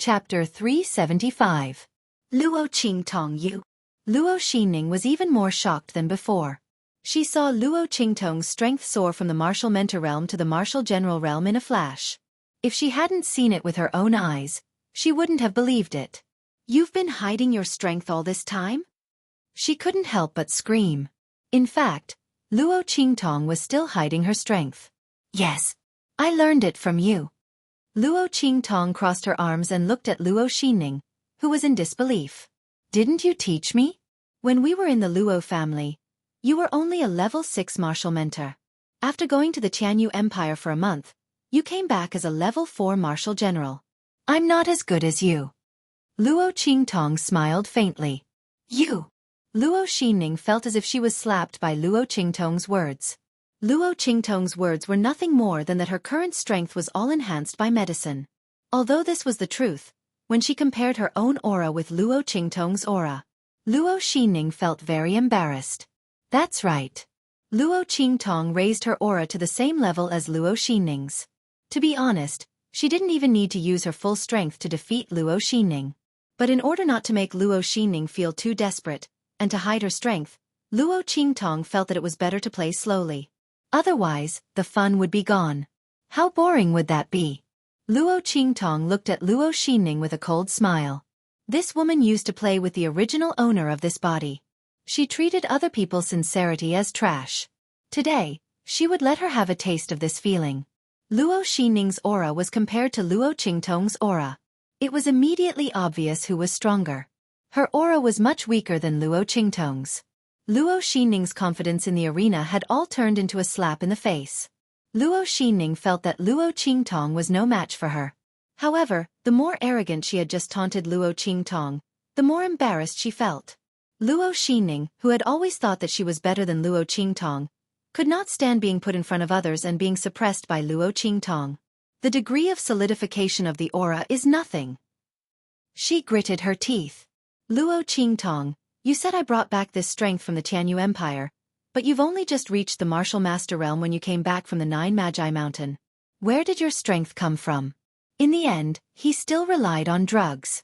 Chapter 375. Luo Qingtong Yu. Luo Xinning was even more shocked than before. She saw Luo Qingtong's strength soar from the martial mentor realm to the martial general realm in a flash. If she hadn't seen it with her own eyes, she wouldn't have believed it. You've been hiding your strength all this time? She couldn't help but scream. In fact, Luo Qingtong was still hiding her strength. Yes. I learned it from you. Luo Qingtong crossed her arms and looked at Luo Xinning, who was in disbelief. Didn't you teach me? When we were in the Luo family, you were only a level 6 martial mentor. After going to the Tianyu Empire for a month, you came back as a level 4 martial general. I'm not as good as you. Luo Qingtong smiled faintly. You. Luo Xinning felt as if she was slapped by Luo Qingtong's words. Luo Qingtong's words were nothing more than that her current strength was all enhanced by medicine. Although this was the truth, when she compared her own aura with Luo Qingtong's aura, Luo Xinning felt very embarrassed. That's right. Luo Qingtong raised her aura to the same level as Luo Xinning's. To be honest, she didn't even need to use her full strength to defeat Luo Xinning. But in order not to make Luo Xinning feel too desperate, and to hide her strength, Luo Qingtong felt that it was better to play slowly. Otherwise, the fun would be gone. How boring would that be? Luo Qingtong looked at Luo Xinning with a cold smile. This woman used to play with the original owner of this body. She treated other people's sincerity as trash. Today, she would let her have a taste of this feeling. Luo Xinning's aura was compared to Luo Qingtong's aura. It was immediately obvious who was stronger. Her aura was much weaker than Luo Qingtong's. Luo Xinning's confidence in the arena had all turned into a slap in the face. Luo Xinning felt that Luo Qingtong was no match for her. However, the more arrogant she had just taunted Luo Qingtong, the more embarrassed she felt. Luo Xinning, who had always thought that she was better than Luo Qingtong, could not stand being put in front of others and being suppressed by Luo Qingtong. The degree of solidification of the aura is nothing. She gritted her teeth. Luo Qingtong, you said I brought back this strength from the Tianyu Empire, but you've only just reached the martial master realm when you came back from the 9 Magi Mountain. Where did your strength come from? In the end, he still relied on drugs.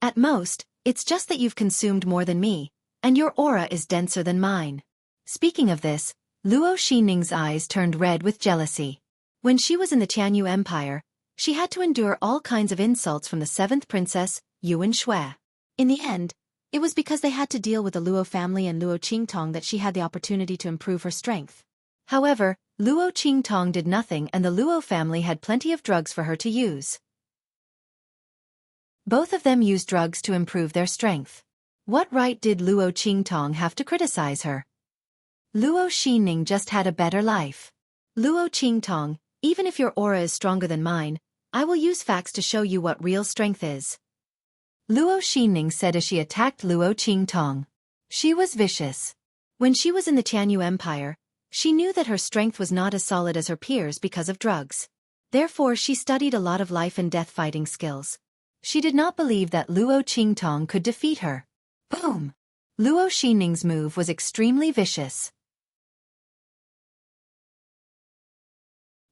At most, it's just that you've consumed more than me, and your aura is denser than mine. Speaking of this, Luo Xinning's eyes turned red with jealousy. When she was in the Tianyu Empire, she had to endure all kinds of insults from the 7th princess, Yuan Shui. In the end, it was because they had to deal with the Luo family and Luo Qingtong that she had the opportunity to improve her strength. However, Luo Qingtong did nothing and the Luo family had plenty of drugs for her to use. Both of them used drugs to improve their strength. What right did Luo Qingtong have to criticize her? Luo Xinning just had a better life. Luo Qingtong, even if your aura is stronger than mine, I will use facts to show you what real strength is. Luo Xinning said as she attacked Luo Qingtong. She was vicious. When she was in the Tianyu Empire, she knew that her strength was not as solid as her peers because of drugs. Therefore she studied a lot of life and death fighting skills. She did not believe that Luo Qingtong could defeat her. Boom! Luo Xinning's move was extremely vicious.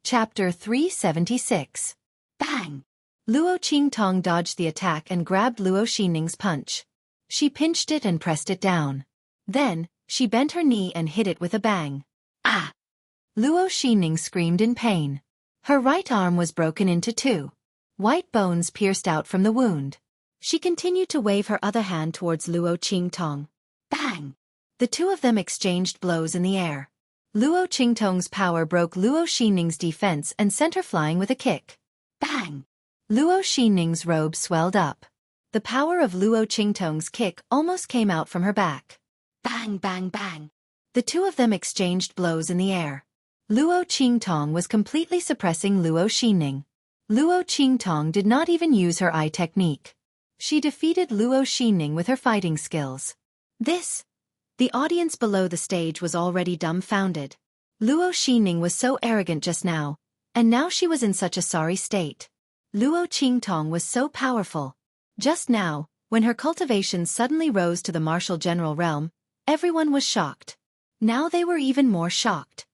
Chapter 376. Bang! Luo Qingtong dodged the attack and grabbed Luo Xinning's punch. She pinched it and pressed it down. Then, she bent her knee and hit it with a bang. Ah! Luo Xinning screamed in pain. Her right arm was broken into 2. White bones pierced out from the wound. She continued to wave her other hand towards Luo Qingtong. Bang! The two of them exchanged blows in the air. Luo Qingtong's power broke Luo Xinning's defense and sent her flying with a kick. Bang! Luo Xinning's robe swelled up. The power of Luo Qingtong's kick almost came out from her back. Bang, bang, bang. The two of them exchanged blows in the air. Luo Qingtong was completely suppressing Luo Xinning. Luo Qingtong did not even use her eye technique. She defeated Luo Xinning with her fighting skills. The audience below the stage was already dumbfounded. Luo Xinning was so arrogant just now, and now she was in such a sorry state. Luo Qingtong was so powerful. Just now, when her cultivation suddenly rose to the martial general realm, everyone was shocked. Now they were even more shocked.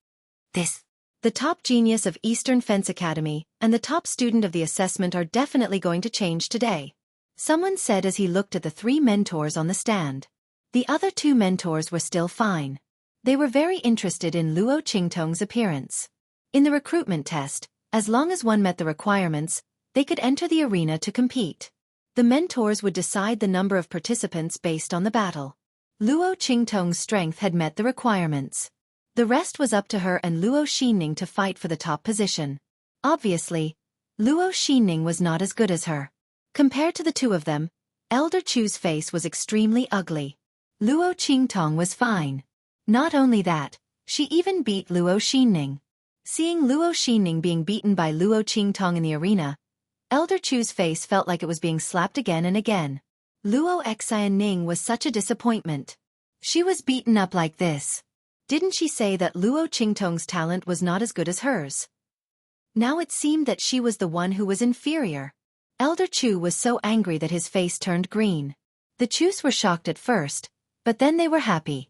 This The top genius of Eastern Fence Academy and the top student of the assessment are definitely going to change today, someone said as he looked at the 3 mentors on the stand. The other 2 mentors were still fine. They were very interested in Luo Qingtong's appearance. In the recruitment test, as long as one met the requirements, they could enter the arena to compete. The mentors would decide the number of participants based on the battle. Luo Qingtong's strength had met the requirements. The rest was up to her and Luo Xinning to fight for the top position. Obviously, Luo Xinning was not as good as her. Compared to the 2 of them, Elder Chu's face was extremely ugly. Luo Qingtong was fine. Not only that, she even beat Luo Xinning. Seeing Luo Xinning being beaten by Luo Qingtong in the arena, Elder Chu's face felt like it was being slapped again and again. Luo Xianning was such a disappointment. She was beaten up like this. Didn't she say that Luo Qingtong's talent was not as good as hers? Now it seemed that she was the one who was inferior. Elder Chu was so angry that his face turned green. The Chus were shocked at first, but then they were happy.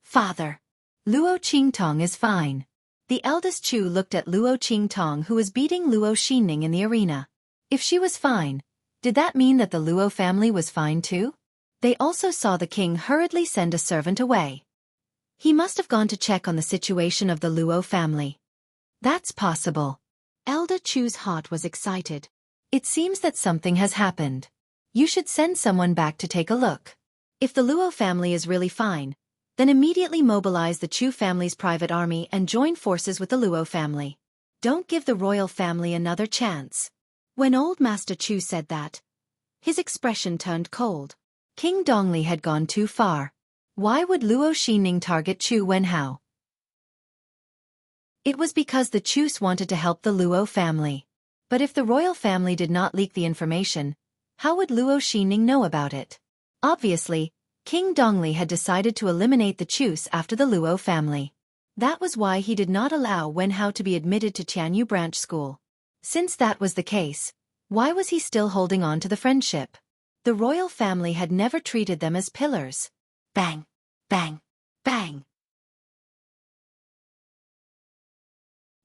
Father, Luo Qingtong is fine. The eldest Chu looked at Luo Qingtong who was beating Luo Xinning in the arena. If she was fine, did that mean that the Luo family was fine too? They also saw the king hurriedly send a servant away. He must have gone to check on the situation of the Luo family. That's possible. Elder Chu's heart was excited. It seems that something has happened. You should send someone back to take a look. If the Luo family is really fine, then immediately mobilize the Chu family's private army and join forces with the Luo family. Don't give the royal family another chance. When old Master Chu said that, his expression turned cold. King Dongli had gone too far. Why would Luo Xinning target Chu Wenhao? It was because the Chus wanted to help the Luo family. But if the royal family did not leak the information, how would Luo Xinning know about it? Obviously, King Dongli had decided to eliminate the Chus after the Luo family. That was why he did not allow Wenhao to be admitted to Tianyu branch school. Since that was the case, why was he still holding on to the friendship? The royal family had never treated them as pillars. Bang, bang, bang.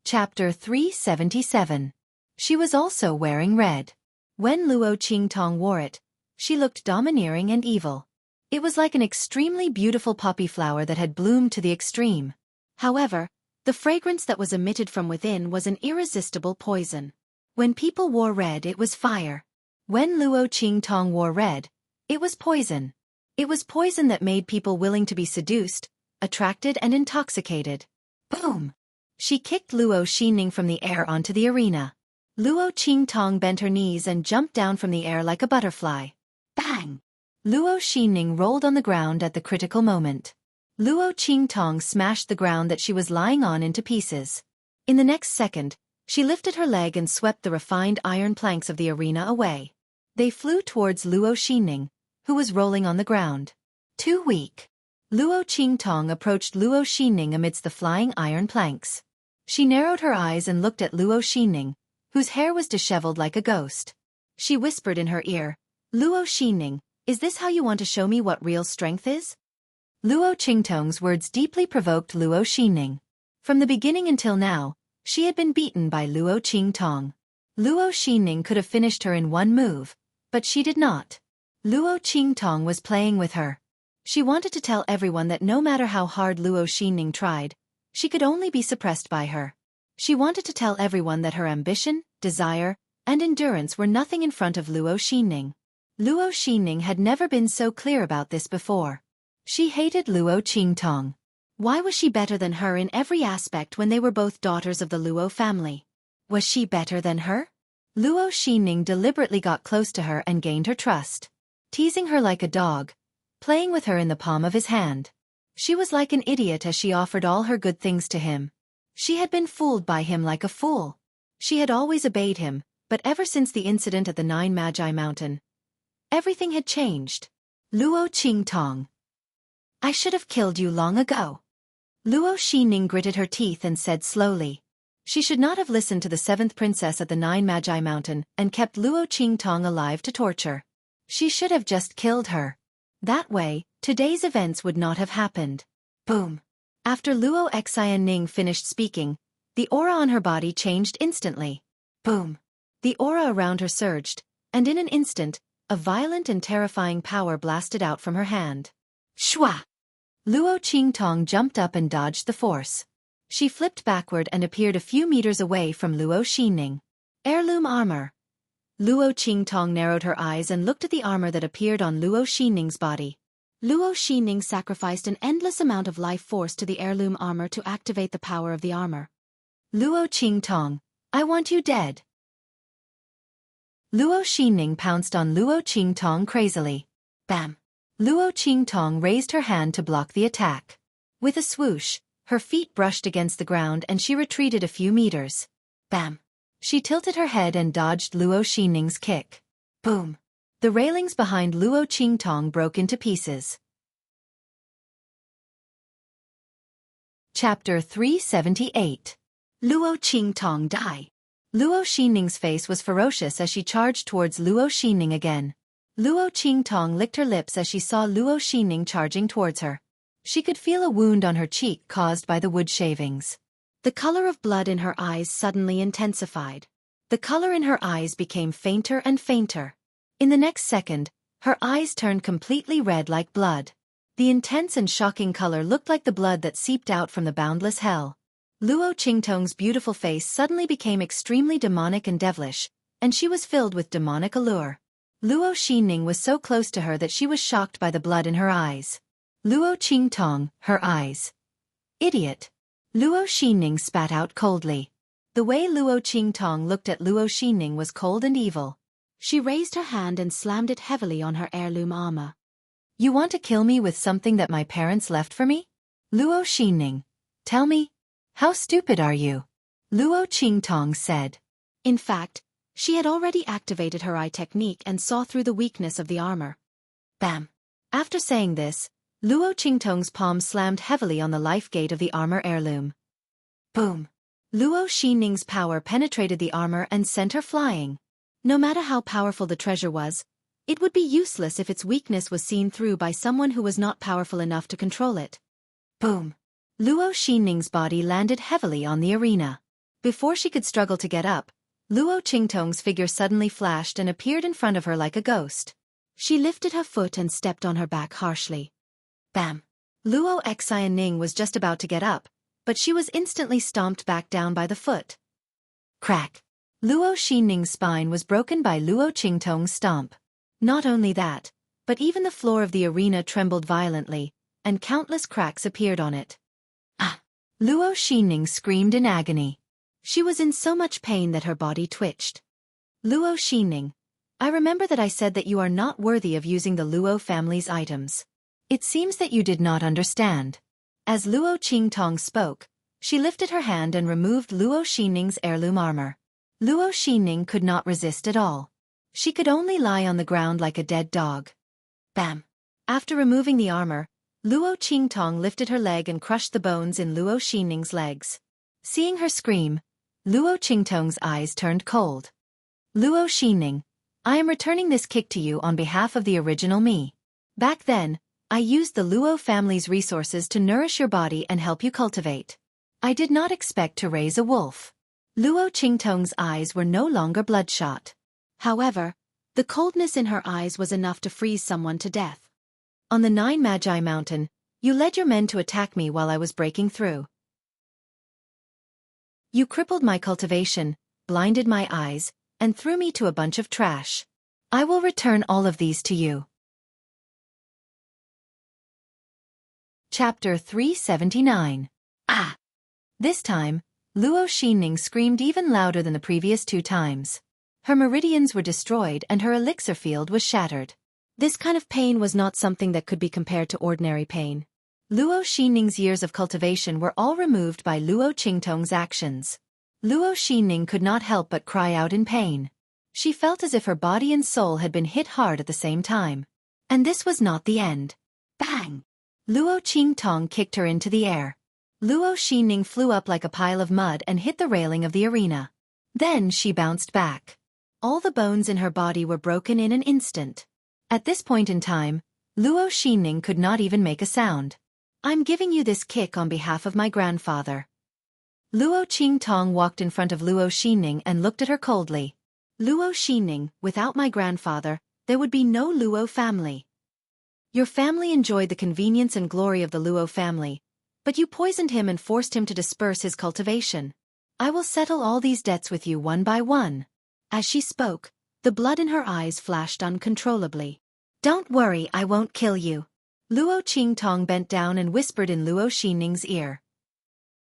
Chapter 377. She was also wearing red. When Luo Qingtong wore it, she looked domineering and evil. It was like an extremely beautiful poppy flower that had bloomed to the extreme. However, the fragrance that was emitted from within was an irresistible poison. When people wore red, it was fire. When Luo Qingtong wore red, it was poison. It was poison that made people willing to be seduced, attracted and intoxicated. Boom! She kicked Luo Xinning from the air onto the arena. Luo Qingtong bent her knees and jumped down from the air like a butterfly. Bang! Luo Xinning rolled on the ground at the critical moment. Luo Qingtong smashed the ground that she was lying on into pieces. In the next second, she lifted her leg and swept the refined iron planks of the arena away. They flew towards Luo Xinning, who was rolling on the ground. Too weak. Luo Qingtong approached Luo Xinning amidst the flying iron planks. She narrowed her eyes and looked at Luo Xinning, whose hair was disheveled like a ghost. She whispered in her ear, "Luo Xinning, is this how you want to show me what real strength is?" Luo Qingtong's words deeply provoked Luo Xinning. From the beginning until now, she had been beaten by Luo Qingtong. Luo Xinning could have finished her in one move, but she did not. Luo Qingtong was playing with her. She wanted to tell everyone that no matter how hard Luo Xinning tried, she could only be suppressed by her. She wanted to tell everyone that her ambition, desire, and endurance were nothing in front of Luo Xinning. Luo Xinning had never been so clear about this before. She hated Luo Qingtong. Why was she better than her in every aspect when they were both daughters of the Luo family? Was she better than her? Luo Xinning deliberately got close to her and gained her trust. Teasing her like a dog, playing with her in the palm of his hand. She was like an idiot as she offered all her good things to him. She had been fooled by him like a fool. She had always obeyed him, but ever since the incident at the Nine Magi Mountain, everything had changed. Luo Qingtong. I should have killed you long ago. Luo Xinning gritted her teeth and said slowly. She should not have listened to the seventh princess at the Nine Magi Mountain and kept Luo Qingtong alive to torture. She should have just killed her. That way, today's events would not have happened. Boom. After Luo Xianning finished speaking, The aura on her body changed instantly. Boom! The aura around her surged, and in an instant, a violent and terrifying power blasted out from her hand. Shwa! Luo Qingtong jumped up and dodged the force. She flipped backward and appeared a few meters away from Luo Xinning. Heirloom armor. Luo Qingtong narrowed her eyes and looked at the armor that appeared on Luo Xinning's body. Luo Xinning sacrificed an endless amount of life force to the heirloom armor to activate the power of the armor. Luo Qingtong, I want you dead. Luo Xinning pounced on Luo Qingtong crazily. Bam! Luo Qingtong raised her hand to block the attack. With a swoosh, her feet brushed against the ground and she retreated a few meters. Bam! She tilted her head and dodged Luo Xinning's kick. Boom! The railings behind Luo Qingtong broke into pieces. Chapter 378. Luo Qingtong die. Luo Xinning's face was ferocious as she charged towards Luo Xinning again. Luo Qingtong licked her lips as she saw Luo Xinning charging towards her. She could feel a wound on her cheek caused by the wood shavings. The color of blood in her eyes suddenly intensified. The color in her eyes became fainter and fainter. In the next second, her eyes turned completely red like blood. The intense and shocking color looked like the blood that seeped out from the boundless hell. Luo Qingtong's beautiful face suddenly became extremely demonic and devilish, and she was filled with demonic allure. Luo Xinning was so close to her that she was shocked by the blood in her eyes. Luo Qingtong, her eyes. Idiot! Luo Xinning spat out coldly. The way Luo Qingtong looked at Luo Xinning was cold and evil. She raised her hand and slammed it heavily on her heirloom armor. You want to kill me with something that my parents left for me? Luo Xinning, tell me, how stupid are you? Luo Qingtong said. In fact, she had already activated her eye technique and saw through the weakness of the armor. Bam! After saying this, Luo Qingtong's palm slammed heavily on the life gate of the armor heirloom. Boom! Luo Xinning's power penetrated the armor and sent her flying. No matter how powerful the treasure was, it would be useless if its weakness was seen through by someone who was not powerful enough to control it. Boom! Luo Xinning's body landed heavily on the arena. Before she could struggle to get up, Luo Qingtong's figure suddenly flashed and appeared in front of her like a ghost. She lifted her foot and stepped on her back harshly. Bam! Luo Xianning was just about to get up, but she was instantly stomped back down by the foot. Crack! Luo Xinning's spine was broken by Luo Qingtong's stomp. Not only that, but even the floor of the arena trembled violently, and countless cracks appeared on it. Ah! Luo Xinning screamed in agony. She was in so much pain that her body twitched. Luo Xinning, I remember that I said that you are not worthy of using the Luo family's items. It seems that you did not understand. As Luo Qingtong spoke, she lifted her hand and removed Luo Xinning's heirloom armor. Luo Xinning could not resist at all. She could only lie on the ground like a dead dog. Bam! After removing the armor, Luo Qingtong lifted her leg and crushed the bones in Luo Xinning's legs. Seeing her scream, Luo Qingtong's eyes turned cold. Luo Xinning, I am returning this kick to you on behalf of the original me. Back then, I used the Luo family's resources to nourish your body and help you cultivate. I did not expect to raise a wolf. Luo Qingtong's eyes were no longer bloodshot. However, the coldness in her eyes was enough to freeze someone to death. On the Nine Magi Mountain, you led your men to attack me while I was breaking through. You crippled my cultivation, blinded my eyes, and threw me to a bunch of trash. I will return all of these to you. Chapter 379. Ah! This time, Luo Xinning screamed even louder than the previous 2 times. Her meridians were destroyed and her elixir field was shattered. This kind of pain was not something that could be compared to ordinary pain. Luo Xinning's years of cultivation were all removed by Luo Qingtong's actions. Luo Xinning could not help but cry out in pain. She felt as if her body and soul had been hit hard at the same time. And this was not the end. Bang! Luo Qingtong kicked her into the air. Luo Xinning flew up like a pile of mud and hit the railing of the arena. Then she bounced back. All the bones in her body were broken in an instant. At this point in time, Luo Xinning could not even make a sound. I'm giving you this kick on behalf of my grandfather. Luo Qingtong walked in front of Luo Xinning and looked at her coldly. Luo Xinning, without my grandfather, there would be no Luo family. Your family enjoyed the convenience and glory of the Luo family, but you poisoned him and forced him to disperse his cultivation. I will settle all these debts with you one by one. As she spoke, the blood in her eyes flashed uncontrollably. Don't worry, I won't kill you. Luo Qingtong bent down and whispered in Luo Xinning's ear.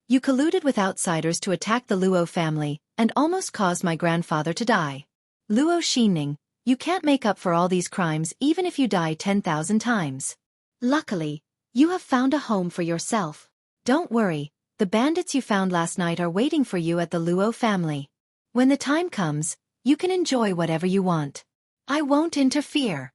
You colluded with outsiders to attack the Luo family, and almost caused my grandfather to die. Luo Xinning, you can't make up for all these crimes even if you die 10,000 times. Luckily, you have found a home for yourself. Don't worry, the bandits you found last night are waiting for you at the Luo family. When the time comes, you can enjoy whatever you want. I won't interfere.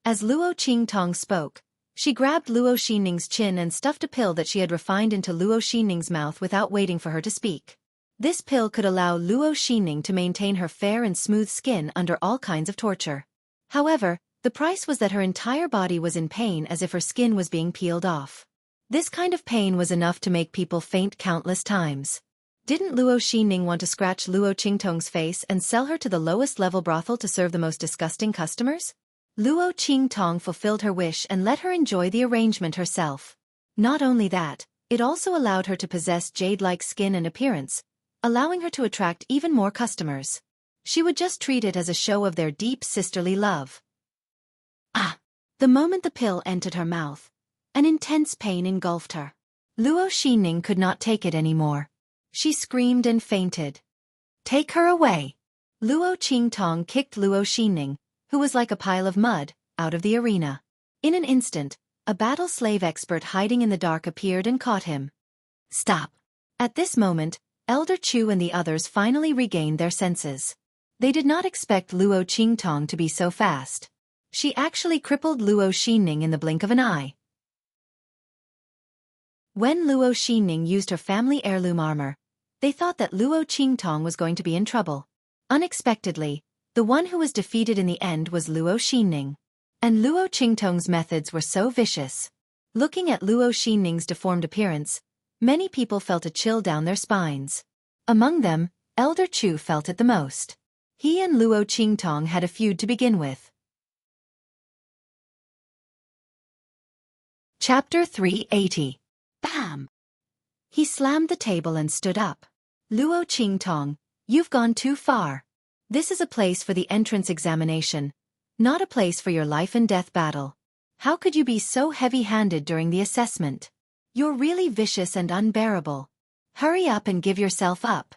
As Luo Qingtong spoke, she grabbed Luo Xinning's chin and stuffed a pill that she had refined into Luo Xinning's mouth without waiting for her to speak. This pill could allow Luo Xinning to maintain her fair and smooth skin under all kinds of torture. However, the price was that her entire body was in pain as if her skin was being peeled off. This kind of pain was enough to make people faint countless times. Didn't Luo Xinning want to scratch Luo Qingtong's face and sell her to the lowest level brothel to serve the most disgusting customers? Luo Qingtong fulfilled her wish and let her enjoy the arrangement herself. Not only that, it also allowed her to possess jade-like skin and appearance, allowing her to attract even more customers. She would just treat it as a show of their deep sisterly love. Ah! The moment the pill entered her mouth, an intense pain engulfed her. Luo Xinning could not take it anymore. She screamed and fainted. Take her away! Luo Qingtong kicked Luo Xinning, who was like a pile of mud, out of the arena. In an instant, a battle slave expert hiding in the dark appeared and caught him. Stop! At this moment, Elder Chu and the others finally regained their senses. They did not expect Luo Qingtong to be so fast. She actually crippled Luo Xinning in the blink of an eye. When Luo Xinning used her family heirloom armor, they thought that Luo Qingtong was going to be in trouble. Unexpectedly, the one who was defeated in the end was Luo Xinning. And Luo Qingtong's methods were so vicious. Looking at Luo Xinning's deformed appearance, many people felt a chill down their spines. Among them, Elder Chu felt it the most. He and Luo Qingtong had a feud to begin with. Chapter 380. Bam! He slammed the table and stood up. Luo Qingtong, you've gone too far. This is a place for the entrance examination, not a place for your life and death battle. How could you be so heavy-handed during the assessment? You're really vicious and unbearable. Hurry up and give yourself up.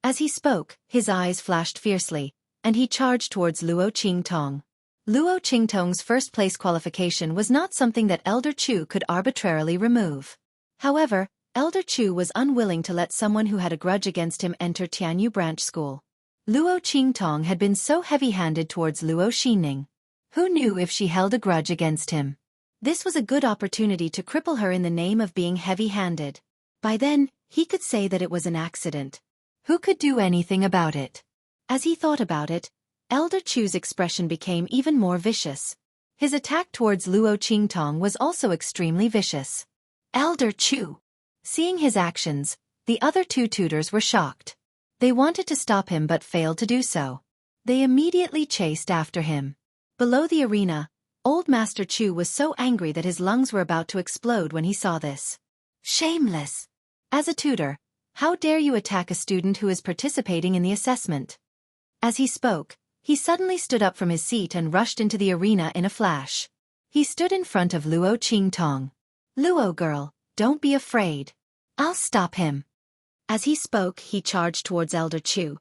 As he spoke, his eyes flashed fiercely, and he charged towards Luo Qingtong. Luo Qingtong's first-place qualification was not something that Elder Chu could arbitrarily remove. However, Elder Chu was unwilling to let someone who had a grudge against him enter Tianyu Branch School. Luo Qingtong had been so heavy-handed towards Luo Xinning. Who knew if she held a grudge against him? This was a good opportunity to cripple her in the name of being heavy-handed. By then, he could say that it was an accident. Who could do anything about it? As he thought about it, Elder Chu's expression became even more vicious. His attack towards Luo Qingtong was also extremely vicious. Elder Chu! Seeing his actions, the other two tutors were shocked. They wanted to stop him but failed to do so. They immediately chased after him. Below the arena, Old Master Chu was so angry that his lungs were about to explode when he saw this. Shameless! As a tutor, how dare you attack a student who is participating in the assessment? As he spoke, he suddenly stood up from his seat and rushed into the arena in a flash. He stood in front of Luo Qingtong. Luo girl, don't be afraid. I'll stop him. As he spoke, he charged towards Elder Chu.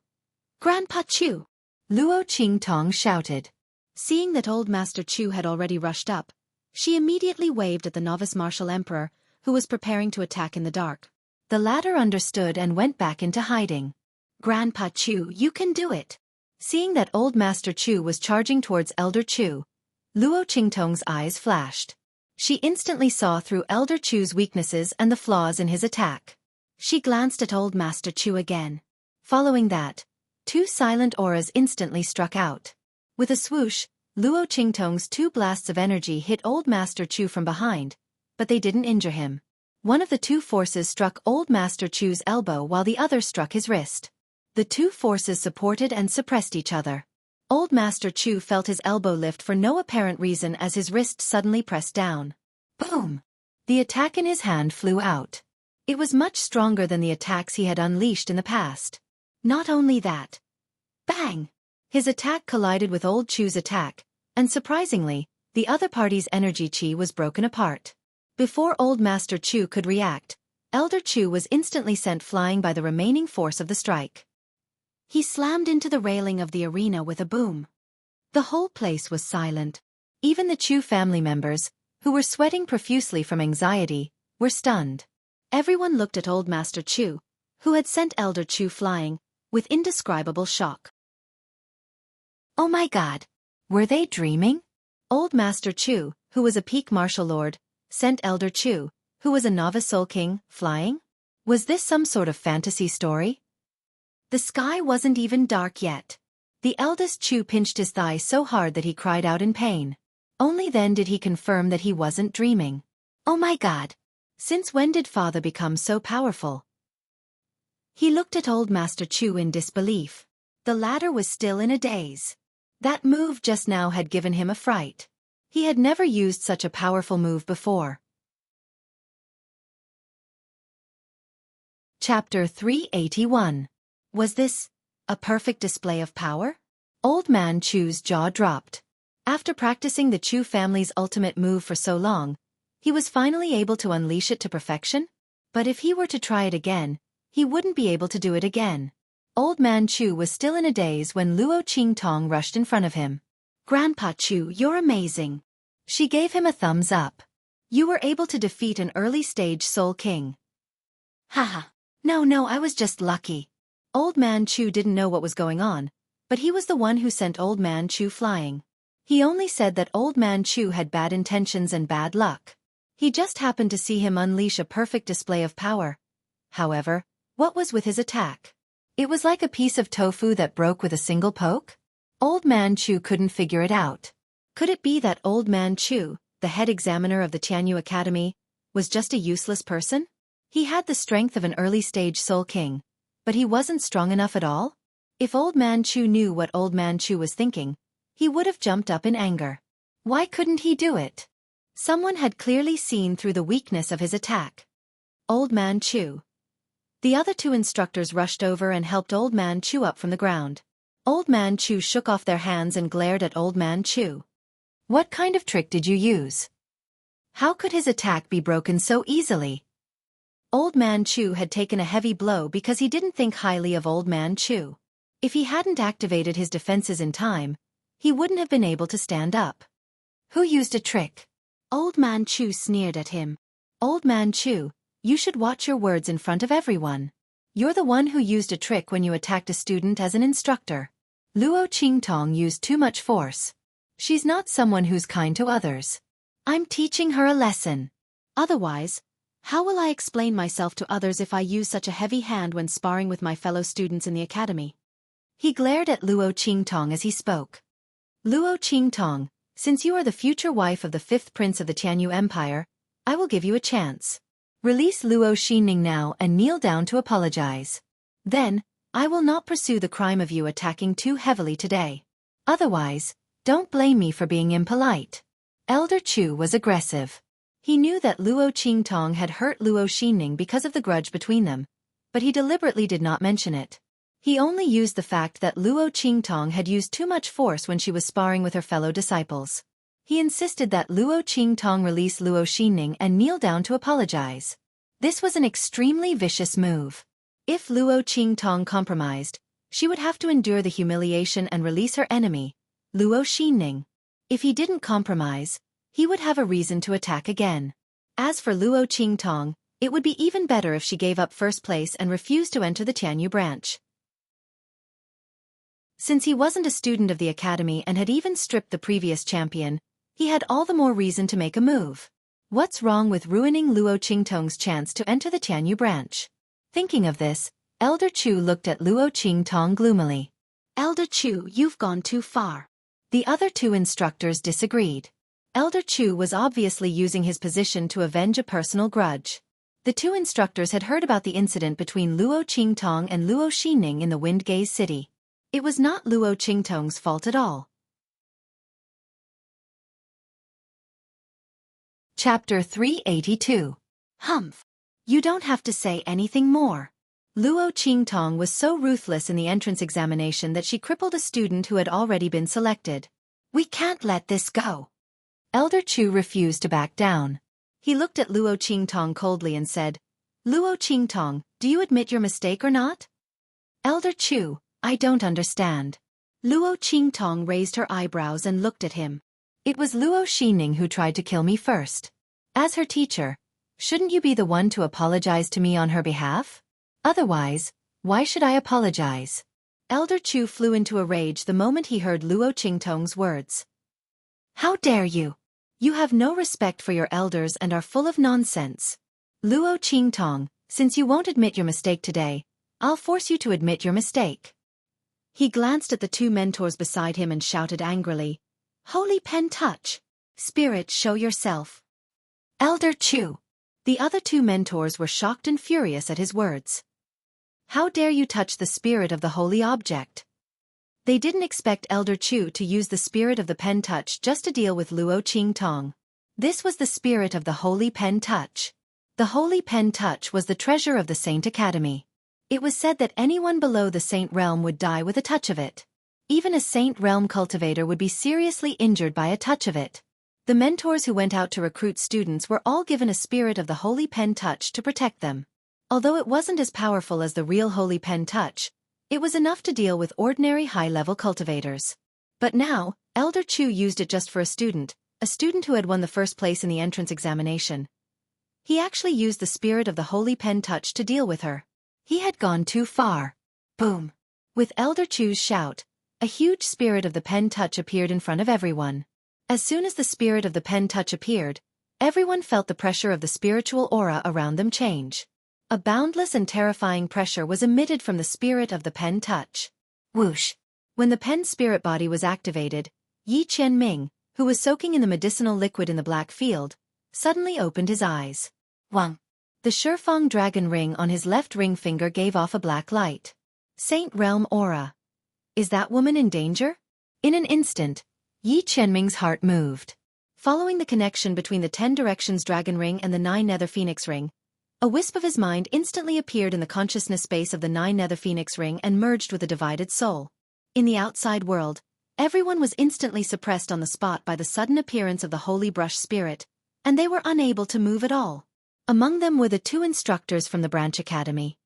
Grandpa Chu! Luo Qingtong shouted. Seeing that Old Master Chu had already rushed up, she immediately waved at the novice martial emperor, who was preparing to attack in the dark. The latter understood and went back into hiding. Grandpa Chu, you can do it! Seeing that Old Master Chu was charging towards Elder Chu, Luo Qingtong's eyes flashed. She instantly saw through Elder Chu's weaknesses and the flaws in his attack. She glanced at Old Master Chu again. Following that, two silent auras instantly struck out. With a swoosh, Luo Qingtong's two blasts of energy hit Old Master Chu from behind, but they didn't injure him. One of the two forces struck Old Master Chu's elbow while the other struck his wrist. The two forces supported and suppressed each other. Old Master Chu felt his elbow lift for no apparent reason as his wrist suddenly pressed down. Boom! The attack in his hand flew out. It was much stronger than the attacks he had unleashed in the past. Not only that. Bang! His attack collided with Old Chu's attack, and surprisingly, the other party's energy chi was broken apart. Before Old Master Chu could react, Elder Chu was instantly sent flying by the remaining force of the strike. He slammed into the railing of the arena with a boom. The whole place was silent. Even the Chu family members, who were sweating profusely from anxiety, were stunned. Everyone looked at Old Master Chu, who had sent Elder Chu flying, with indescribable shock. Oh my God! Were they dreaming? Old Master Chu, who was a peak martial lord, sent Elder Chu, who was a novice soul king, flying? Was this some sort of fantasy story? The sky wasn't even dark yet. The eldest Chu pinched his thigh so hard that he cried out in pain. Only then did he confirm that he wasn't dreaming. Oh my God! Since when did father become so powerful? He looked at Old Master Chu in disbelief. The latter was still in a daze. That move just now had given him a fright. He had never used such a powerful move before. Chapter 381. Was this a perfect display of power? Old Man Chu's jaw dropped. After practicing the Chu family's ultimate move for so long, he was finally able to unleash it to perfection? But if he were to try it again, he wouldn't be able to do it again. Old Man Chu was still in a daze when Luo Qingtong rushed in front of him. Grandpa Chu, you're amazing. She gave him a thumbs up. You were able to defeat an early-stage Soul King. Haha. No, I was just lucky. Old Man Chu didn't know what was going on, but he was the one who sent Old Man Chu flying. He only said that Old Man Chu had bad intentions and bad luck. He just happened to see him unleash a perfect display of power. However, what was with his attack? It was like a piece of tofu that broke with a single poke? Old Man Chu couldn't figure it out. Could it be that Old Man Chu, the head examiner of the Tianyu Academy, was just a useless person? He had the strength of an early-stage Soul King, but he wasn't strong enough at all? If Old Man Chu knew what Old Man Chu was thinking, he would have jumped up in anger. Why couldn't he do it? Someone had clearly seen through the weakness of his attack. Old Man Chu. The other two instructors rushed over and helped Old Man Chu up from the ground. Old Man Chu shook off their hands and glared at Old Man Chu. What kind of trick did you use? How could his attack be broken so easily? Old Man Chu had taken a heavy blow because he didn't think highly of Old Man Chu. If he hadn't activated his defenses in time, he wouldn't have been able to stand up. Who used a trick? Old Man Chu sneered at him. Old Man Chu, you should watch your words in front of everyone. You're the one who used a trick when you attacked a student as an instructor. Luo Qingtong used too much force. She's not someone who's kind to others. I'm teaching her a lesson. Otherwise, how will I explain myself to others if I use such a heavy hand when sparring with my fellow students in the academy? He glared at Luo Qingtong as he spoke. Luo Qingtong, since you are the future wife of the 5th prince of the Tianyu Empire, I will give you a chance. Release Luo Xinning now and kneel down to apologize. Then, I will not pursue the crime of you attacking too heavily today. Otherwise, don't blame me for being impolite. Elder Chu was aggressive. He knew that Luo Qingtong had hurt Luo Xinning because of the grudge between them, but he deliberately did not mention it. He only used the fact that Luo Qingtong had used too much force when she was sparring with her fellow disciples. He insisted that Luo Qingtong release Luo Xinning and kneel down to apologize. This was an extremely vicious move. If Luo Qingtong compromised, she would have to endure the humiliation and release her enemy, Luo Xinning. If he didn't compromise, he would have a reason to attack again. As for Luo Qingtong, it would be even better if she gave up first place and refused to enter the Tianyu branch. Since he wasn't a student of the academy and had even stripped the previous champion, he had all the more reason to make a move. What's wrong with ruining Luo Qingtong's chance to enter the Tianyu branch? Thinking of this, Elder Chu looked at Luo Qingtong gloomily. Elder Chu, you've gone too far. The other two instructors disagreed. Elder Chu was obviously using his position to avenge a personal grudge. The two instructors had heard about the incident between Luo Qingtong and Luo Xining in the Wind Gaze City. It was not Luo Qingtong's fault at all. Chapter 382. Humph. You don't have to say anything more. Luo Qingtong was so ruthless in the entrance examination that she crippled a student who had already been selected. We can't let this go. Elder Chu refused to back down. He looked at Luo Qingtong coldly and said, Luo Qingtong, do you admit your mistake or not? Elder Chu, I don't understand. Luo Qingtong raised her eyebrows and looked at him. It was Luo Xining who tried to kill me first. As her teacher, shouldn't you be the one to apologize to me on her behalf? Otherwise, why should I apologize? Elder Chu flew into a rage the moment he heard Luo Qingtong's words. How dare you? You have no respect for your elders and are full of nonsense. Luo Qingtong, since you won't admit your mistake today, I'll force you to admit your mistake. He glanced at the two mentors beside him and shouted angrily, Holy pen touch! Spirit, show yourself. Elder Chu. The other two mentors were shocked and furious at his words. How dare you touch the spirit of the holy object? They didn't expect Elder Chu to use the spirit of the pen touch just to deal with Luo Qingtong. This was the spirit of the holy pen touch. The holy pen touch was the treasure of the Saint Academy. It was said that anyone below the Saint Realm would die with a touch of it. Even a Saint Realm cultivator would be seriously injured by a touch of it. The mentors who went out to recruit students were all given a spirit of the holy pen touch to protect them. Although it wasn't as powerful as the real holy pen touch, it was enough to deal with ordinary high-level cultivators. But now, Elder Chu used it just for a student who had won the first place in the entrance examination. He actually used the spirit of the holy pen touch to deal with her. He had gone too far. Boom! With Elder Chu's shout, a huge spirit of the pen touch appeared in front of everyone. As soon as the spirit of the pen touch appeared, everyone felt the pressure of the spiritual aura around them change. A boundless and terrifying pressure was emitted from the spirit of the pen touch. Whoosh! When the pen spirit body was activated, Yi Qianming, who was soaking in the medicinal liquid in the black field, suddenly opened his eyes. Wang! The Shifeng dragon ring on his left ring finger gave off a black light. Saint Realm aura. Is that woman in danger? In an instant, Yi Qianming's heart moved. Following the connection between the 10 Directions Dragon Ring and the 9 Nether Phoenix Ring, a wisp of his mind instantly appeared in the consciousness space of the 9 Nether Phoenix Ring and merged with the divided soul. In the outside world, everyone was instantly suppressed on the spot by the sudden appearance of the Holy Brush Spirit, and they were unable to move at all. Among them were the two instructors from the Branch Academy.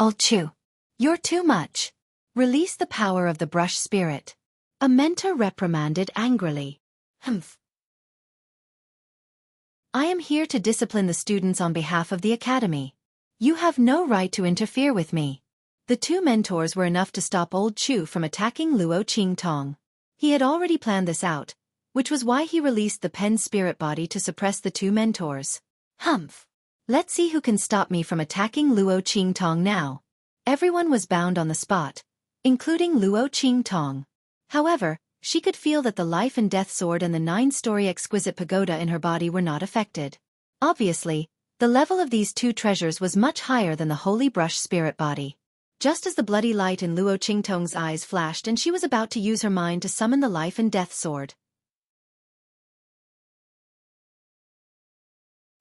Old Chu, you're too much. Release the power of the Brush Spirit. A mentor reprimanded angrily. Humph. I am here to discipline the students on behalf of the Academy. You have no right to interfere with me. The two mentors were enough to stop Old Chu from attacking Luo Qingtong. He had already planned this out, which was why he released the pen spirit body to suppress the two mentors. Humph. Let's see who can stop me from attacking Luo Qingtong now. Everyone was bound on the spot, including Luo Qingtong. However, she could feel that the life and death sword and the 9-story exquisite pagoda in her body were not affected. Obviously, the level of these two treasures was much higher than the holy brush spirit body. Just as the bloody light in Luo Qingtong's eyes flashed and she was about to use her mind to summon the life and death sword.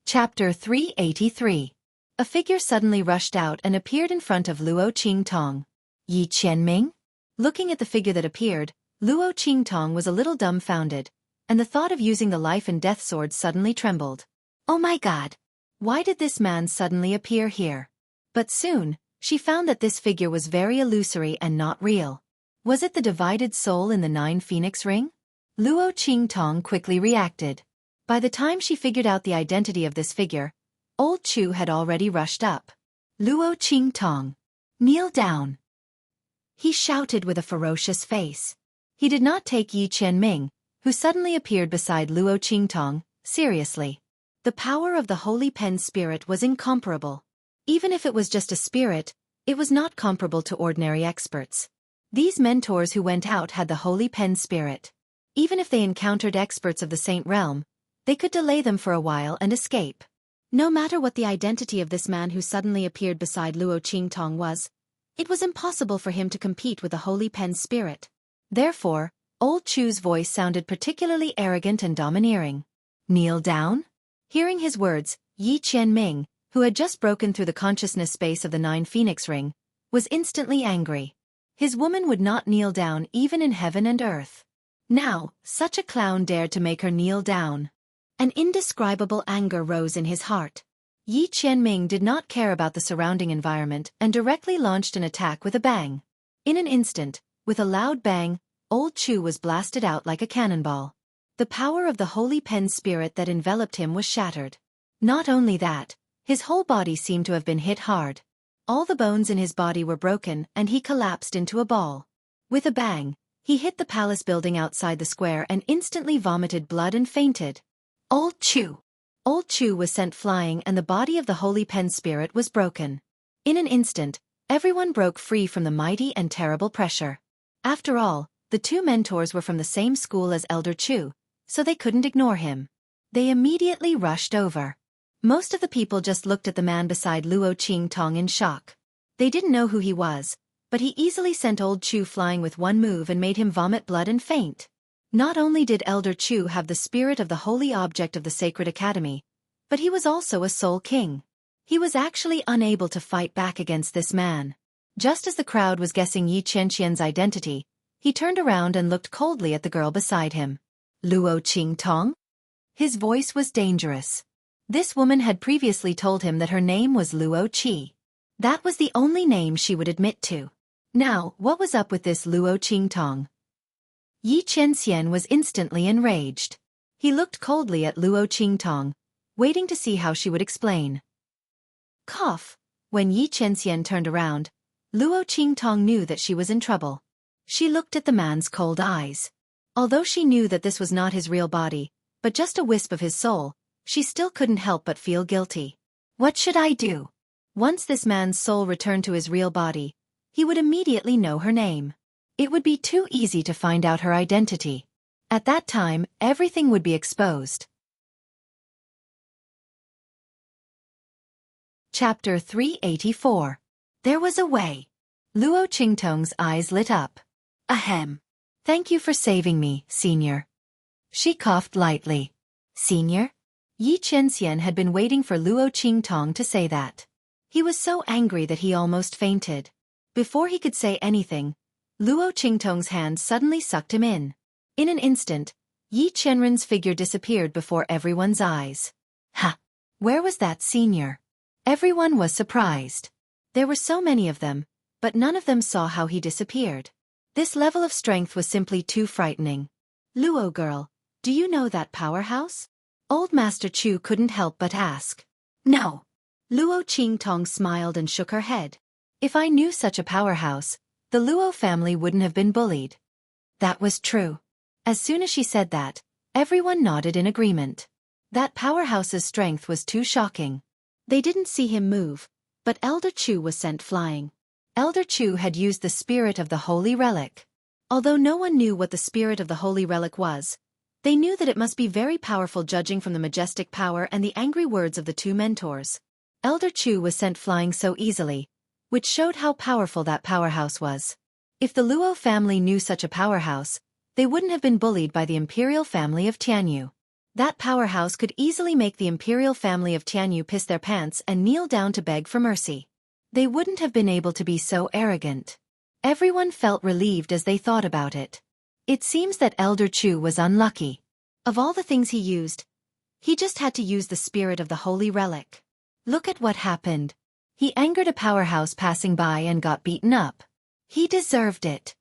Chapter 383. A figure suddenly rushed out and appeared in front of Luo Qingtong. Yi Qianming? Looking at the figure that appeared, Luo Qingtong was a little dumbfounded, and the thought of using the life and death sword suddenly trembled. Oh my god! Why did this man suddenly appear here? But soon, she found that this figure was very illusory and not real. Was it the divided soul in the 9 Phoenix Ring? Luo Qingtong quickly reacted. By the time she figured out the identity of this figure, Old Chu had already rushed up. Luo Qingtong, kneel down! He shouted with a ferocious face. He did not take Yi Qianming, who suddenly appeared beside Luo Qingtong, seriously. The power of the Holy Pen Spirit was incomparable. Even if it was just a spirit, it was not comparable to ordinary experts. These mentors who went out had the Holy Pen Spirit. Even if they encountered experts of the Saint Realm, they could delay them for a while and escape. No matter what the identity of this man who suddenly appeared beside Luo Qingtong was, it was impossible for him to compete with the Holy Pen's spirit. Therefore, old Chu's voice sounded particularly arrogant and domineering. Kneel down? Hearing his words, Yi Qianming, who had just broken through the consciousness space of the 9 Phoenix Ring, was instantly angry. His woman would not kneel down even in heaven and earth. Now, such a clown dared to make her kneel down. An indescribable anger rose in his heart. Yi Qianming did not care about the surrounding environment and directly launched an attack with a bang. In an instant, with a loud bang, old Chu was blasted out like a cannonball. The power of the Holy Pen spirit that enveloped him was shattered. Not only that, his whole body seemed to have been hit hard. All the bones in his body were broken and he collapsed into a ball. With a bang, he hit the palace building outside the square and instantly vomited blood and fainted. Old Chu. Old Chu was sent flying and the body of the Holy Pen spirit was broken. In an instant, everyone broke free from the mighty and terrible pressure. After all, the 2 mentors were from the same school as Elder Chu, so they couldn't ignore him. They immediately rushed over. Most of the people just looked at the man beside Luo Qingtong in shock. They didn't know who he was, but he easily sent old Chu flying with one move and made him vomit blood and faint. Not only did Elder Chu have the spirit of the holy object of the Sacred Academy, but he was also a soul king. He was actually unable to fight back against this man. Just as the crowd was guessing Yi Qianxian's identity, he turned around and looked coldly at the girl beside him. Luo Qingtong? His voice was dangerous. This woman had previously told him that her name was Luo Qi. That was the only name she would admit to. Now, what was up with this Luo Qingtong? Yi Qianxian was instantly enraged. He looked coldly at Luo Qingtong, waiting to see how she would explain. Cough. When Yi Qianxian turned around, Luo Qingtong knew that she was in trouble. She looked at the man's cold eyes. Although she knew that this was not his real body, but just a wisp of his soul, she still couldn't help but feel guilty. What should I do? Once this man's soul returned to his real body, he would immediately know her name. It would be too easy to find out her identity. At that time, everything would be exposed. Chapter 384. There was a way. Luo Qingtong's eyes lit up. Ahem. Thank you for saving me, Senior. She coughed lightly. Senior? Yi Qianxian had been waiting for Luo Qingtong to say that. He was so angry that he almost fainted. Before he could say anything, Luo Qingtong's hand suddenly sucked him in. In an instant, Yi Qianren's figure disappeared before everyone's eyes. Ha! Where was that senior? Everyone was surprised. There were so many of them, but none of them saw how he disappeared. This level of strength was simply too frightening. Luo girl, do you know that powerhouse? Old Master Chu couldn't help but ask. No. Luo Qingtong smiled and shook her head. If I knew such a powerhouse, the Luo family wouldn't have been bullied. That was true. As soon as she said that, everyone nodded in agreement. That powerhouse's strength was too shocking. They didn't see him move, but Elder Chu was sent flying. Elder Chu had used the spirit of the Holy Relic. Although no one knew what the spirit of the Holy Relic was, they knew that it must be very powerful judging from the majestic power and the angry words of the 2 mentors. Elder Chu was sent flying so easily, which showed how powerful that powerhouse was. If the Luo family knew such a powerhouse, they wouldn't have been bullied by the imperial family of Tianyu. That powerhouse could easily make the imperial family of Tianyu piss their pants and kneel down to beg for mercy. They wouldn't have been able to be so arrogant. Everyone felt relieved as they thought about it. It seems that Elder Chu was unlucky. Of all the things he used, he just had to use the spirit of the Holy Relic. Look at what happened. He angered a powerhouse passing by and got beaten up. He deserved it.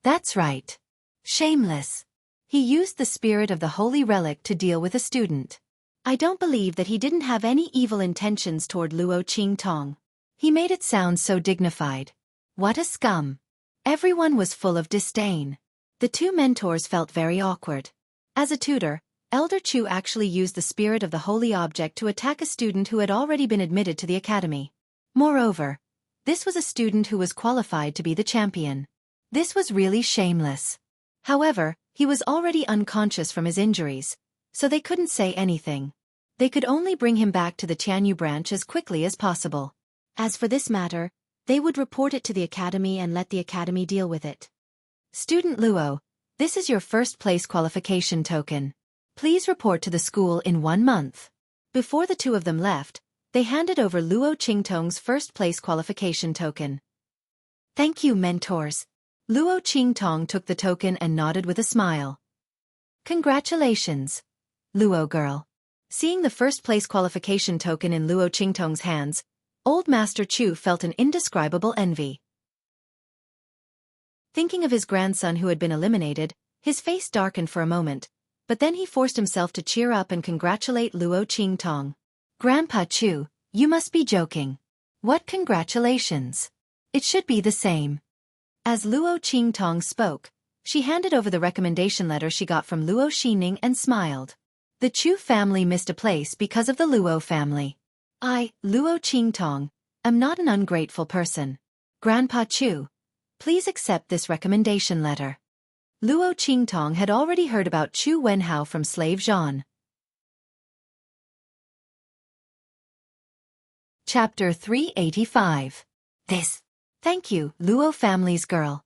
That's right. Shameless. He used the spirit of the Holy Relic to deal with a student. I don't believe that he didn't have any evil intentions toward Luo Qingtong. He made it sound so dignified. What a scum. Everyone was full of disdain. The 2 mentors felt very awkward. As a tutor, Elder Chu actually used the spirit of the holy object to attack a student who had already been admitted to the academy. Moreover, this was a student who was qualified to be the champion. This was really shameless. However, he was already unconscious from his injuries, so they couldn't say anything. They could only bring him back to the Tianyu branch as quickly as possible. As for this matter, they would report it to the academy and let the academy deal with it. Student Luo, this is your first place qualification token. Please report to the school in 1 month. Before the two of them left, they handed over Luo Qingtong's first place qualification token. Thank you, mentors. Luo Qingtong took the token and nodded with a smile. Congratulations, Luo girl. Seeing the first place qualification token in Luo Qingtong's hands, Old Master Chu felt an indescribable envy. Thinking of his grandson who had been eliminated, his face darkened for a moment, but then he forced himself to cheer up and congratulate Luo Qingtong. Grandpa Chu, you must be joking. What congratulations? It should be the same. As Luo Qingtong spoke, she handed over the recommendation letter she got from Luo Xining and smiled. The Chu family missed a place because of the Luo family. I, Luo Qingtong, am not an ungrateful person. Grandpa Chu, please accept this recommendation letter. Luo Qingtong had already heard about Chu Wenhao from slave Zhan. Chapter 385. This. Thank you, Luo family's girl.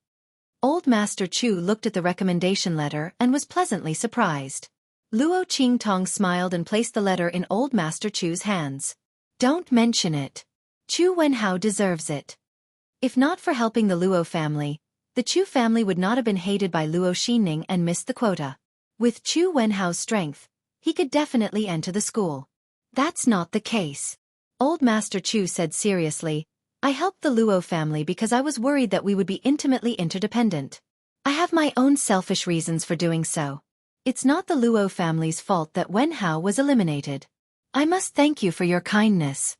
Old Master Chu looked at the recommendation letter and was pleasantly surprised. Luo Qingtong smiled and placed the letter in Old Master Chu's hands. Don't mention it. Chu Wenhao deserves it. If not for helping the Luo family, the Chu family would not have been hated by Luo Xining and missed the quota. With Chu Wenhao's strength, he could definitely enter the school. That's not the case. Old Master Chu said seriously, I helped the Luo family because I was worried that we would be intimately interdependent. I have my own selfish reasons for doing so. It's not the Luo family's fault that Wenhao was eliminated. I must thank you for your kindness.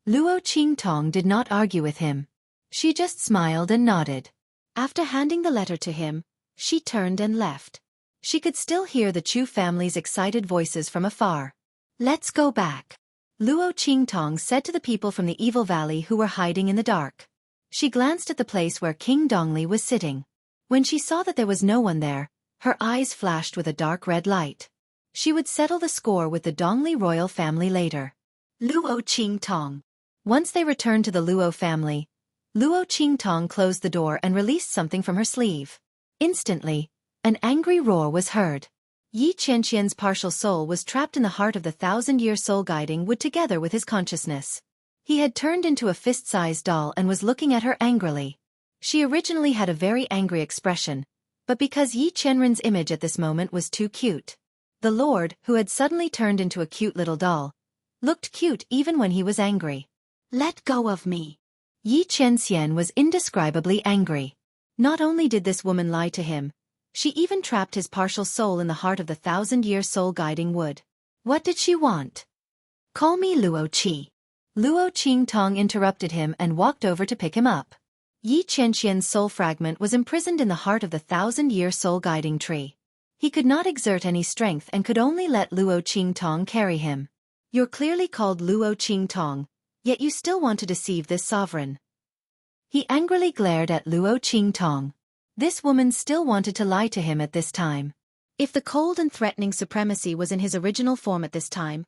Luo Qingtong did not argue with him. She just smiled and nodded. After handing the letter to him, she turned and left. She could still hear the Chu family's excited voices from afar. Let's go back, Luo Qingtong said to the people from the Evil Valley who were hiding in the dark. She glanced at the place where King Dongli was sitting. When she saw that there was no one there, her eyes flashed with a dark red light. She would settle the score with the Dongli royal family later. Luo Qingtong. Once they returned to the Luo family, Luo Qingtong closed the door and released something from her sleeve. Instantly, an angry roar was heard. Yi Qianqian's partial soul was trapped in the heart of the 1,000-year soul guiding wood together with his consciousness. He had turned into a fist-sized doll and was looking at her angrily. She originally had a very angry expression, but because Yi Qianren's image at this moment was too cute. The Lord, who had suddenly turned into a cute little doll, looked cute even when he was angry. Let go of me. Yi Qianxian was indescribably angry. Not only did this woman lie to him, she even trapped his partial soul in the heart of the 1,000-year soul guiding wood. What did she want? Call me Luo Qi. Luo Qingtong interrupted him and walked over to pick him up. Yi Qianxian's soul fragment was imprisoned in the heart of the 1,000-year soul guiding tree. He could not exert any strength and could only let Luo Qingtong carry him. You're clearly called Luo Qingtong, yet you still want to deceive this sovereign. He angrily glared at Luo Qingtong. This woman still wanted to lie to him at this time. If the cold and threatening supremacy was in his original form at this time,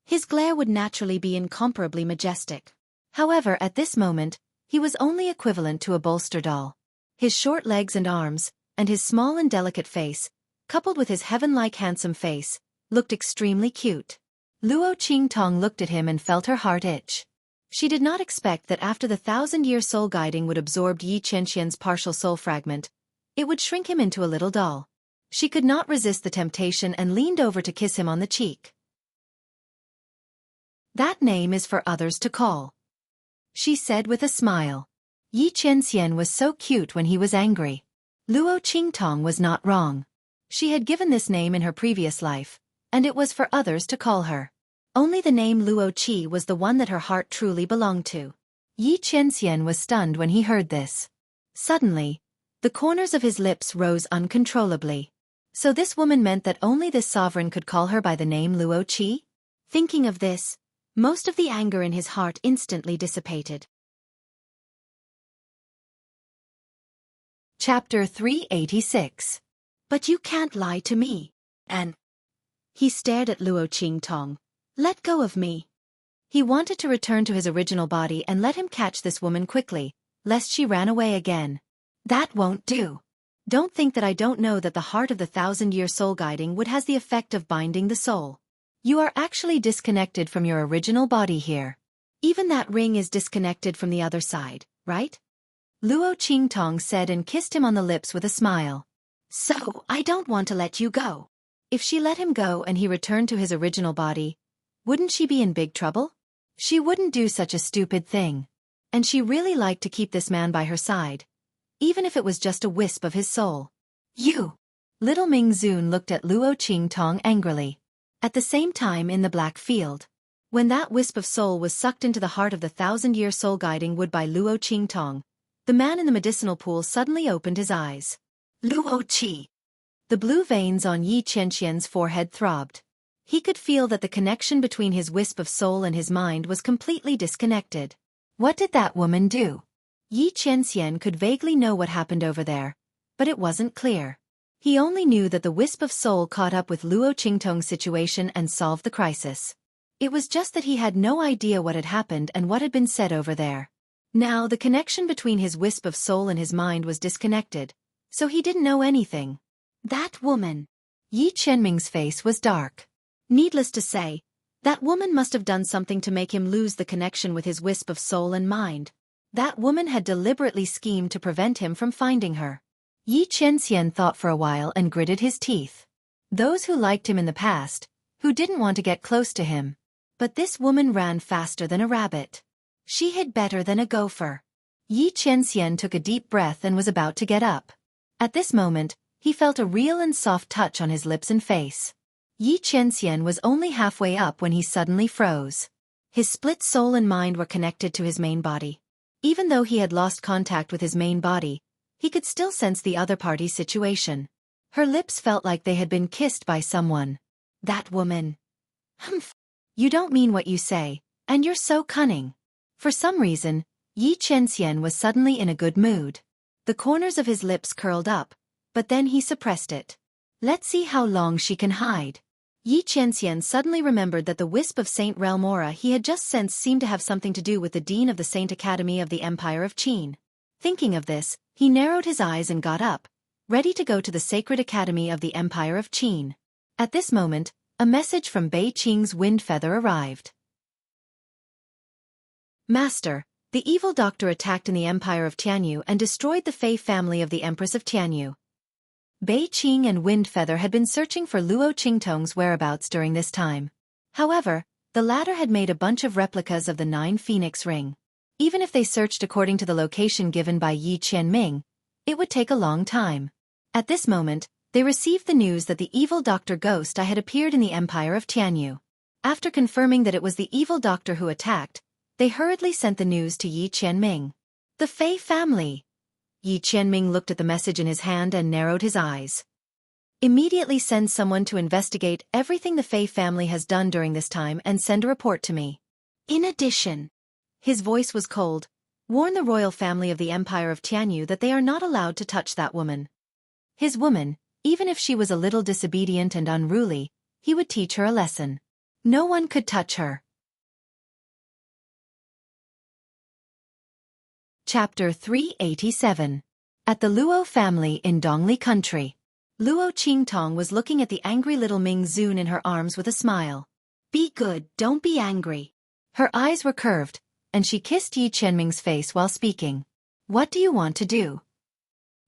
his glare would naturally be incomparably majestic. However, at this moment, he was only equivalent to a bolster doll. His short legs and arms, and his small and delicate face, coupled with his heaven-like handsome face, looked extremely cute. Luo Qingtong looked at him and felt her heart itch. She did not expect that after the 1,000-year soul guiding would absorb Yi Qianxian's partial soul fragment, it would shrink him into a little doll. She could not resist the temptation and leaned over to kiss him on the cheek. That name is for others to call, she said with a smile. Yi Qianxian was so cute when he was angry. Luo Qingtong was not wrong. She had given this name in her previous life, and it was for others to call her. Only the name Luo Qi was the one that her heart truly belonged to. Yi Qianxian was stunned when he heard this. Suddenly, the corners of his lips rose uncontrollably. So this woman meant that only this sovereign could call her by the name Luo Qi? Thinking of this, most of the anger in his heart instantly dissipated. Chapter 386. But you can't lie to me. And he stared at Luo Qingtong, Let go of me. He wanted to return to his original body and let him catch this woman quickly, lest she ran away again. That won't do. Don't think that I don't know that the heart of the 1,000-year soul guiding would has the effect of binding the soul. You are actually disconnected from your original body here. Even that ring is disconnected from the other side, right? Luo Qingtong said and kissed him on the lips with a smile. So, I don't want to let you go. If she let him go and he returned to his original body, wouldn't she be in big trouble? She wouldn't do such a stupid thing. And she really liked to keep this man by her side, even if it was just a wisp of his soul. You! Little Ming Zun looked at Luo Qingtong angrily. At the same time in the black field, when that wisp of soul was sucked into the heart of the 1,000-year soul guiding wood by Luo Qingtong, the man in the medicinal pool suddenly opened his eyes. Luo Qi! The blue veins on Yi Qianxian's forehead throbbed. He could feel that the connection between his wisp of soul and his mind was completely disconnected. What did that woman do? Yi Qianxian could vaguely know what happened over there, but it wasn't clear. He only knew that the wisp of soul caught up with Luo Qingtong's situation and solved the crisis. It was just that he had no idea what had happened and what had been said over there. Now the connection between his wisp of soul and his mind was disconnected, so he didn't know anything. That woman! Yi Qianming's face was dark. Needless to say, that woman must have done something to make him lose the connection with his wisp of soul and mind. That woman had deliberately schemed to prevent him from finding her. Yi Qianxian thought for a while and gritted his teeth. Those who liked him in the past, who didn't want to get close to him. But this woman ran faster than a rabbit. She hid better than a gopher. Yi Qianxian took a deep breath and was about to get up. At this moment, he felt a real and soft touch on his lips and face. Yi Qianxian was only halfway up when he suddenly froze. His split soul and mind were connected to his main body. Even though he had lost contact with his main body, he could still sense the other party's situation. Her lips felt like they had been kissed by someone. That woman. Humph. You don't mean what you say, and you're so cunning. For some reason, Yi Qianxian was suddenly in a good mood. The corners of his lips curled up, but then he suppressed it. Let's see how long she can hide. Yi Qianxian suddenly remembered that the wisp of Saint Relmora he had just sensed seemed to have something to do with the Dean of the Saint Academy of the Empire of Qin. Thinking of this, he narrowed his eyes and got up, ready to go to the Sacred Academy of the Empire of Qin. At this moment, a message from Bei Qing's wind feather arrived. Master, the evil doctor attacked in the Empire of Tianyu and destroyed the Fei family of the Empress of Tianyu. Bei Qing and Wind Feather had been searching for Luo Qingtong's whereabouts during this time. However, the latter had made a bunch of replicas of the 9 Phoenix Ring. Even if they searched according to the location given by Yi Qianming, it would take a long time. At this moment, they received the news that the evil Dr. Ghost Eye had appeared in the Empire of Tianyu. After confirming that it was the evil doctor who attacked, they hurriedly sent the news to Yi Qianming. The Fei family. Yi Qianming looked at the message in his hand and narrowed his eyes. Immediately send someone to investigate everything the Fei family has done during this time and send a report to me. In addition, his voice was cold, warn the royal family of the Empire of Tianyu that they are not allowed to touch that woman. His woman, even if she was a little disobedient and unruly, he would teach her a lesson. No one could touch her. Chapter 387. At the Luo family in Dongli country. Luo Qingtong was looking at the angry little Ming Zun in her arms with a smile. Be good, don't be angry. Her eyes were curved, and she kissed Yi Qianming's face while speaking. What do you want to do?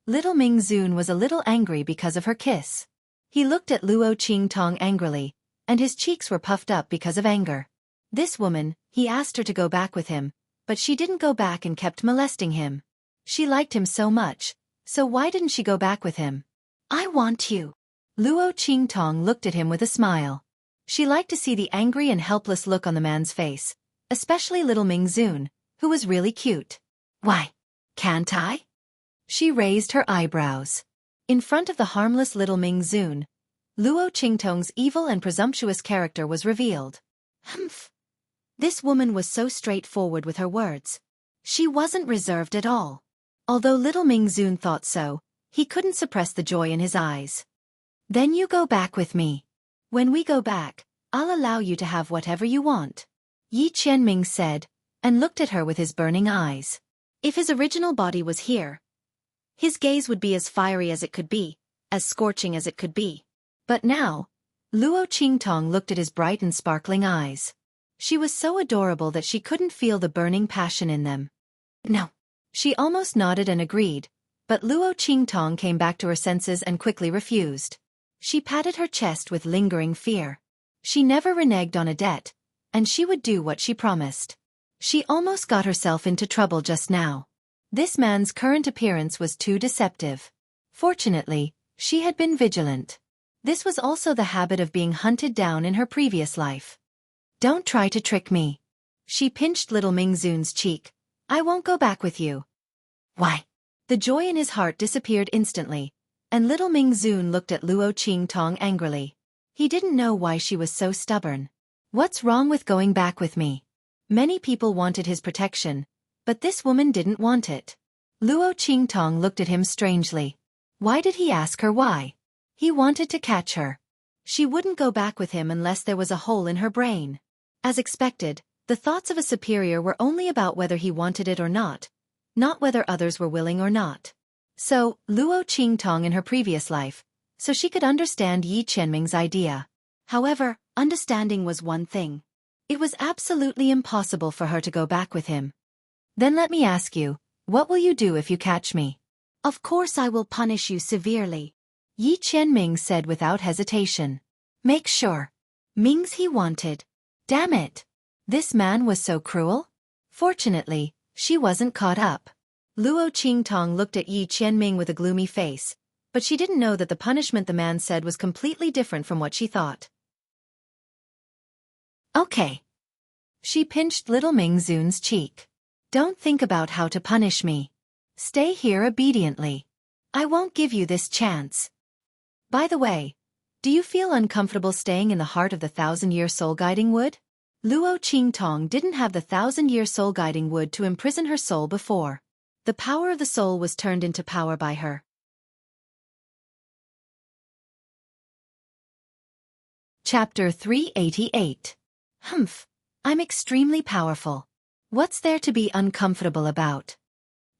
Little Ming Zun was a little angry because of her kiss. He looked at Luo Qingtong angrily, and his cheeks were puffed up because of anger. This woman, he asked her to go back with him, but she didn't go back and kept molesting him. She liked him so much, so why didn't she go back with him? I want you. Luo Qingtong looked at him with a smile. She liked to see the angry and helpless look on the man's face, especially little Ming Zun, who was really cute. Why? Can't I? She raised her eyebrows. In front of the harmless little Ming Zun, Luo Qingtong's evil and presumptuous character was revealed. Humph. This woman was so straightforward with her words. She wasn't reserved at all. Although little Ming Zun thought so, he couldn't suppress the joy in his eyes. Then you go back with me. When we go back, I'll allow you to have whatever you want. Yi Qianming said, and looked at her with his burning eyes. If his original body was here, his gaze would be as fiery as it could be, as scorching as it could be. But now, Luo Qingtong looked at his bright and sparkling eyes. She was so adorable that she couldn't feel the burning passion in them. No. She almost nodded and agreed, but Luo Qingtong came back to her senses and quickly refused. She patted her chest with lingering fear. She never reneged on a debt, and she would do what she promised. She almost got herself into trouble just now. This man's current appearance was too deceptive. Fortunately, she had been vigilant. This was also the habit of being hunted down in her previous life. Don't try to trick me. She pinched little Mingzun's cheek. I won't go back with you. Why? The joy in his heart disappeared instantly, and little Mingzun looked at Luo Qingtong angrily. He didn't know why she was so stubborn. What's wrong with going back with me? Many people wanted his protection, but this woman didn't want it. Luo Qingtong looked at him strangely. Why did he ask her why? He wanted to catch her. She wouldn't go back with him unless there was a hole in her brain. As expected, the thoughts of a superior were only about whether he wanted it or not whether others were willing or not. So, Luo Qingtong in her previous life, so she could understand Yi Qianming's idea. However, understanding was one thing. It was absolutely impossible for her to go back with him. Then let me ask you, what will you do if you catch me? Of course I will punish you severely. Yi Qianming said without hesitation. Make sure. Ming's he wanted. Damn it. This man was so cruel? Fortunately, she wasn't caught up. Luo Qingtong looked at Yi Qianming with a gloomy face, but she didn't know that the punishment the man said was completely different from what she thought. Okay. She pinched little Mingzun's cheek. Don't think about how to punish me. Stay here obediently. I won't give you this chance. By the way, do you feel uncomfortable staying in the heart of the 1,000-year soul-guiding wood? Luo Qingtong didn't have the 1,000-year soul-guiding wood to imprison her soul before. The power of the soul was turned into power by her. Chapter 388. Humph. I'm extremely powerful. What's there to be uncomfortable about?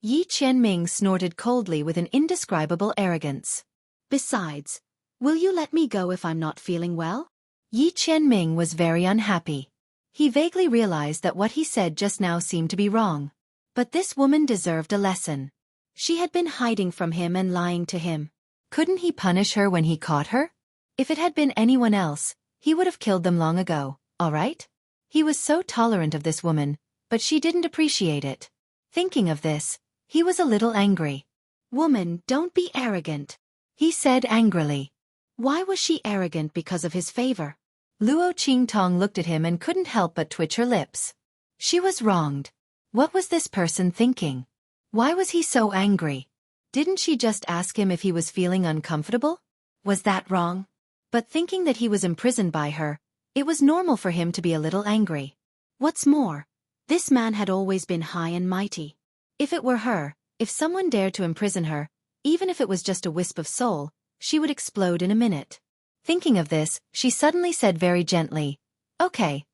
Yi Qianming snorted coldly with an indescribable arrogance. Besides, will you let me go if I'm not feeling well? Yi Qianming was very unhappy. He vaguely realized that what he said just now seemed to be wrong. But this woman deserved a lesson. She had been hiding from him and lying to him. Couldn't he punish her when he caught her? If it had been anyone else, he would have killed them long ago, all right? He was so tolerant of this woman, but she didn't appreciate it. Thinking of this, he was a little angry. Woman, don't be arrogant, he said angrily. Why was she arrogant because of his favor? Luo Qingtong looked at him and couldn't help but twitch her lips. She was wronged. What was this person thinking? Why was he so angry? Didn't she just ask him if he was feeling uncomfortable? Was that wrong? But thinking that he was imprisoned by her, it was normal for him to be a little angry. What's more, this man had always been high and mighty. If it were her, if someone dared to imprison her, even if it was just a wisp of soul, she would explode in a minute. Thinking of this, she suddenly said very gently, Okay.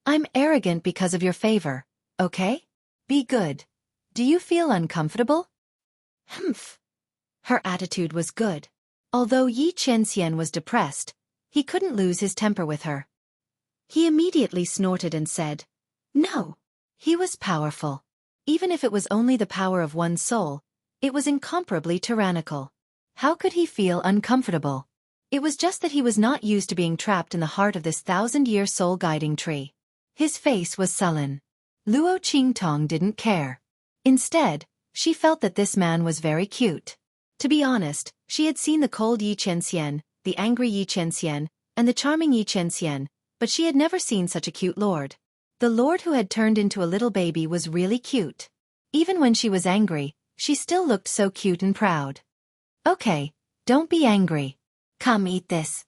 I'm arrogant because of your favor, okay? Be good. Do you feel uncomfortable? Humph. Her attitude was good. Although Yi Qianxian was depressed, he couldn't lose his temper with her. He immediately snorted and said, No. He was powerful. Even if it was only the power of one soul, it was incomparably tyrannical. How could he feel uncomfortable? It was just that he was not used to being trapped in the heart of this 1,000-year soul-guiding tree. His face was sullen. Luo Qingtong didn't care. Instead, she felt that this man was very cute. To be honest, she had seen the cold Yi Qianxian, the angry Yi Qianxian, and the charming Yi Qianxian, but she had never seen such a cute lord. The lord who had turned into a little baby was really cute. Even when she was angry, she still looked so cute and proud. Okay, don't be angry. Come eat this.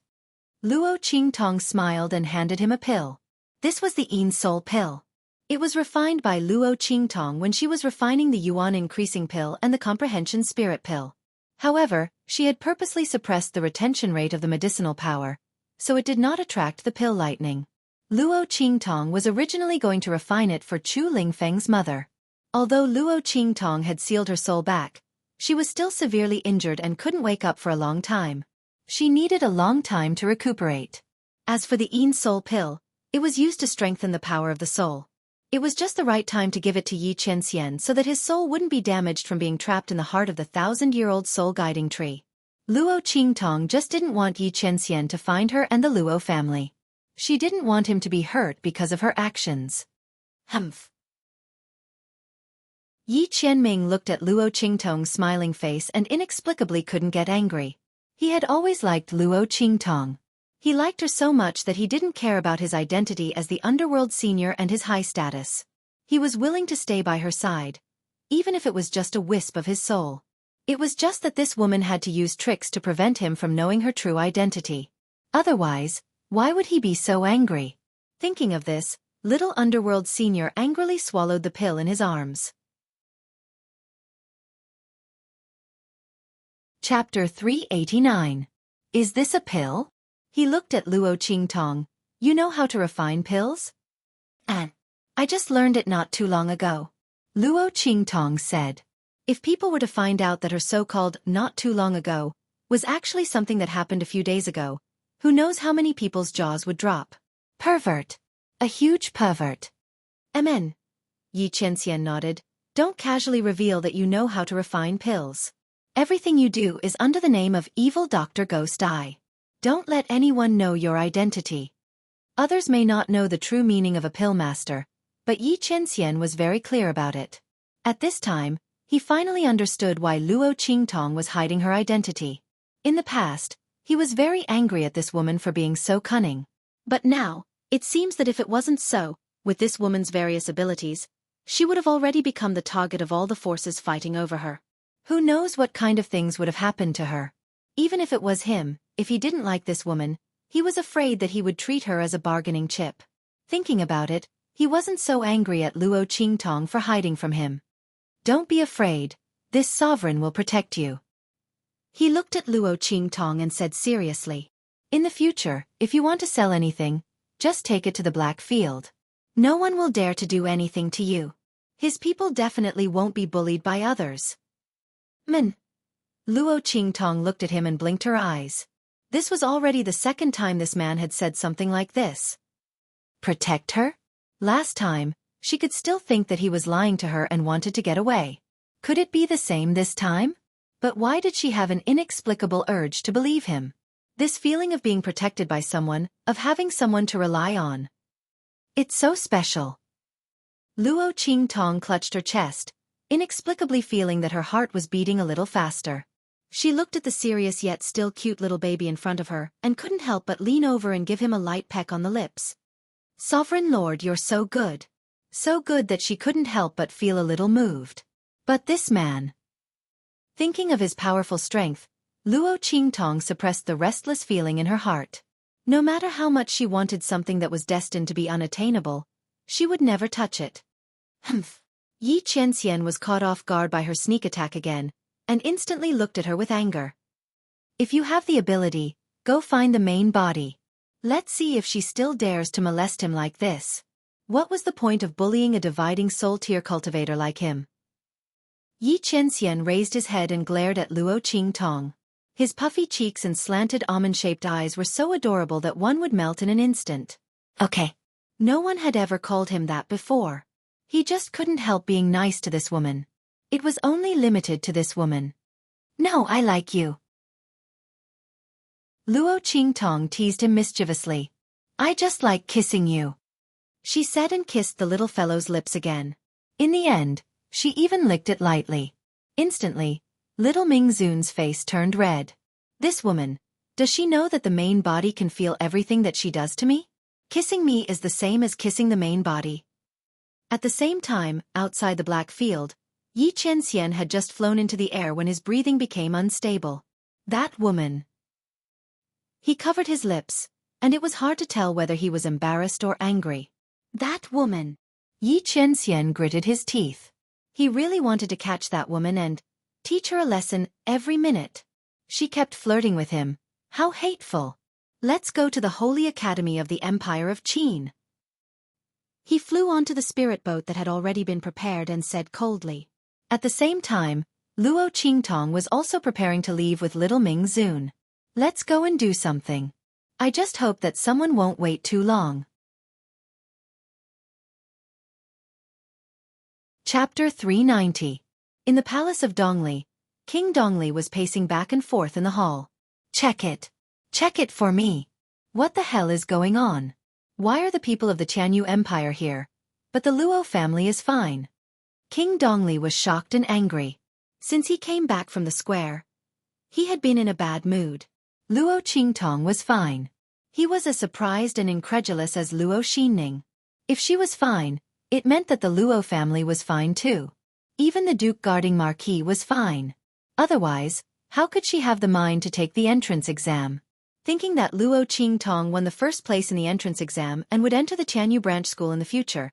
Luo Qingtong smiled and handed him a pill. This was the Yin Soul pill. It was refined by Luo Qingtong when she was refining the Yuan increasing pill and the comprehension spirit pill. However, she had purposely suppressed the retention rate of the medicinal power, so it did not attract the pill lightning. Luo Qingtong was originally going to refine it for Chu Lingfeng's mother. Although Luo Qingtong had sealed her soul back, she was still severely injured and couldn't wake up for a long time. She needed a long time to recuperate. As for the Yin soul pill, it was used to strengthen the power of the soul. It was just the right time to give it to Yi Qianxian so that his soul wouldn't be damaged from being trapped in the heart of the 1,000-year-old soul-guiding tree. Luo Qingtong just didn't want Yi Qianxian to find her and the Luo family. She didn't want him to be hurt because of her actions. Humph. Yi Qianming looked at Luo Qingtong's smiling face and inexplicably couldn't get angry. He had always liked Luo Qingtong. He liked her so much that he didn't care about his identity as the underworld senior and his high status. He was willing to stay by her side, even if it was just a wisp of his soul. It was just that this woman had to use tricks to prevent him from knowing her true identity. Otherwise, why would he be so angry? Thinking of this, little underworld senior angrily swallowed the pill in his arms. Chapter 389. Is this a pill? He looked at Luo Qingtong. You know how to refine pills? I just learned it not too long ago. Luo Qingtong said. If people were to find out that her so-called not too long ago was actually something that happened a few days ago, who knows how many people's jaws would drop. Pervert. A huge pervert. Amen. Yi Qianxian nodded. Don't casually reveal that you know how to refine pills. Everything you do is under the name of Evil Dr. Ghost Eye. Don't let anyone know your identity. Others may not know the true meaning of a pill master, but Yi Qianxian was very clear about it. At this time, he finally understood why Luo Qingtong was hiding her identity. In the past, he was very angry at this woman for being so cunning. But now, it seems that if it wasn't so, with this woman's various abilities, she would have already become the target of all the forces fighting over her. Who knows what kind of things would have happened to her? Even if it was him, if he didn't like this woman, he was afraid that he would treat her as a bargaining chip. Thinking about it, he wasn't so angry at Luo Qingtong for hiding from him. Don't be afraid, this sovereign will protect you. He looked at Luo Qingtong and said seriously. In the future, if you want to sell anything, just take it to the Black Field. No one will dare to do anything to you. His people definitely won't be bullied by others. Luo Qingtong looked at him and blinked her eyes. This was already the second time this man had said something like this. Protect her? Last time, she could still think that he was lying to her and wanted to get away. Could it be the same this time? But why did she have an inexplicable urge to believe him? This feeling of being protected by someone, of having someone to rely on. It's so special. Luo Qingtong clutched her chest, inexplicably feeling that her heart was beating a little faster. She looked at the serious yet still cute little baby in front of her and couldn't help but lean over and give him a light peck on the lips. Sovereign Lord, you're so good. So good that she couldn't help but feel a little moved. But this man. Thinking of his powerful strength, Luo Qingtong suppressed the restless feeling in her heart. No matter how much she wanted something that was destined to be unattainable, she would never touch it. Yi Qianxian was caught off guard by her sneak attack again, and instantly looked at her with anger. If you have the ability, go find the main body. Let's see if she still dares to molest him like this. What was the point of bullying a dividing soul tier cultivator like him? Yi Qianxian raised his head and glared at Luo Qingtong. His puffy cheeks and slanted almond-shaped eyes were so adorable that one would melt in an instant. Okay. No one had ever called him that before. He just couldn't help being nice to this woman. It was only limited to this woman. No, I like you. Luo Qingtong teased him mischievously. I just like kissing you. She said and kissed the little fellow's lips again. In the end, she even licked it lightly. Instantly, little Ming Zun's face turned red. This woman, does she know that the main body can feel everything that she does to me? Kissing me is the same as kissing the main body. At the same time, outside the Black Field, Yi Qianxian had just flown into the air when his breathing became unstable. That woman. He covered his lips, and it was hard to tell whether he was embarrassed or angry. That woman. Yi Qianxian gritted his teeth. He really wanted to catch that woman and teach her a lesson every minute. She kept flirting with him. How hateful. Let's go to the Holy Academy of the Empire of Qin. He flew onto the spirit boat that had already been prepared and said coldly. At the same time, Luo Qingtong was also preparing to leave with little Ming Zun. Let's go and do something. I just hope that someone won't wait too long. Chapter 390. In the palace of Dongli, King Dongli was pacing back and forth in the hall. Check it. Check it for me. What the hell is going on? Why are the people of the Tianyu Empire here? But the Luo family is fine. King Dongli was shocked and angry. Since he came back from the square, he had been in a bad mood. Luo Qingtong was fine. He was as surprised and incredulous as Luo Xinning. If she was fine, it meant that the Luo family was fine too. Even the Duke guarding Marquis was fine. Otherwise, how could she have the mind to take the entrance exam? Thinking that Luo Qingtong won the first place in the entrance exam and would enter the Tianyu branch school in the future,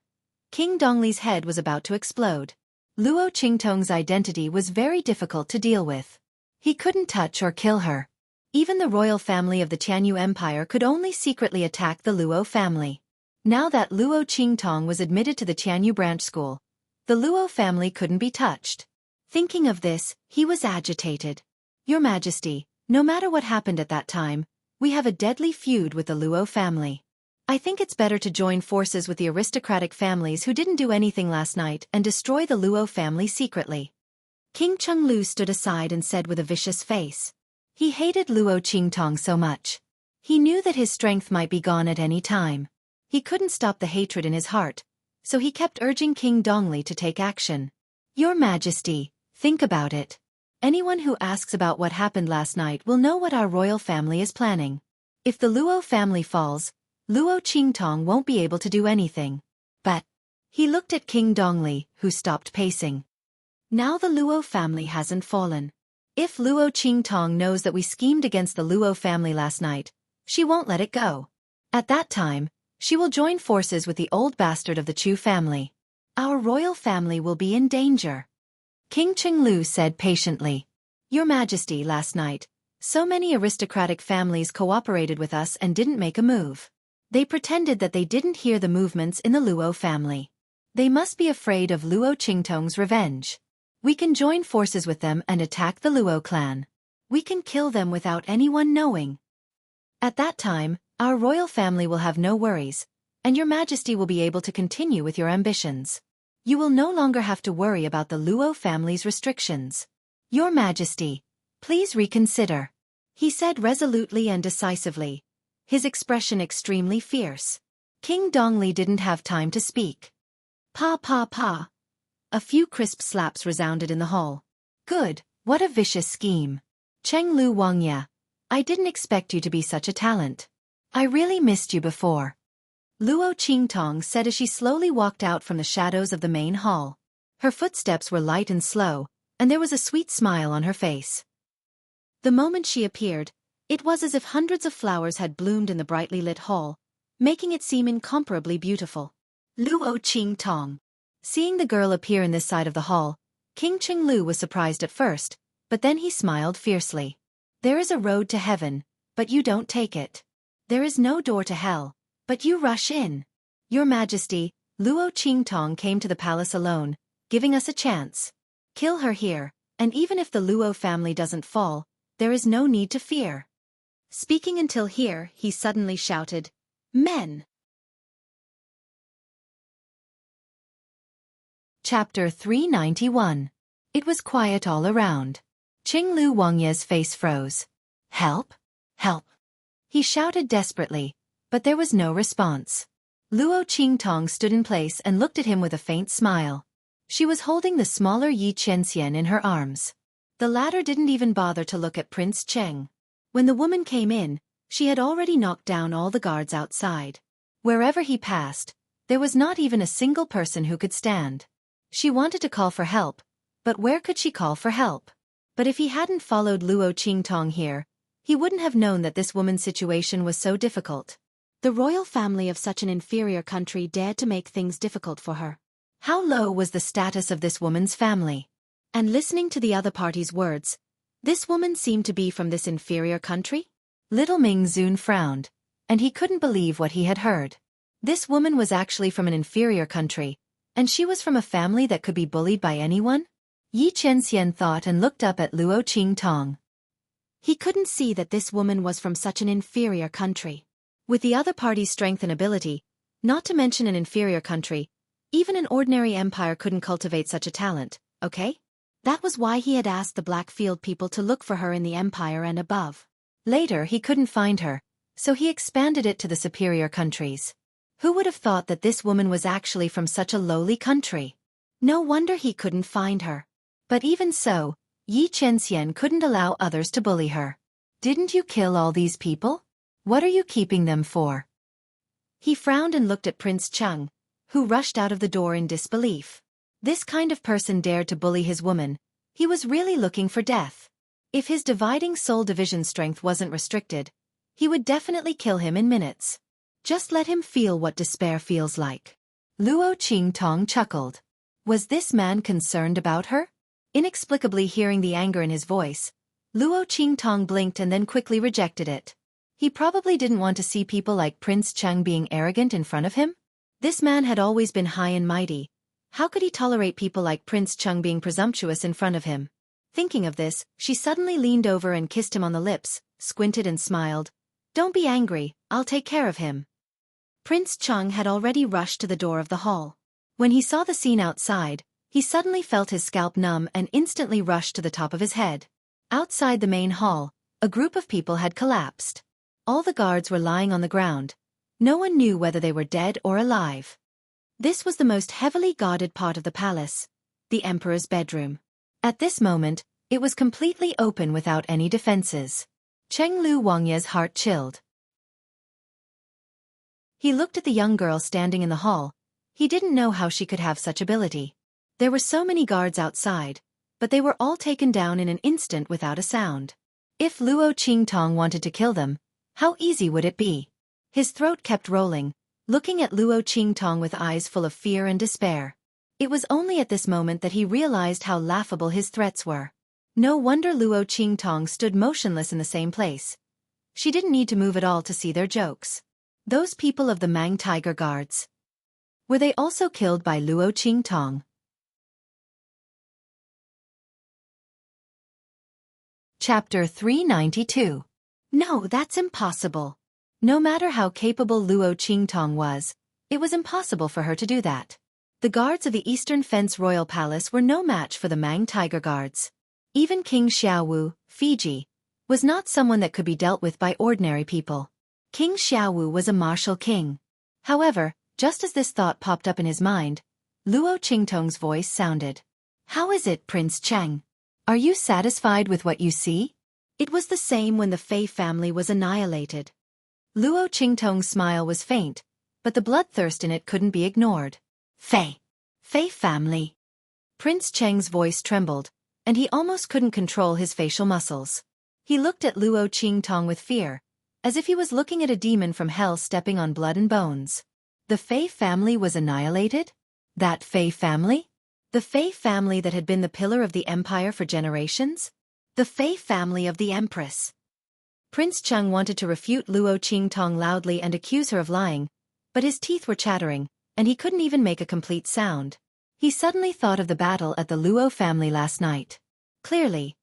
King Dongli's head was about to explode. Luo Qingtong's identity was very difficult to deal with. He couldn't touch or kill her. Even the royal family of the Tianyu Empire could only secretly attack the Luo family. Now that Luo Qingtong was admitted to the Tianyu branch school, the Luo family couldn't be touched. Thinking of this, he was agitated. Your Majesty, no matter what happened at that time, we have a deadly feud with the Luo family. I think it's better to join forces with the aristocratic families who didn't do anything last night and destroy the Luo family secretly. King Chenglu stood aside and said with a vicious face. He hated Luo Qingtong so much. He knew that his strength might be gone at any time. He couldn't stop the hatred in his heart, so he kept urging King Dongli to take action. Your Majesty, think about it. Anyone who asks about what happened last night will know what our royal family is planning. If the Luo family falls, Luo Qingtong won't be able to do anything. But he looked at King Dongli, who stopped pacing. Now the Luo family hasn't fallen. If Luo Qingtong knows that we schemed against the Luo family last night, she won't let it go. At that time, she will join forces with the old bastard of the Chu family. Our royal family will be in danger. King Chenglu said patiently. Your Majesty, last night, so many aristocratic families cooperated with us and didn't make a move. They pretended that they didn't hear the movements in the Luo family. They must be afraid of Luo Qingtong's revenge. We can join forces with them and attack the Luo clan. We can kill them without anyone knowing. At that time, our royal family will have no worries, and your Majesty will be able to continue with your ambitions. You will no longer have to worry about the Luo family's restrictions. Your Majesty, please reconsider, he said resolutely and decisively, his expression extremely fierce. King Dongli didn't have time to speak. Pa pa pa. A few crisp slaps resounded in the hall. Good, what a vicious scheme. Chenglu Wangya, I didn't expect you to be such a talent. I really missed you before. Luo Qingtong said as she slowly walked out from the shadows of the main hall. Her footsteps were light and slow, and there was a sweet smile on her face. The moment she appeared, it was as if hundreds of flowers had bloomed in the brightly lit hall, making it seem incomparably beautiful. Luo Qingtong. Seeing the girl appear in this side of the hall, King Chenglu was surprised at first, but then he smiled fiercely. There is a road to heaven, but you don't take it. There is no door to hell, but you rush in. Your Majesty, Luo Qingtong came to the palace alone, giving us a chance. Kill her here, and even if the Luo family doesn't fall, there is no need to fear. Speaking until here, he suddenly shouted, Men! Chapter 391. It was quiet all around. Qinglu Wangya's face froze. Help! Help! He shouted desperately, but there was no response. Luo Qingtong stood in place and looked at him with a faint smile. She was holding the smaller Yi Qianxian in her arms. The latter didn't even bother to look at Prince Cheng. When the woman came in, she had already knocked down all the guards outside. Wherever he passed, there was not even a single person who could stand. She wanted to call for help, but where could she call for help? But if he hadn't followed Luo Qingtong here, he wouldn't have known that this woman's situation was so difficult. The royal family of such an inferior country dared to make things difficult for her. How low was the status of this woman's family? And listening to the other party's words, this woman seemed to be from this inferior country? Little Ming Zun frowned, and he couldn't believe what he had heard. This woman was actually from an inferior country, and she was from a family that could be bullied by anyone? Yi Chenxian thought and looked up at Luo Qingtong. He couldn't see that this woman was from such an inferior country. With the other party's strength and ability, not to mention an inferior country, even an ordinary empire couldn't cultivate such a talent, okay? That was why he had asked the Blackfield people to look for her in the empire and above. Later he couldn't find her, so he expanded it to the superior countries. Who would have thought that this woman was actually from such a lowly country? No wonder he couldn't find her. But even so, Yi Chenxian couldn't allow others to bully her. Didn't you kill all these people? What are you keeping them for? He frowned and looked at Prince Cheng, who rushed out of the door in disbelief. This kind of person dared to bully his woman. He was really looking for death. If his dividing soul division strength wasn't restricted, he would definitely kill him in minutes. Just let him feel what despair feels like. Luo Qingtong chuckled. Was this man concerned about her? Inexplicably hearing the anger in his voice, Luo Qingtong blinked and then quickly rejected it. He probably didn't want to see people like Prince Cheng being arrogant in front of him. This man had always been high and mighty. How could he tolerate people like Prince Cheng being presumptuous in front of him? Thinking of this, she suddenly leaned over and kissed him on the lips, squinted and smiled. Don't be angry, I'll take care of him. Prince Cheng had already rushed to the door of the hall. When he saw the scene outside, he suddenly felt his scalp numb and instantly rushed to the top of his head. Outside the main hall, a group of people had collapsed. All the guards were lying on the ground. No one knew whether they were dead or alive. This was the most heavily guarded part of the palace, the emperor's bedroom. At this moment, it was completely open without any defenses. Cheng Lu Wangya's heart chilled. He looked at the young girl standing in the hall. He didn't know how she could have such ability. There were so many guards outside, but they were all taken down in an instant without a sound. If Luo Qingtong wanted to kill them, how easy would it be? His throat kept rolling, looking at Luo Qingtong with eyes full of fear and despair. It was only at this moment that he realized how laughable his threats were. No wonder Luo Qingtong stood motionless in the same place. She didn't need to move at all to see their jokes. Those people of the Mang Tiger Guards. Were they also killed by Luo Qingtong? Chapter 392. No, that's impossible. No matter how capable Luo Qingtong was, it was impossible for her to do that. The guards of the Eastern Fence Royal Palace were no match for the Mang Tiger Guards. Even King Xiaowu, Fiji, was not someone that could be dealt with by ordinary people. King Xiaowu was a martial king. However, just as this thought popped up in his mind, Luo Qingtong's voice sounded. How is it, Prince Cheng? Are you satisfied with what you see? It was the same when the Fei family was annihilated. Luo Qingtong's smile was faint, but the bloodthirst in it couldn't be ignored. Fei family. Prince Cheng's voice trembled, and he almost couldn't control his facial muscles. He looked at Luo Qingtong with fear, as if he was looking at a demon from hell stepping on blood and bones. The Fei family was annihilated? That Fei family? The Fei family that had been the pillar of the empire for generations? The Fei family of the Empress. Prince Cheng wanted to refute Luo Qingtong loudly and accuse her of lying, but his teeth were chattering, and he couldn't even make a complete sound. He suddenly thought of the battle at the Luo family last night. Clearly,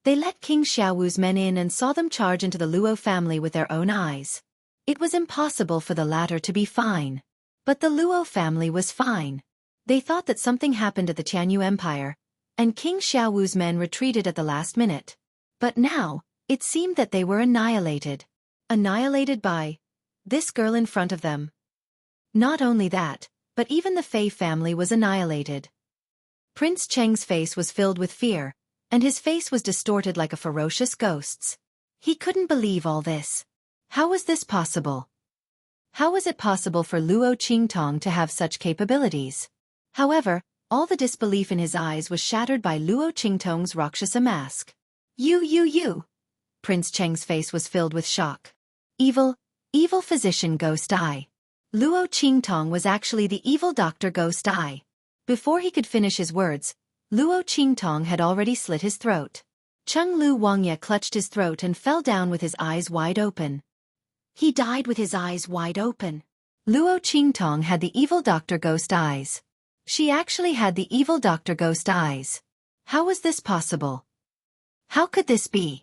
they let King Xiaowu's men in and saw them charge into the Luo family with their own eyes. It was impossible for the latter to be fine. But the Luo family was fine. They thought that something happened at the Tianyu Empire, and King Xiaowu's men retreated at the last minute. But now, it seemed that they were annihilated. Annihilated by this girl in front of them. Not only that, but even the Fei family was annihilated. Prince Cheng's face was filled with fear, and his face was distorted like a ferocious ghost's. He couldn't believe all this. How was this possible? How was it possible for Luo Qingtong to have such capabilities? However, all the disbelief in his eyes was shattered by Luo Qingtong's Rakshasa mask. You. Prince Cheng's face was filled with shock. Evil physician Ghost Eye. Luo Qingtong was actually the evil Dr. Ghost Eye. Before he could finish his words, Luo Qingtong had already slit his throat. Chung Lu Wangye clutched his throat and fell down with his eyes wide open. He died with his eyes wide open. Luo Qingtong had the evil Dr. Ghost eyes. She actually had the evil Dr. Ghost eyes. How was this possible? How could this be?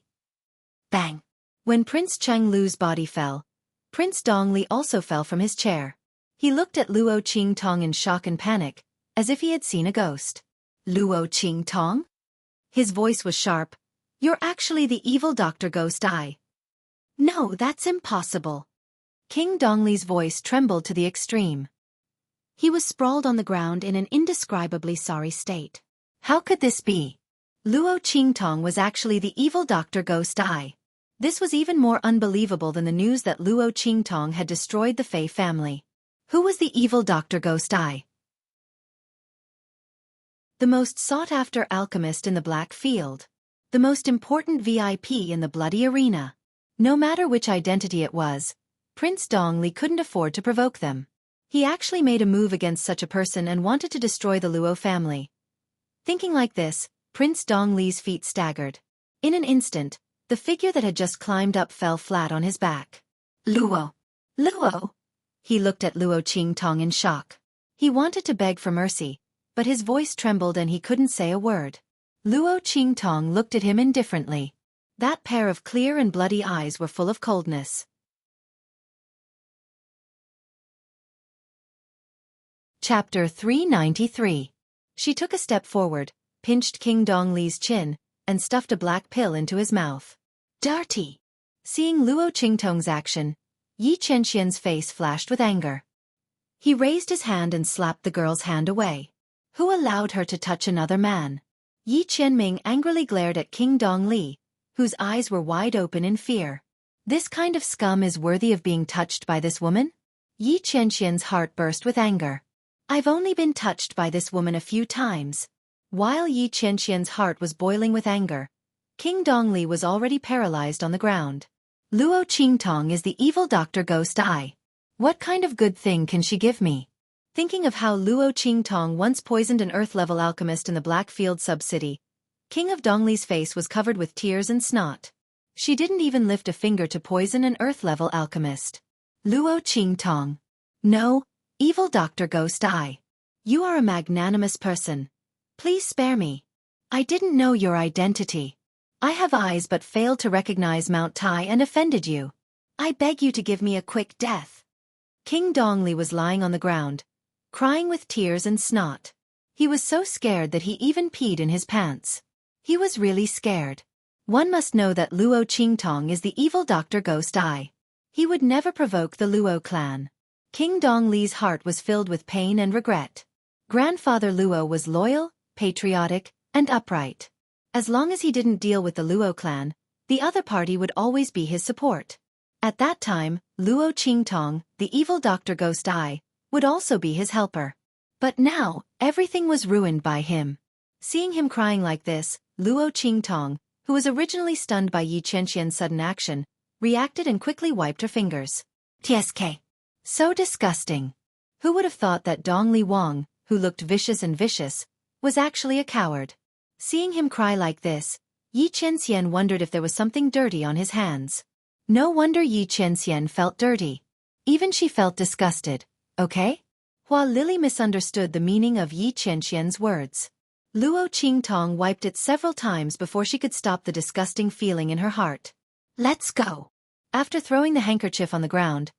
Bang! When Prince Cheng Lu's body fell, Prince Dongli also fell from his chair. He looked at Luo Qingtong in shock and panic, as if he had seen a ghost. Luo Qingtong? His voice was sharp. You're actually the evil Dr. Ghost Eye. No, that's impossible. King Dongli's voice trembled to the extreme. He was sprawled on the ground in an indescribably sorry state. How could this be? Luo Qingtong was actually the evil Dr. Ghost Eye. This was even more unbelievable than the news that Luo Qingtong had destroyed the Fei family. Who was the evil Dr. Ghost Eye? The most sought-after alchemist in the Black Field. The most important VIP in the Bloody Arena. No matter which identity it was, Prince Dongli couldn't afford to provoke them. He actually made a move against such a person and wanted to destroy the Luo family. Thinking like this, Prince Dongli's feet staggered. In an instant, the figure that had just climbed up fell flat on his back. Luo! Luo! He looked at Luo Qingtong in shock. He wanted to beg for mercy, but his voice trembled and he couldn't say a word. Luo Qingtong looked at him indifferently. That pair of clear and bloody eyes were full of coldness. Chapter 393. She took a step forward, pinched King Dongli's chin, and stuffed a black pill into his mouth. Dirty! Seeing Luo Qingtong's action, Yi Qianxian's face flashed with anger. He raised his hand and slapped the girl's hand away. Who allowed her to touch another man? Yi Qianming angrily glared at King Dongli, whose eyes were wide open in fear. This kind of scum is worthy of being touched by this woman? Yi Qianxian's heart burst with anger. I've only been touched by this woman a few times. While Yi Qianxian's heart was boiling with anger, King Dongli was already paralyzed on the ground. Luo Qingtong is the evil Dr. Ghost Eye. What kind of good thing can she give me? Thinking of how Luo Qingtong once poisoned an earth-level alchemist in the Blackfield sub-city, King of Dongli's face was covered with tears and snot. She didn't even lift a finger to poison an earth-level alchemist. Luo Qingtong. No, evil Dr. Ghost Eye. You are a magnanimous person. Please spare me. I didn't know your identity. I have eyes but failed to recognize Mount Tai and offended you. I beg you to give me a quick death. King Dongli was lying on the ground, crying with tears and snot. He was so scared that he even peed in his pants. He was really scared. One must know that Luo Qingtong is the evil Dr. Ghost Eye. He would never provoke the Luo clan. King Dongli's heart was filled with pain and regret. Grandfather Luo was loyal, patriotic, and upright. As long as he didn't deal with the Luo clan, the other party would always be his support. At that time, Luo Qingtong, the evil Dr. Ghost Eye, would also be his helper. But now, everything was ruined by him. Seeing him crying like this, Luo Qingtong, who was originally stunned by Yi Qianxian's sudden action, reacted and quickly wiped her fingers. TSK. So disgusting. Who would have thought that Dongli Wang, who looked vicious and vicious, was actually a coward? Seeing him cry like this, Yi Qianxian wondered if there was something dirty on his hands. No wonder Yi Qianxian felt dirty. Even she felt disgusted, okay? Hua Lily misunderstood the meaning of Yi Qianxian's words. Luo Qingtong wiped it several times before she could stop the disgusting feeling in her heart. Let's go. After throwing the handkerchief on the ground,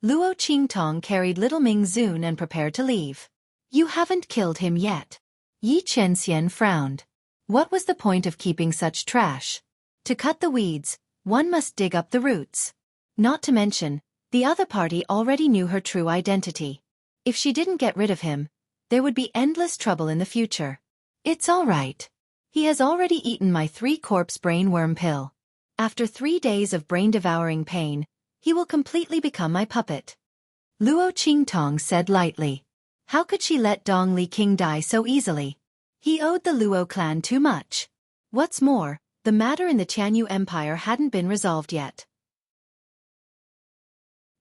Luo Qingtong carried little Ming Zun and prepared to leave. You haven't killed him yet. Yi Qianxian frowned. What was the point of keeping such trash? To cut the weeds, one must dig up the roots. Not to mention, the other party already knew her true identity. If she didn't get rid of him, there would be endless trouble in the future. It's all right. He has already eaten my 3-corpse brainworm pill. After 3 days of brain-devouring pain, he will completely become my puppet. Luo Qingtong said lightly. How could she let Dongli King die so easily? He owed the Luo clan too much. What's more, the matter in the Tianyu Empire hadn't been resolved yet.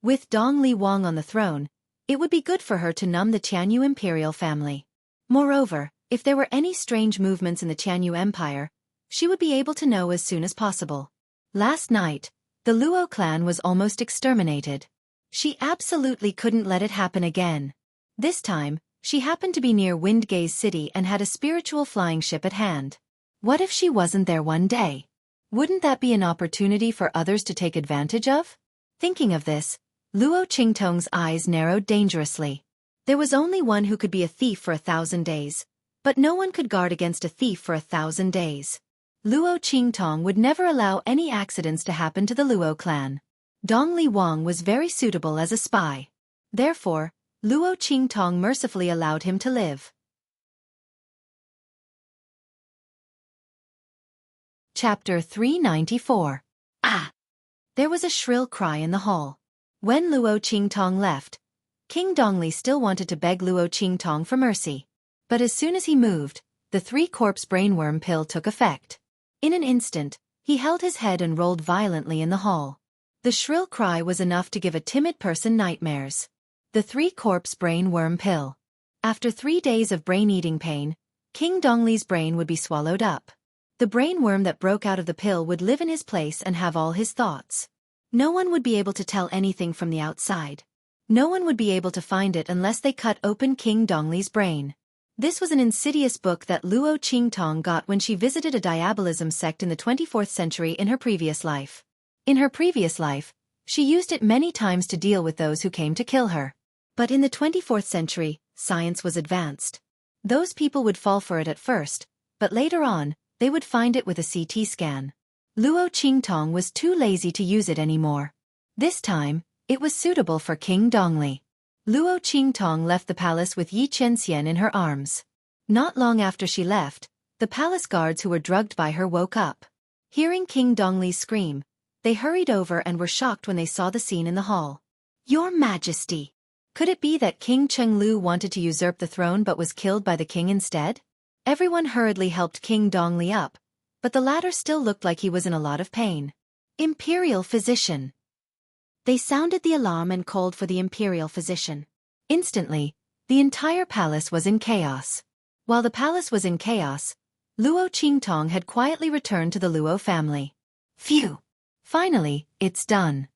With Dongli Wang on the throne, it would be good for her to numb the Tianyu imperial family. Moreover, if there were any strange movements in the Tianyu Empire, She would be able to know as soon as possible. Last night, the Luo clan was almost exterminated. She absolutely couldn't let it happen again. This time, she happened to be near Windgaze City and had a spiritual flying ship at hand. What if she wasn't there one day? Wouldn't that be an opportunity for others to take advantage of? Thinking of this, Luo Qingtong's eyes narrowed dangerously. There was only one who could be a thief for 1,000 days, but no one could guard against a thief for 1,000 days. Luo Qingtong would never allow any accidents to happen to the Luo clan. Dongli Wang was very suitable as a spy. Therefore, Luo Qingtong mercifully allowed him to live. Chapter 394. Ah! There was a shrill cry in the hall. When Luo Qingtong left, King Dongli still wanted to beg Luo Qingtong for mercy. But as soon as he moved, the 3-corpse brainworm pill took effect. In an instant, he held his head and rolled violently in the hall. The shrill cry was enough to give a timid person nightmares. The 3-corpse brainworm pill. After 3 days of brain-eating pain, King Dongli's brain would be swallowed up. The brainworm that broke out of the pill would live in his place and have all his thoughts. No one would be able to tell anything from the outside. No one would be able to find it unless they cut open King Dongli's brain. This was an insidious book that Luo Qingtong got when she visited a diabolism sect in the 24th century in her previous life. In her previous life, she used it many times to deal with those who came to kill her. But in the 24th century, science was advanced. Those people would fall for it at first, but later on, they would find it with a CT scan. Luo Qingtong was too lazy to use it anymore. This time, it was suitable for King Dongli. Luo Qingtong left the palace with Yi Qianxian in her arms. Not long after she left, the palace guards who were drugged by her woke up. Hearing King Dongli's scream, they hurried over and were shocked when they saw the scene in the hall. Your Majesty! Could it be that King Chenglu wanted to usurp the throne but was killed by the king instead? Everyone hurriedly helped King Dongli up, but the latter still looked like he was in a lot of pain. Imperial physician! They sounded the alarm and called for the imperial physician. Instantly, the entire palace was in chaos. While the palace was in chaos, Luo Qingtong had quietly returned to the Luo family. Phew! Finally, it's done.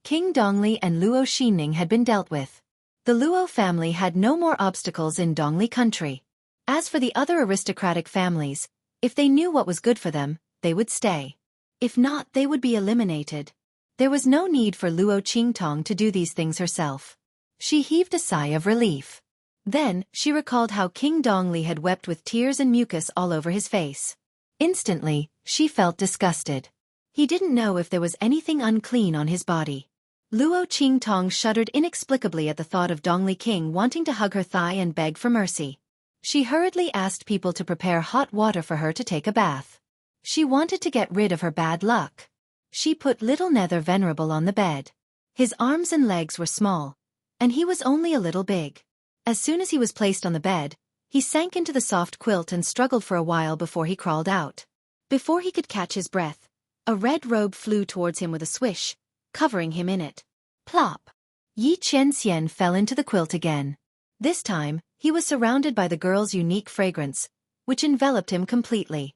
King Dongli and Luo Xinning had been dealt with. The Luo family had no more obstacles in Dongli country. As for the other aristocratic families, if they knew what was good for them, they would stay. If not, they would be eliminated. There was no need for Luo Qingtong to do these things herself. She heaved a sigh of relief. Then, she recalled how King Dongli had wept with tears and mucus all over his face. Instantly, she felt disgusted. He didn't know if there was anything unclean on his body. Luo Qingtong shuddered inexplicably at the thought of Dongli King wanting to hug her thigh and beg for mercy. She hurriedly asked people to prepare hot water for her to take a bath. She wanted to get rid of her bad luck. She put little Nether Venerable on the bed. His arms and legs were small, and he was only a little big. As soon as he was placed on the bed, he sank into the soft quilt and struggled for a while before he crawled out. Before he could catch his breath, a red robe flew towards him with a swish, covering him in it. Plop! Yi Qianxian fell into the quilt again. This time, he was surrounded by the girl's unique fragrance, which enveloped him completely.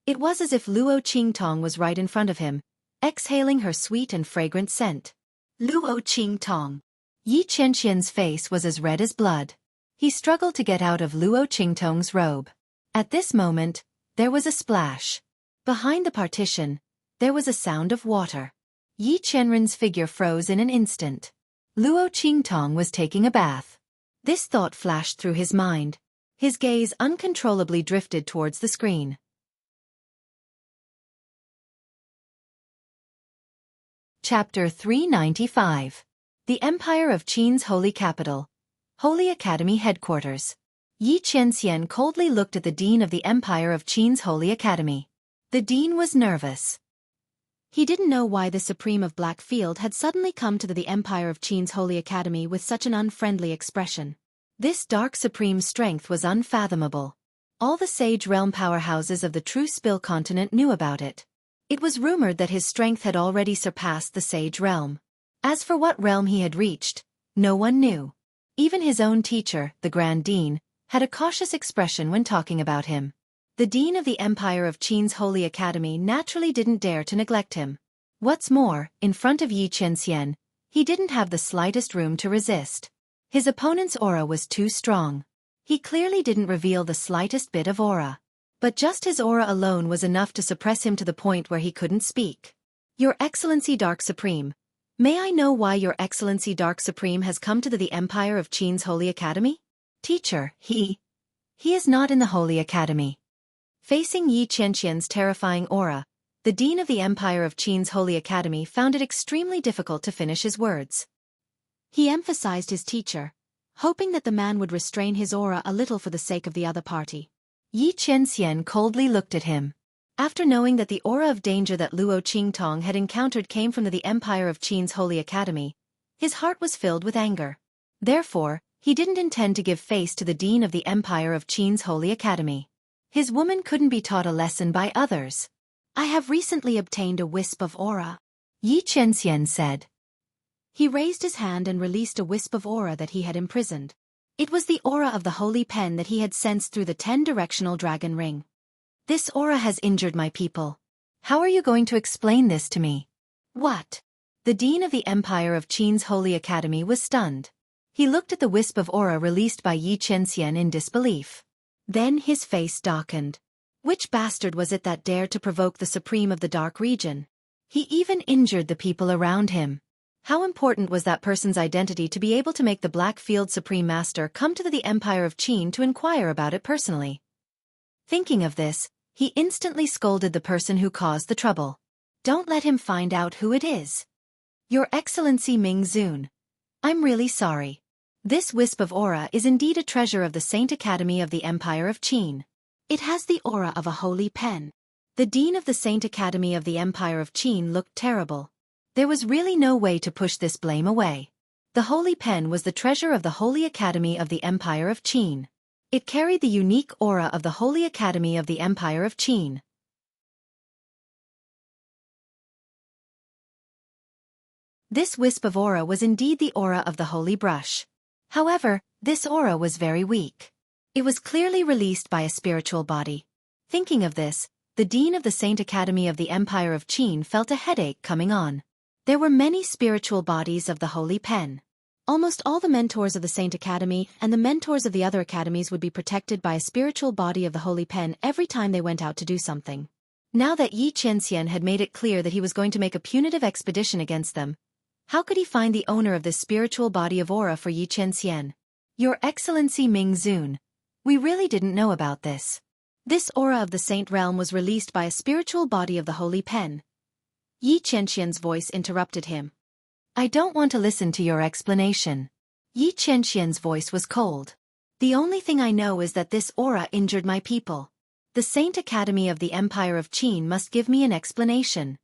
It was as if Luo Qingtong was right in front of him, exhaling her sweet and fragrant scent. Luo Qingtong! Yi Qianxian's face was as red as blood. He struggled to get out of Luo Qingtong's robe. At this moment, there was a splash. Behind the partition, there was a sound of water. Yi Qianren's figure froze in an instant. Luo Qingtong was taking a bath. This thought flashed through his mind. His gaze uncontrollably drifted towards the screen. Chapter 395. The Empire of Qin's Holy Capital. Holy Academy Headquarters. Yi Qianxian coldly looked at the dean of the Empire of Qin's Holy Academy. The dean was nervous. He didn't know why the Supreme of Blackfield had suddenly come to the Empire of Qin's Holy Academy with such an unfriendly expression. This dark Supreme's strength was unfathomable. All the Sage Realm powerhouses of the True Spill continent knew about it. It was rumored that his strength had already surpassed the Sage Realm. As for what realm he had reached, no one knew. Even his own teacher, the Grand Dean, had a cautious expression when talking about him. The dean of the Empire of Qin's Holy Academy naturally didn't dare to neglect him. What's more, in front of Yi Qianxian, he didn't have the slightest room to resist. His opponent's aura was too strong. He clearly didn't reveal the slightest bit of aura. But just his aura alone was enough to suppress him to the point where he couldn't speak. Your Excellency Dark Supreme, may I know why Your Excellency Dark Supreme has come to the Empire of Qin's Holy Academy? Teacher, he is not in the Holy Academy. Facing Yi Qianxian's terrifying aura, the Dean of the Empire of Qin's Holy Academy found it extremely difficult to finish his words. He emphasized his teacher, hoping that the man would restrain his aura a little for the sake of the other party. Yi Qianxian coldly looked at him. After knowing that the aura of danger that Luo Qingtong had encountered came from the Empire of Qin's Holy Academy, his heart was filled with anger. Therefore, he didn't intend to give face to the Dean of the Empire of Qin's Holy Academy. His woman couldn't be taught a lesson by others. I have recently obtained a wisp of aura, Yi Qianxian said. He raised his hand and released a wisp of aura that he had imprisoned. It was the aura of the holy pen that he had sensed through the 10-directional dragon ring. This aura has injured my people. How are you going to explain this to me? What? The Dean of the Empire of Qin's Holy Academy was stunned. He looked at the wisp of aura released by Yi Qianxian in disbelief. Then his face darkened. Which bastard was it that dared to provoke the Supreme of the Dark Region? He even injured the people around him. How important was that person's identity to be able to make the Blackfield Supreme Master come to the Empire of Qin to inquire about it personally? Thinking of this, he instantly scolded the person who caused the trouble. Don't let him find out who it is. Your Excellency Ming Zun, I'm really sorry. This wisp of aura is indeed a treasure of the Saint Academy of the Empire of Qin. It has the aura of a holy pen. The Dean of the Saint Academy of the Empire of Qin looked terrible. There was really no way to push this blame away. The holy pen was the treasure of the Holy Academy of the Empire of Qin. It carried the unique aura of the Holy Academy of the Empire of Qin. This wisp of aura was indeed the aura of the holy brush. However, this aura was very weak. It was clearly released by a spiritual body. Thinking of this, the Dean of the Saint Academy of the Empire of Qin felt a headache coming on. There were many spiritual bodies of the Holy Pen. Almost all the mentors of the Saint Academy and the mentors of the other academies would be protected by a spiritual body of the Holy Pen every time they went out to do something. Now that Yi Qianxian had made it clear that he was going to make a punitive expedition against them, how could he find the owner of this spiritual body of aura for Yi Qianxian? Your Excellency Ming Zun, we really didn't know about this. This aura of the Saint Realm was released by a spiritual body of the Holy Pen. Yi Qianxian's voice interrupted him. I don't want to listen to your explanation. Yi Qianxian's voice was cold. The only thing I know is that this aura injured my people. The Saint Academy of the Empire of Qin must give me an explanation.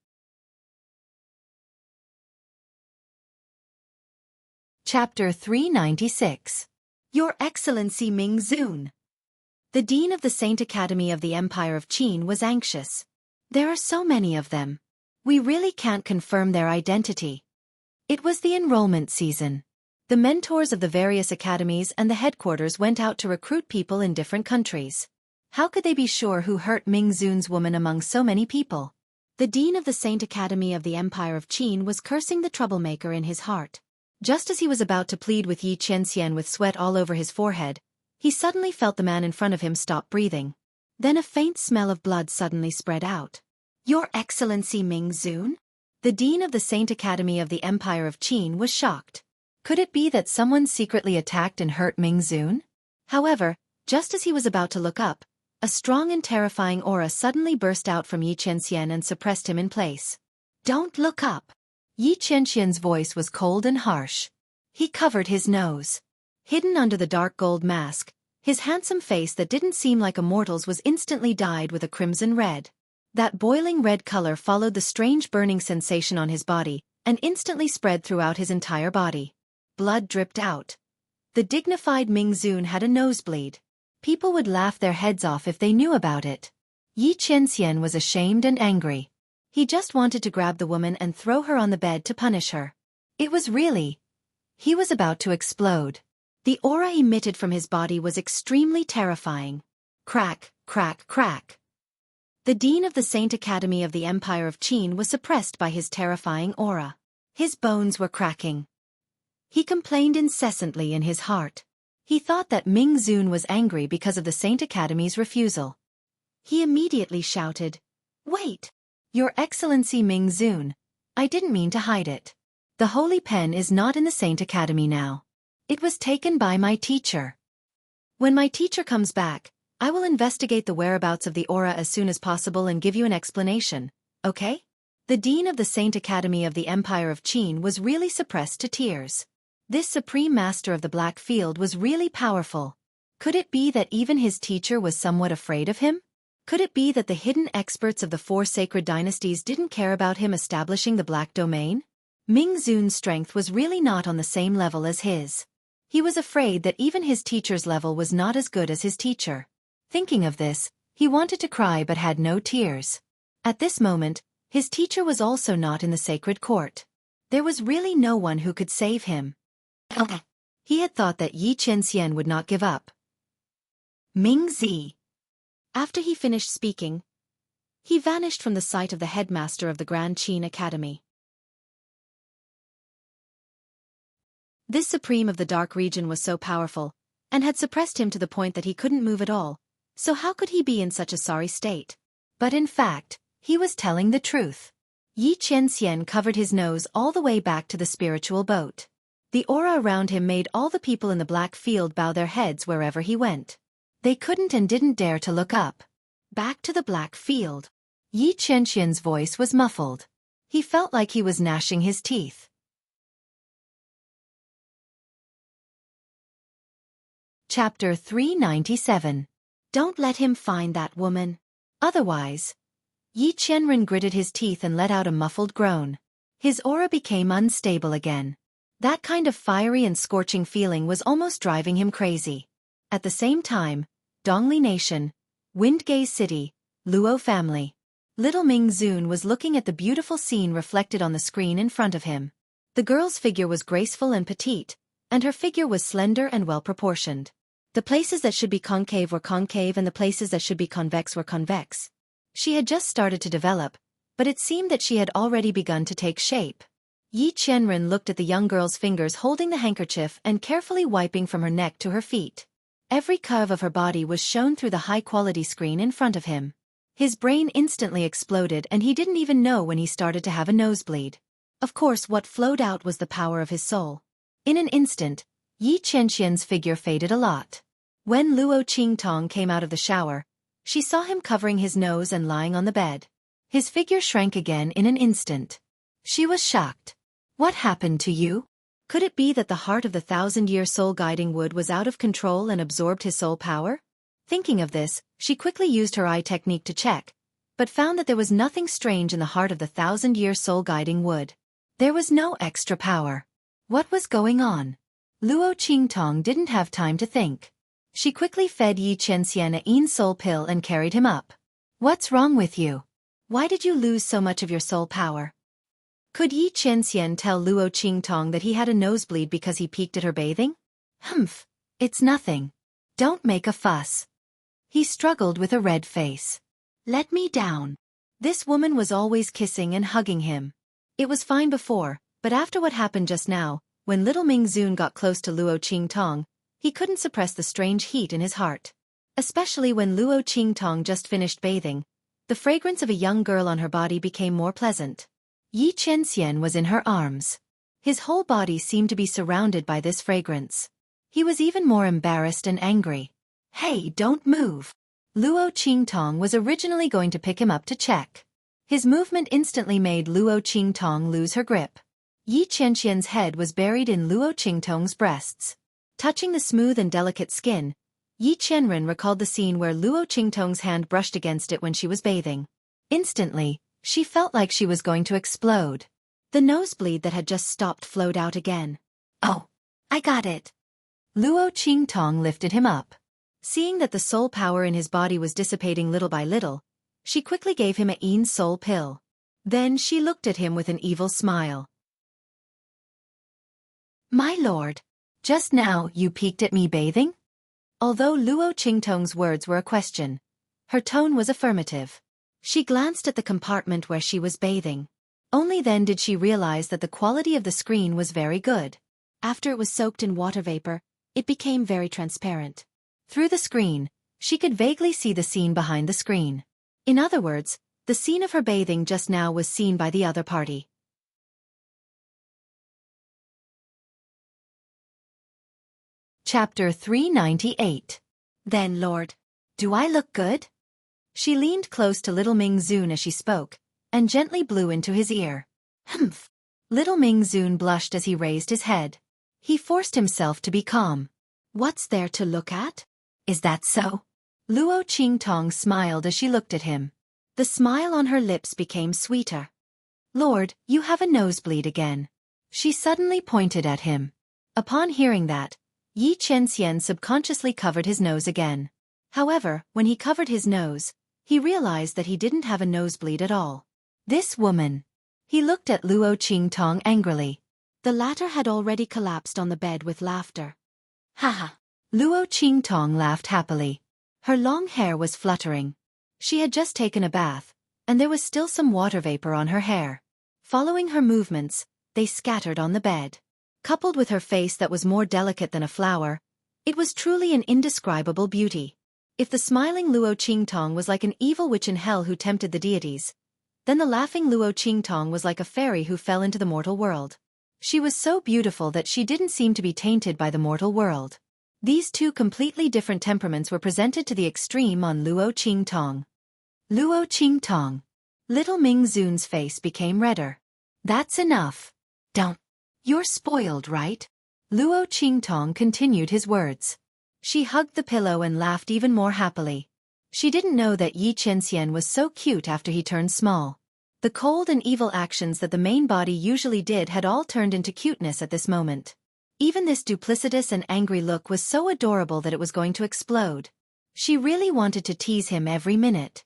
Chapter 396. Your Excellency Ming Zun. The Dean of the Saint Academy of the Empire of Qin was anxious. There are so many of them. We really can't confirm their identity. It was the enrollment season. The mentors of the various academies and the headquarters went out to recruit people in different countries. How could they be sure who hurt Ming Zun's woman among so many people? The Dean of the Saint Academy of the Empire of Qin was cursing the troublemaker in his heart. Just as he was about to plead with Yi Qianxian with sweat all over his forehead, he suddenly felt the man in front of him stop breathing. Then a faint smell of blood suddenly spread out. Your Excellency Ming Zun? The Dean of the Saint Academy of the Empire of Qin was shocked. Could it be that someone secretly attacked and hurt Ming Zun? However, just as he was about to look up, a strong and terrifying aura suddenly burst out from Yi Qianxian and suppressed him in place. Don't look up. Yi Qianxian's voice was cold and harsh. He covered his nose. Hidden under the dark gold mask, his handsome face that didn't seem like a mortal's was instantly dyed with a crimson red. That boiling red color followed the strange burning sensation on his body, and instantly spread throughout his entire body. Blood dripped out. The dignified Ming Zun had a nosebleed. People would laugh their heads off if they knew about it. Yi Qianxian was ashamed and angry. He just wanted to grab the woman and throw her on the bed to punish her. It was really... He was about to explode. The aura emitted from his body was extremely terrifying. Crack, Crack, crack. The dean of the Saint Academy of the Empire of Qin was suppressed by his terrifying aura. His bones were cracking. He complained incessantly in his heart. He thought that Ming Zun was angry because of the Saint Academy's refusal. He immediately shouted, "Wait! Your Excellency Ming Zun, I didn't mean to hide it. The holy pen is not in the Saint Academy now. It was taken by my teacher. When my teacher comes back, I will investigate the whereabouts of the aura as soon as possible and give you an explanation, okay?" The dean of the Saint Academy of the Empire of Qin was really suppressed to tears. This supreme master of the Black Field was really powerful. Could it be that even his teacher was somewhat afraid of him? Could it be that the hidden experts of the four sacred dynasties didn't care about him establishing the Black Domain? Ming Zun's strength was really not on the same level as his. He was afraid that even his teacher's level was not as good as his teacher. Thinking of this, he wanted to cry but had no tears. At this moment, his teacher was also not in the sacred court. There was really no one who could save him. He had thought that Yi Qianxian would not give up. Ming Zi. After he finished speaking, he vanished from the sight of the headmaster of the Grand Qin Academy. This supreme of the dark region was so powerful, and had suppressed him to the point that he couldn't move at all, so how could he be in such a sorry state? But in fact, he was telling the truth. Yi Qianxian covered his nose all the way back to the spiritual boat. The aura around him made all the people in the Black Field bow their heads wherever he went. They couldn't and didn't dare to look up. Back to the Black Field. Yi Qianxian's voice was muffled. He felt like he was gnashing his teeth. Chapter 397. Don't let him find that woman. Otherwise. Yi Qianren gritted his teeth and let out a muffled groan. His aura became unstable again. That kind of fiery and scorching feeling was almost driving him crazy. At the same time, Dongli Nation, Windgaze City, Luo family. Little Ming Zun was looking at the beautiful scene reflected on the screen in front of him. The girl's figure was graceful and petite, and her figure was slender and well-proportioned. The places that should be concave were concave and the places that should be convex were convex. She had just started to develop, but it seemed that she had already begun to take shape. Yi Qianren looked at the young girl's fingers holding the handkerchief and carefully wiping from her neck to her feet. Every curve of her body was shown through the high-quality screen in front of him. His brain instantly exploded and he didn't even know when he started to have a nosebleed. Of course, what flowed out was the power of his soul. In an instant, Yi Qianxian's figure faded a lot. When Luo Qingtong came out of the shower, she saw him covering his nose and lying on the bed. His figure shrank again in an instant. She was shocked. What happened to you? Could it be that the heart of the 1,000-year soul-guiding wood was out of control and absorbed his soul power? Thinking of this, she quickly used her eye technique to check, but found that there was nothing strange in the heart of the 1,000-year soul-guiding wood. There was no extra power. What was going on? Luo Qingtong didn't have time to think. She quickly fed Yi Qianxian a soul pill and carried him up. What's wrong with you? Why did you lose so much of your soul power? Could Yi Qianxian tell Luo Qingtong that he had a nosebleed because he peeked at her bathing? Humph, it's nothing. Don't make a fuss. He struggled with a red face. Let me down. This woman was always kissing and hugging him. It was fine before, but after what happened just now, when little Ming Zun got close to Luo Qingtong, he couldn't suppress the strange heat in his heart. Especially when Luo Qingtong just finished bathing, the fragrance of a young girl on her body became more pleasant. Yi Qianxian was in her arms. His whole body seemed to be surrounded by this fragrance. He was even more embarrassed and angry. Hey, don't move. Luo Qingtong was originally going to pick him up to check. His movement instantly made Luo Qingtong lose her grip. Yi Qianxian's head was buried in Luo Qingtong's breasts. Touching the smooth and delicate skin, Yi Qianren recalled the scene where Luo Qingtong's hand brushed against it when she was bathing. Instantly, she felt like she was going to explode. The nosebleed that had just stopped flowed out again. Oh, I got it. Luo Qingtong lifted him up. Seeing that the soul power in his body was dissipating little by little, she quickly gave him a soul pill. Then she looked at him with an evil smile. My lord, just now you peeked at me bathing? Although Luo Qingtong's words were a question, Her tone was affirmative. She glanced at the compartment where she was bathing. Only then did she realize that the quality of the screen was very good. After it was soaked in water vapor, it became very transparent. Through the screen, she could vaguely see the scene behind the screen. In other words, the scene of her bathing just now was seen by the other party. Chapter 398. Then, Lord, do I look good? She leaned close to little Ming Zun as she spoke, and gently blew into his ear. Humph! Little Ming Zun blushed as he raised his head. He forced himself to be calm. What's there to look at? Is that so? Luo Qingtong smiled as she looked at him. The smile on her lips became sweeter. Lord, you have a nosebleed again. She suddenly pointed at him. Upon hearing that, Yi Chenxian subconsciously covered his nose again. However, when he covered his nose, he realized that he didn't have a nosebleed at all. This woman. He looked at Luo Qingtong angrily. The latter had already collapsed on the bed with laughter. Haha. Luo Qingtong laughed happily. Her long hair was fluttering. She had just taken a bath, and there was still some water vapor on her hair. Following her movements, they scattered on the bed. Coupled with her face that was more delicate than a flower, it was truly an indescribable beauty. If the smiling Luo Qingtong was like an evil witch in hell who tempted the deities, then the laughing Luo Qingtong was like a fairy who fell into the mortal world. She was so beautiful that she didn't seem to be tainted by the mortal world. These two completely different temperaments were presented to the extreme on Luo Qingtong. Luo Qingtong. Little Ming Zun's face became redder. That's enough. Don't. You're spoiled, right? Luo Qingtong continued his words. She hugged the pillow and laughed even more happily. She didn't know that Yi Chenxian was so cute after he turned small. The cold and evil actions that the main body usually did had all turned into cuteness at this moment. Even this duplicitous and angry look was so adorable that it was going to explode. She really wanted to tease him every minute.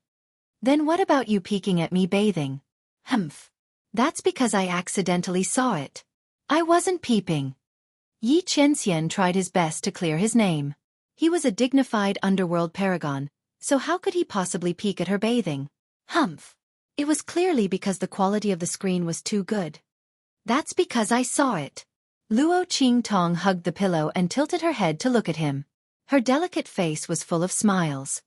Then what about you peeking at me bathing? Humph. That's because I accidentally saw it. I wasn't peeping. Yi Chenxian tried his best to clear his name. He was a dignified underworld paragon, so how could he possibly peek at her bathing? Humph. It was clearly because the quality of the screen was too good. That's because I saw it. Luo Qingtong hugged the pillow and tilted her head to look at him. Her delicate face was full of smiles.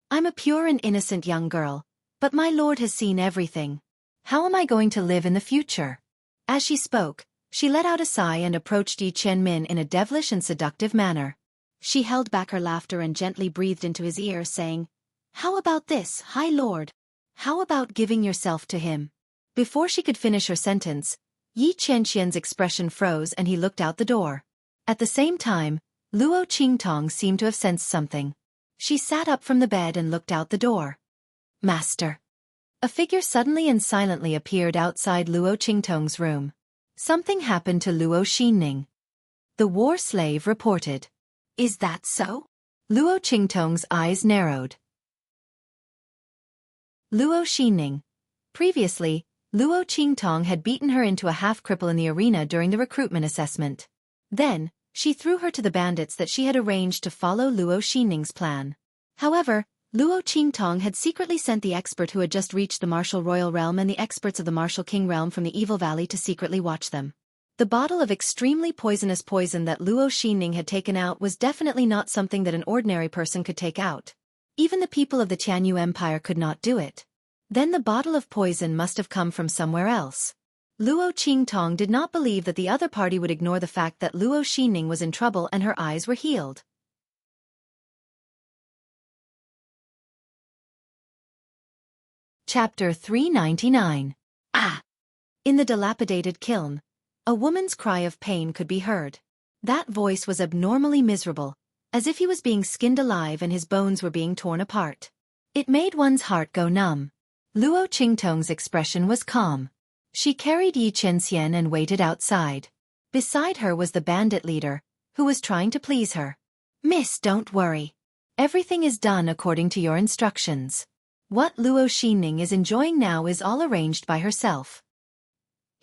I'm a pure and innocent young girl, but my lord has seen everything. How am I going to live in the future? As she spoke, she let out a sigh and approached Yi Qianmin in a devilish and seductive manner. She held back her laughter and gently breathed into his ear, saying, How about this, High Lord? How about giving yourself to him? Before she could finish her sentence, Yi Chenxian's expression froze and he looked out the door. At the same time, Luo Qingtong seemed to have sensed something. She sat up from the bed and looked out the door. Master. A figure suddenly and silently appeared outside Luo Qingtong's room. Something happened to Luo Xinning. The war slave reported. Is that so? Luo Qingtong's eyes narrowed. Luo Xinning. Previously, Luo Qingtong had beaten her into a half-cripple in the arena during the recruitment assessment. Then, she threw her to the bandits that she had arranged to follow Luo Xinning's plan. However, Luo Qingtong had secretly sent the expert who had just reached the martial royal realm and the experts of the martial king realm from the evil valley to secretly watch them. The bottle of extremely poisonous poison that Luo Xinning had taken out was definitely not something that an ordinary person could take out. Even the people of the Tianyu Empire could not do it. Then the bottle of poison must have come from somewhere else. Luo Qingtong did not believe that the other party would ignore the fact that Luo Xinning was in trouble and her eyes were healed. Chapter 399. Ah! In the dilapidated kiln, a woman's cry of pain could be heard. That voice was abnormally miserable, as if he was being skinned alive and his bones were being torn apart. It made one's heart go numb. Luo Qingtong's expression was calm. She carried Yi Chenxian and waited outside. Beside her was the bandit leader, who was trying to please her. Miss, don't worry. Everything is done according to your instructions. What Luo Xinning is enjoying now is all arranged by herself.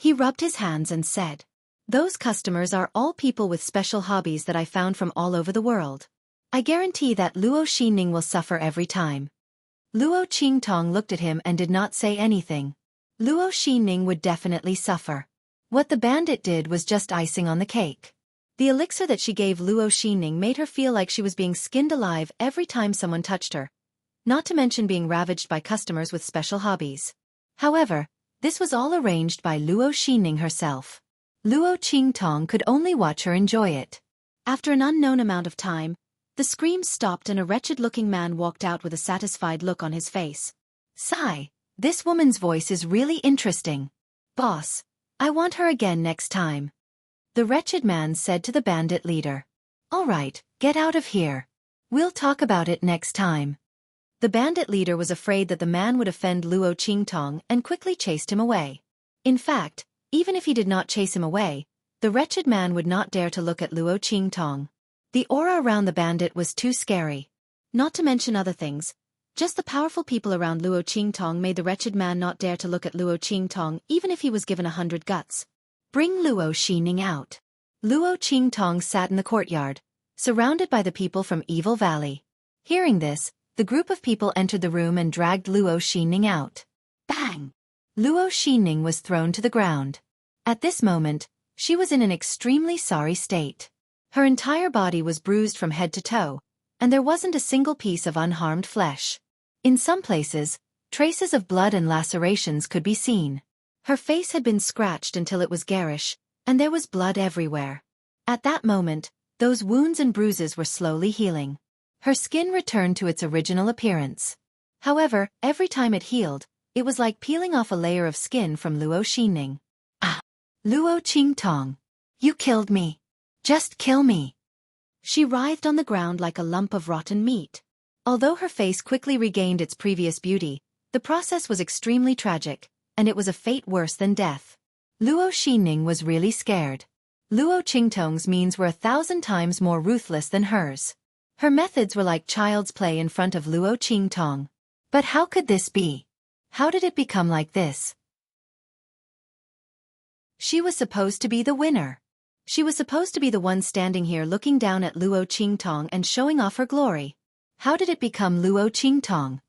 He rubbed his hands and said, Those customers are all people with special hobbies that I found from all over the world. I guarantee that Luo Xinning will suffer every time. Luo Qingtong looked at him and did not say anything. Luo Xinning would definitely suffer. What the bandit did was just icing on the cake. The elixir that she gave Luo Xinning made her feel like she was being skinned alive every time someone touched her, not to mention being ravaged by customers with special hobbies. However, this was all arranged by Luo Xinning herself. Luo Qingtong could only watch her enjoy it. After an unknown amount of time, the screams stopped and a wretched-looking man walked out with a satisfied look on his face. Sigh, this woman's voice is really interesting. Boss, I want her again next time. The wretched man said to the bandit leader. All right, get out of here. We'll talk about it next time. The bandit leader was afraid that the man would offend Luo Qingtong and quickly chased him away. In fact, even if he did not chase him away, the wretched man would not dare to look at Luo Qingtong. The aura around the bandit was too scary. Not to mention other things, just the powerful people around Luo Qingtong made the wretched man not dare to look at Luo Qingtong even if he was given 100 guts. Bring Luo Xinning out. Luo Qingtong sat in the courtyard, surrounded by the people from Evil Valley. Hearing this, the group of people entered the room and dragged Luo Xinning out. Bang! Luo Xinning was thrown to the ground. At this moment, she was in an extremely sorry state. Her entire body was bruised from head to toe, and there wasn't a single piece of unharmed flesh. In some places, traces of blood and lacerations could be seen. Her face had been scratched until it was garish, and there was blood everywhere. At that moment, those wounds and bruises were slowly healing. Her skin returned to its original appearance. However, every time it healed, it was like peeling off a layer of skin from Luo Xinning. Ah! Luo Qingtong! You killed me! Just kill me! She writhed on the ground like a lump of rotten meat. Although her face quickly regained its previous beauty, the process was extremely tragic, and it was a fate worse than death. Luo Xinning was really scared. Luo Qingtong's means were 1,000 times more ruthless than hers. Her methods were like child's play in front of Luo Qingtong. But how could this be? How did it become like this? She was supposed to be the winner. She was supposed to be the one standing here looking down at Luo Qingtong and showing off her glory. How did it become Luo Qingtong?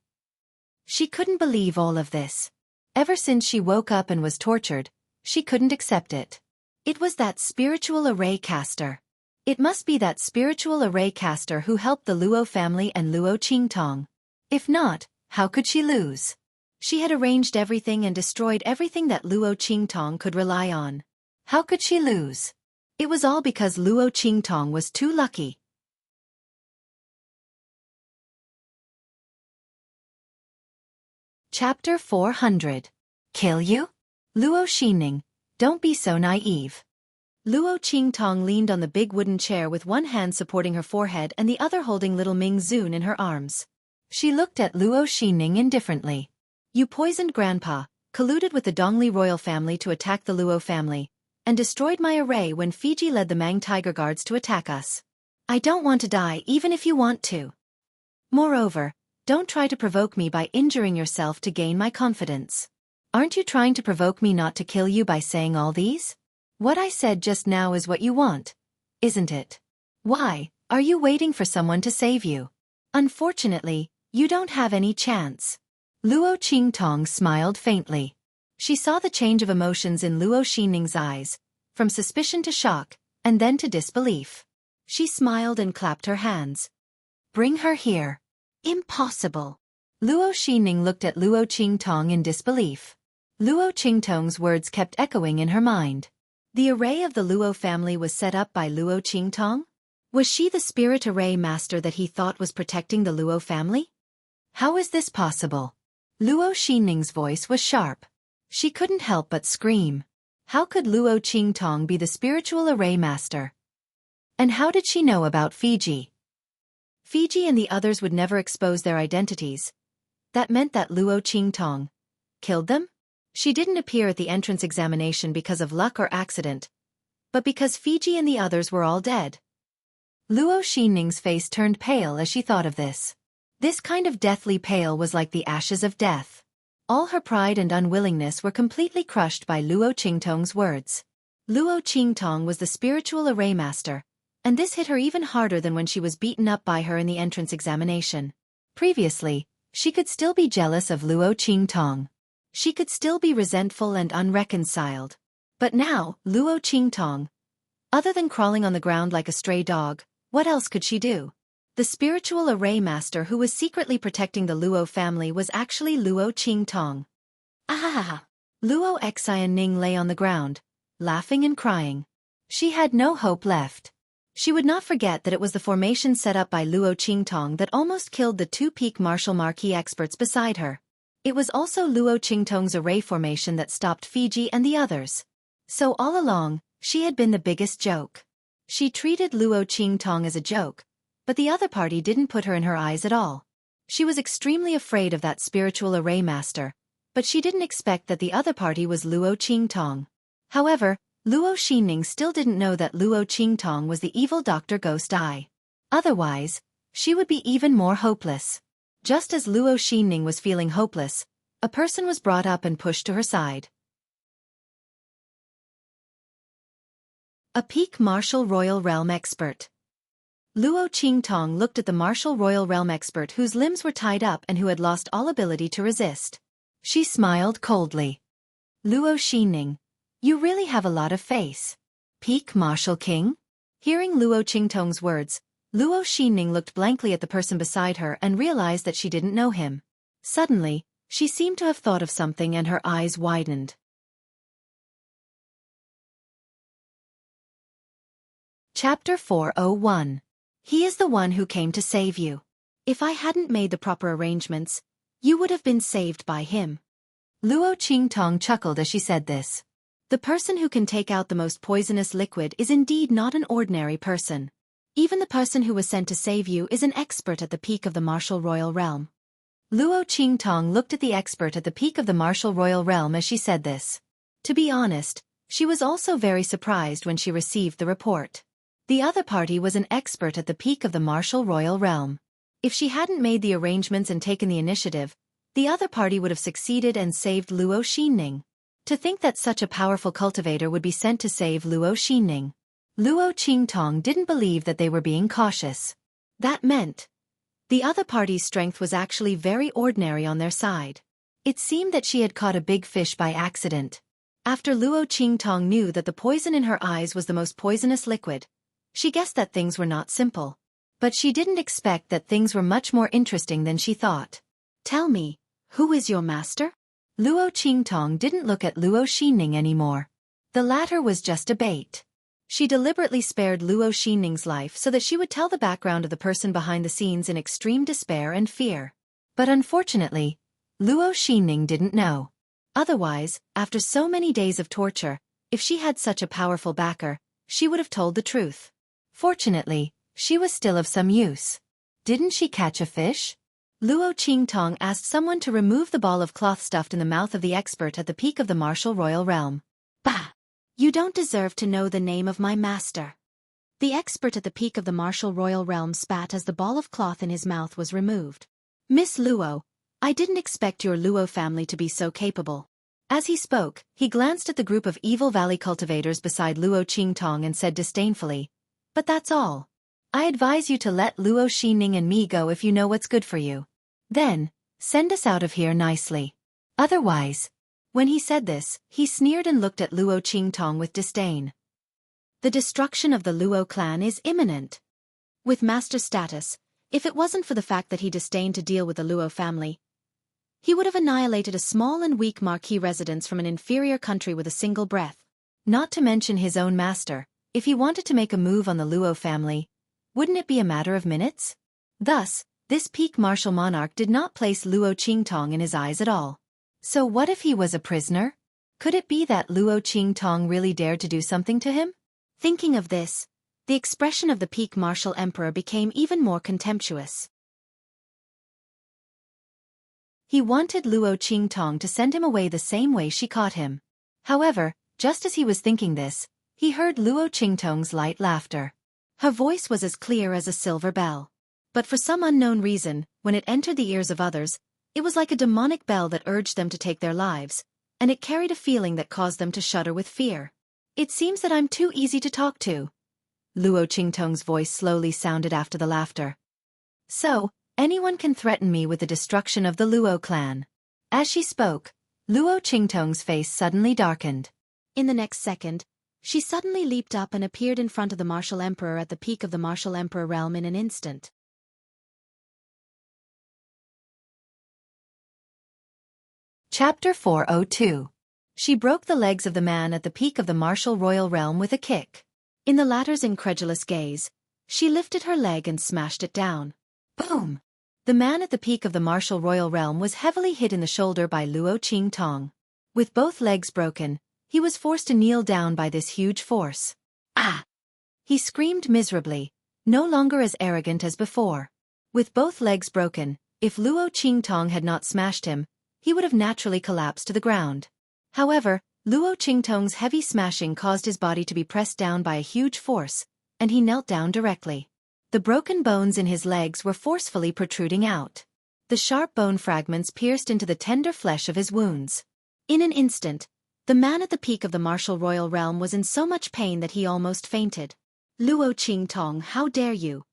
She couldn't believe all of this. Ever since she woke up and was tortured, she couldn't accept it. It was that spiritual array caster. It must be that spiritual array caster who helped the Luo family and Luo Qingtong. If not, how could she lose? She had arranged everything and destroyed everything that Luo Qingtong could rely on. How could she lose? It was all because Luo Qingtong was too lucky. Chapter 400. Kill you? Luo Xinning, don't be so naive. Luo Qingtong leaned on the big wooden chair with one hand supporting her forehead and the other holding little Ming Zun in her arms. She looked at Luo Xinning indifferently. You poisoned Grandpa, colluded with the Dongli royal family to attack the Luo family, and destroyed my array when Fiji led the Mang Tiger Guards to attack us. I don't want to die even if you want to. Moreover, don't try to provoke me by injuring yourself to gain my confidence. Aren't you trying to provoke me not to kill you by saying all these? What I said just now is what you want, isn't it? Why, are you waiting for someone to save you? Unfortunately, you don't have any chance. Luo Qingtong smiled faintly. She saw the change of emotions in Luo Xinning's eyes, from suspicion to shock, and then to disbelief. She smiled and clapped her hands. Bring her here. Impossible. Luo Xinning looked at Luo Qingtong in disbelief. Luo Qingtong's words kept echoing in her mind. The array of the Luo family was set up by Luo Qingtong? Was she the spirit array master that he thought was protecting the Luo family? How is this possible? Luo Xinning's voice was sharp. She couldn't help but scream. How could Luo Qingtong be the spiritual array master? And how did she know about Fiji? Fiji and the others would never expose their identities. That meant that Luo Qingtong killed them? She didn't appear at the entrance examination because of luck or accident, but because Fiji and the others were all dead. Luo Xinning's face turned pale as she thought of this. This kind of deathly pale was like the ashes of death. All her pride and unwillingness were completely crushed by Luo Qingtong's words. Luo Qingtong was the spiritual array master, and this hit her even harder than when she was beaten up by her in the entrance examination. Previously, She could still be jealous of Luo Qingtong. She could still be resentful and unreconciled. But now, Luo Qingtong, other than crawling on the ground like a stray dog, what else could she do? The spiritual array master who was secretly protecting the Luo family was actually Luo Qingtong. Ah! Luo Xianning lay on the ground, laughing and crying. She had no hope left. She would not forget that it was the formation set up by Luo Qingtong that almost killed the two peak martial marquee experts beside her. It was also Luo Qingtong's array formation that stopped Fiji and the others. So all along, she had been the biggest joke. She treated Luo Qingtong as a joke, but the other party didn't put her in her eyes at all. She was extremely afraid of that spiritual array master, but she didn't expect that the other party was Luo Qingtong. However, Luo Xinning still didn't know that Luo Qingtong was the evil Dr. Ghost Eye. Otherwise, she would be even more hopeless. Just as Luo Xinning was feeling hopeless, a person was brought up and pushed to her side. A peak martial royal realm expert. Luo Qingtong looked at the martial royal realm expert whose limbs were tied up and who had lost all ability to resist. She smiled coldly. Luo Xinning, you really have a lot of face. Peak martial king? Hearing Luo Qingtong's words, Luo Xinning looked blankly at the person beside her and realized that she didn't know him. Suddenly, she seemed to have thought of something and her eyes widened. Chapter 401. He is the one who came to save you. If I hadn't made the proper arrangements, you would have been saved by him. Luo Qingtong chuckled as she said this. The person who can take out the most poisonous liquid is indeed not an ordinary person. Even the person who was sent to save you is an expert at the peak of the martial royal realm. Luo Qingtong looked at the expert at the peak of the martial royal realm as she said this. To be honest, she was also very surprised when she received the report. The other party was an expert at the peak of the martial royal realm. If she hadn't made the arrangements and taken the initiative, the other party would have succeeded and saved Luo Xinning. To think that such a powerful cultivator would be sent to save Luo Xinning. Luo Qingtong didn't believe that they were being cautious. That meant the other party's strength was actually very ordinary on their side. It seemed that she had caught a big fish by accident. After Luo Qingtong knew that the poison in her eyes was the most poisonous liquid, she guessed that things were not simple. But she didn't expect that things were much more interesting than she thought. Tell me, who is your master? Luo Qingtong didn't look at Luo Xinning anymore. The latter was just a bait. She deliberately spared Luo Xinning's life so that she would tell the background of the person behind the scenes in extreme despair and fear. But unfortunately, Luo Xinning didn't know. Otherwise, after so many days of torture, if she had such a powerful backer, she would have told the truth. Fortunately, she was still of some use. Didn't she catch a fish? Luo Qingtong asked someone to remove the ball of cloth stuffed in the mouth of the expert at the peak of the martial royal realm. Bah! You don't deserve to know the name of my master. The expert at the peak of the martial royal realm spat as the ball of cloth in his mouth was removed. Miss Luo, I didn't expect your Luo family to be so capable. As he spoke, he glanced at the group of Evil Valley cultivators beside Luo Qingtong and said disdainfully, but that's all. I advise you to let Luo Xinning and me go if you know what's good for you. Then, send us out of here nicely. Otherwise. When he said this, he sneered and looked at Luo Qingtong with disdain. The destruction of the Luo clan is imminent. With master status, if it wasn't for the fact that he disdained to deal with the Luo family, he would have annihilated a small and weak marquis residence from an inferior country with a single breath. Not to mention his own master, if he wanted to make a move on the Luo family, wouldn't it be a matter of minutes? Thus, this peak martial monarch did not place Luo Qingtong in his eyes at all. So what if he was a prisoner? Could it be that Luo Qingtong really dared to do something to him? Thinking of this, the expression of the peak martial emperor became even more contemptuous. He wanted Luo Qingtong to send him away the same way she caught him. However, just as he was thinking this, he heard Luo Qingtong's light laughter. Her voice was as clear as a silver bell. But for some unknown reason, when it entered the ears of others, it was like a demonic bell that urged them to take their lives, and it carried a feeling that caused them to shudder with fear. It seems that I'm too easy to talk to. Luo Qingtong's voice slowly sounded after the laughter. So, Anyone can threaten me with the destruction of the Luo clan. As she spoke, Luo Qingtong's face suddenly darkened. In the next second, she suddenly leaped up and appeared in front of the martial emperor at the peak of the martial emperor realm in an instant. Chapter 402. She broke the legs of the man at the peak of the martial royal realm with a kick. In the latter's incredulous gaze, she lifted her leg and smashed it down. Boom! The man at the peak of the martial royal realm was heavily hit in the shoulder by Luo Qingtong. With both legs broken, he was forced to kneel down by this huge force. Ah! He screamed miserably, no longer as arrogant as before. With both legs broken, if Luo Qingtong had not smashed him, he would have naturally collapsed to the ground. However, Luo Qingtong's heavy smashing caused his body to be pressed down by a huge force, and he knelt down directly. The broken bones in his legs were forcefully protruding out. The sharp bone fragments pierced into the tender flesh of his wounds. In an instant, the man at the peak of the martial royal realm was in so much pain that he almost fainted. Luo Qingtong, how dare you?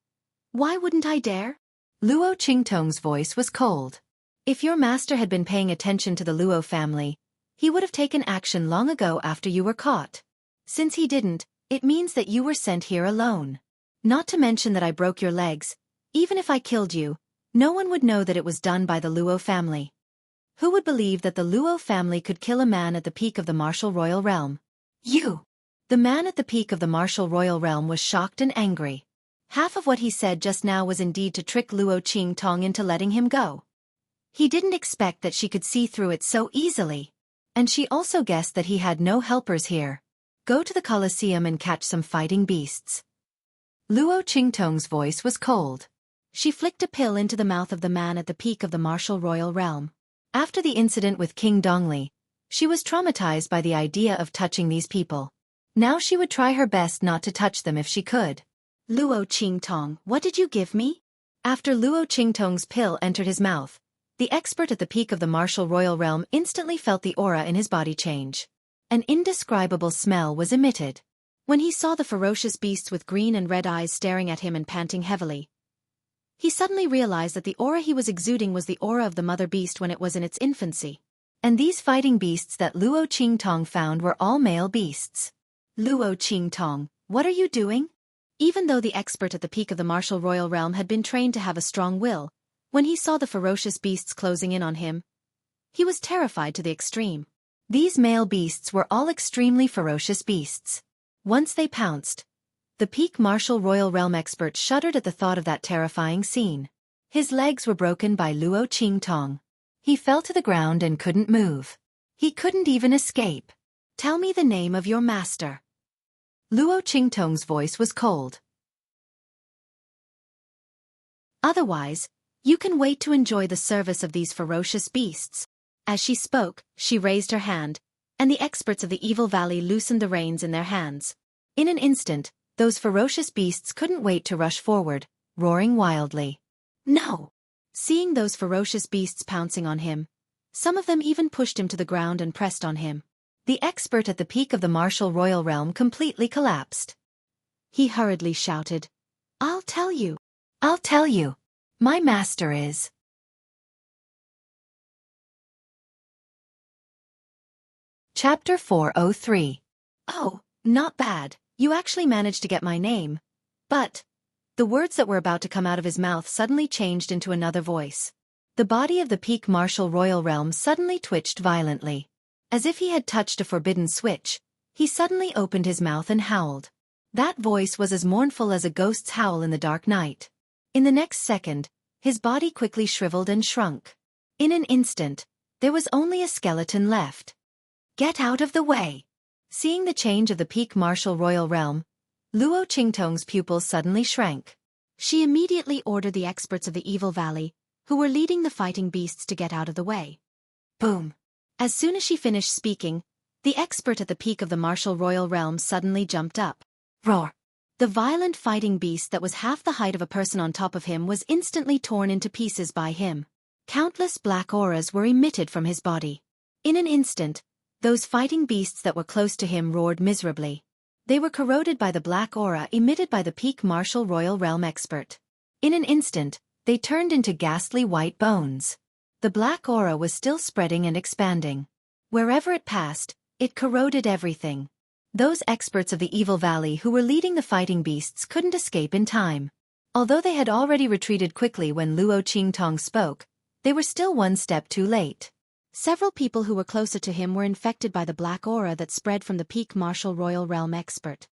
Why wouldn't I dare? Luo Qingtong's voice was cold. If your master had been paying attention to the Luo family, he would have taken action long ago after you were caught. Since he didn't, it means that you were sent here alone. Not to mention that I broke your legs. Even if I killed you, no one would know that it was done by the Luo family. Who would believe that the Luo family could kill a man at the peak of the martial royal realm? You! The man at the peak of the martial royal realm was shocked and angry. Half of what he said just now was indeed to trick Luo Qingtong into letting him go. He didn't expect that she could see through it so easily. And she also guessed that he had no helpers here. Go to the Colosseum and catch some fighting beasts. Luo Qingtong's voice was cold. She flicked a pill into the mouth of the man at the peak of the martial royal realm. After the incident with King Dongli, she was traumatized by the idea of touching these people. Now she would try her best not to touch them if she could. Luo Qingtong, what did you give me? After Luo Qingtong's pill entered his mouth, the expert at the peak of the martial royal realm instantly felt the aura in his body change. An indescribable smell was emitted. When he saw the ferocious beasts with green and red eyes staring at him and panting heavily, he suddenly realized that the aura he was exuding was the aura of the mother beast when it was in its infancy. And these fighting beasts that Luo Qingtong found were all male beasts. Luo Qingtong, what are you doing? Even though the expert at the peak of the martial royal realm had been trained to have a strong will, when he saw the ferocious beasts closing in on him, he was terrified to the extreme. These male beasts were all extremely ferocious beasts. Once they pounced, the peak martial royal realm expert shuddered at the thought of that terrifying scene. His legs were broken by Luo Qingtong. He fell to the ground and couldn't move. He couldn't even escape. Tell me the name of your master. Luo Qingtong's voice was cold. Otherwise, you can wait to enjoy the service of these ferocious beasts. As she spoke, she raised her hand, and the experts of the Evil Valley loosened the reins in their hands. In an instant, those ferocious beasts couldn't wait to rush forward, roaring wildly. No! Seeing those ferocious beasts pouncing on him, some of them even pushed him to the ground and pressed on him. The expert at the peak of the martial royal realm completely collapsed. He hurriedly shouted, I'll tell you. I'll tell you. My master is. Chapter 403. Oh, not bad. You actually managed to get my name. But the words that were about to come out of his mouth suddenly changed into another voice. The body of the peak martial royal realm suddenly twitched violently. As if he had touched a forbidden switch, he suddenly opened his mouth and howled. That voice was as mournful as a ghost's howl in the dark night. In the next second, his body quickly shriveled and shrunk. In an instant, there was only a skeleton left. Get out of the way! Seeing the change of the peak martial royal realm, Luo Qingtong's pupils suddenly shrank. She immediately ordered the experts of the Evil Valley, who were leading the fighting beasts, to get out of the way. Boom! As soon as she finished speaking, the expert at the peak of the martial royal realm suddenly jumped up. Roar! The violent fighting beast that was half the height of a person on top of him was instantly torn into pieces by him. Countless black auras were emitted from his body. In an instant, those fighting beasts that were close to him roared miserably. They were corroded by the black aura emitted by the peak martial royal realm expert. In an instant, they turned into ghastly white bones. The black aura was still spreading and expanding. Wherever it passed, it corroded everything. Those experts of the Evil Valley who were leading the fighting beasts couldn't escape in time. Although they had already retreated quickly when Luo Qingtong spoke, they were still one step too late. Several people who were closer to him were infected by the black aura that spread from the peak martial royal realm expert.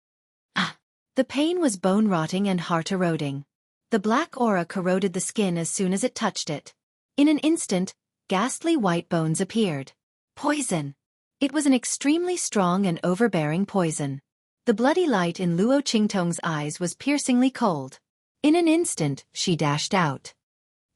The pain was bone-rotting and heart-eroding. The black aura corroded the skin as soon as it touched it. In an instant, ghastly white bones appeared. Poison! It was an extremely strong and overbearing poison. The bloody light in Luo Qingtong's eyes was piercingly cold. In an instant, she dashed out.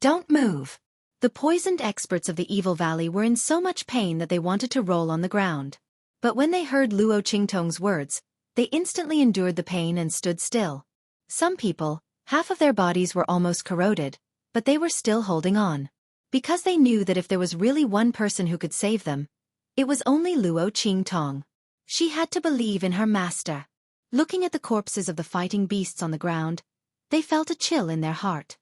"Don't move!" The poisoned experts of the Evil Valley were in so much pain that they wanted to roll on the ground. But when they heard Luo Qingtong's words, they instantly endured the pain and stood still. Some people, half of their bodies were almost corroded, but they were still holding on. Because they knew that if there was really one person who could save them, it was only Luo Qingtong. She had to believe in her master. Looking at the corpses of the fighting beasts on the ground, they felt a chill in their heart.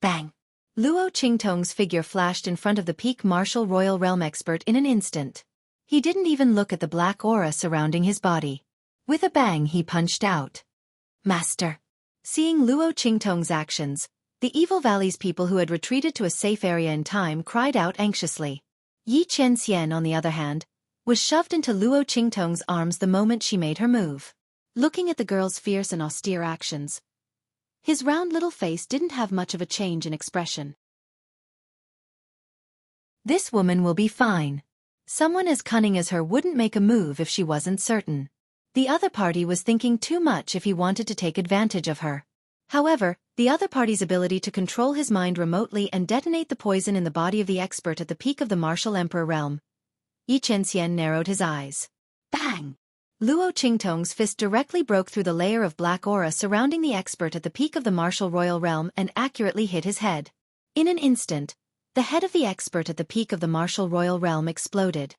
Bang! Luo Qingtong's figure flashed in front of the peak martial royal realm expert in an instant. He didn't even look at the black aura surrounding his body. With a bang he punched out. "Master!" Seeing Luo Qingtong's actions, the Evil Valley's people who had retreated to a safe area in time cried out anxiously. Yi Qianxian, on the other hand, was shoved into Luo Qingtong's arms the moment she made her move. Looking at the girl's fierce and austere actions, his round little face didn't have much of a change in expression. This woman will be fine. Someone as cunning as her wouldn't make a move if she wasn't certain. The other party was thinking too much if he wanted to take advantage of her. However, the other party's ability to control his mind remotely and detonate the poison in the body of the expert at the peak of the martial emperor realm. Yi Qianxian narrowed his eyes. Bang! Luo Qingtong's fist directly broke through the layer of black aura surrounding the expert at the peak of the martial royal realm and accurately hit his head. In an instant, the head of the expert at the peak of the martial royal realm exploded.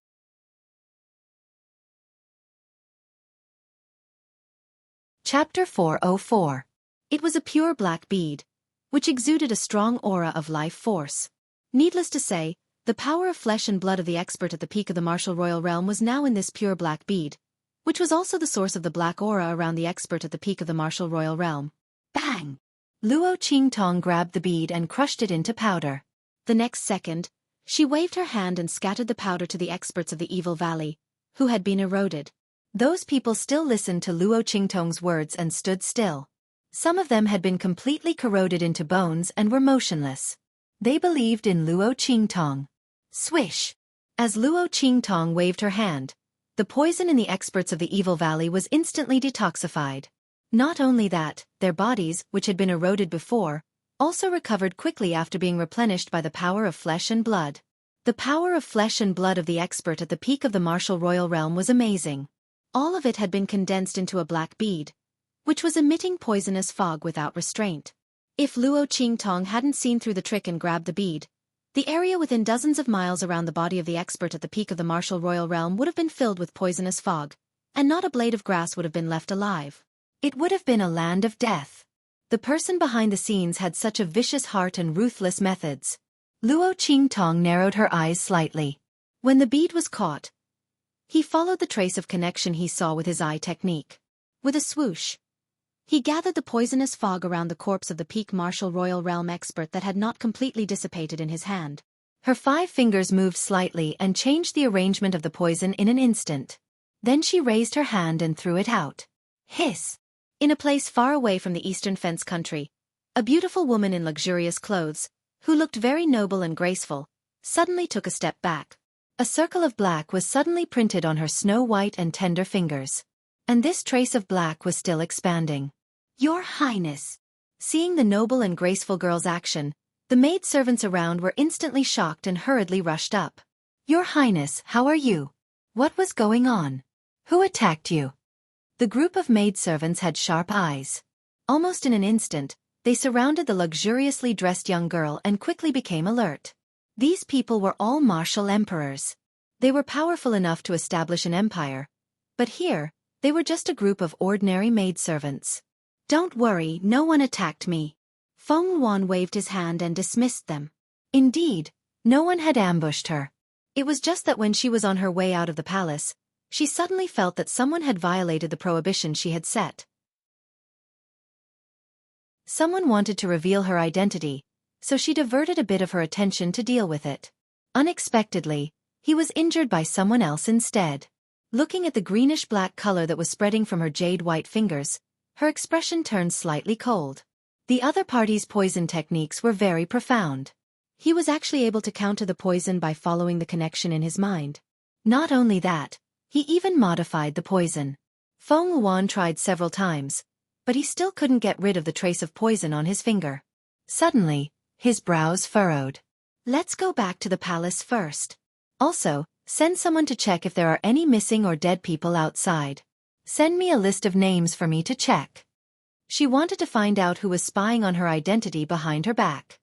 Chapter 404. It was a pure black bead, which exuded a strong aura of life force. Needless to say, the power of flesh and blood of the expert at the peak of the martial royal realm was now in this pure black bead, which was also the source of the black aura around the expert at the peak of the martial royal realm. Bang! Luo Qingtong grabbed the bead and crushed it into powder. The next second, she waved her hand and scattered the powder to the experts of the Evil Valley, who had been eroded. Those people still listened to Luo Qingtong's words and stood still. Some of them had been completely corroded into bones and were motionless. They believed in Luo Qingtong. Swish! As Luo Qingtong waved her hand, the poison in the experts of the Evil Valley was instantly detoxified. Not only that, their bodies, which had been eroded before, also recovered quickly after being replenished by the power of flesh and blood. The power of flesh and blood of the expert at the peak of the martial royal realm was amazing. All of it had been condensed into a black bead, which was emitting poisonous fog without restraint. If Luo Qingtong hadn't seen through the trick and grabbed the bead, the area within dozens of miles around the body of the expert at the peak of the martial royal realm would have been filled with poisonous fog, and not a blade of grass would have been left alive. It would have been a land of death. The person behind the scenes had such a vicious heart and ruthless methods. Luo Qingtong narrowed her eyes slightly. When the bead was caught, he followed the trace of connection he saw with his eye technique. With a swoosh, he gathered the poisonous fog around the corpse of the peak martial royal realm expert that had not completely dissipated in his hand. Her 5 fingers moved slightly and changed the arrangement of the poison in an instant. Then she raised her hand and threw it out. Hiss! In a place far away from the eastern fence country, a beautiful woman in luxurious clothes, who looked very noble and graceful, suddenly took a step back. A circle of black was suddenly printed on her snow-white and tender fingers. And this trace of black was still expanding. Your Highness! Seeing the noble and graceful girl's action, the maidservants around were instantly shocked and hurriedly rushed up. Your Highness, how are you? What was going on? Who attacked you? The group of maidservants had sharp eyes. Almost in an instant, they surrounded the luxuriously dressed young girl and quickly became alert. These people were all martial emperors. They were powerful enough to establish an empire, but here, they were just a group of ordinary maidservants. Don't worry, no one attacked me. Feng Yuan waved his hand and dismissed them. Indeed, no one had ambushed her. It was just that when she was on her way out of the palace, she suddenly felt that someone had violated the prohibition she had set. Someone wanted to reveal her identity, so she diverted a bit of her attention to deal with it. Unexpectedly, he was injured by someone else instead. Looking at the greenish-black color that was spreading from her jade-white fingers, her expression turned slightly cold. The other party's poison techniques were very profound. He was actually able to counter the poison by following the connection in his mind. Not only that, he even modified the poison. Feng Yuan tried several times, but he still couldn't get rid of the trace of poison on his finger. Suddenly, his brows furrowed. Let's go back to the palace first. Also, send someone to check if there are any missing or dead people outside. Send me a list of names for me to check. She wanted to find out who was spying on her identity behind her back.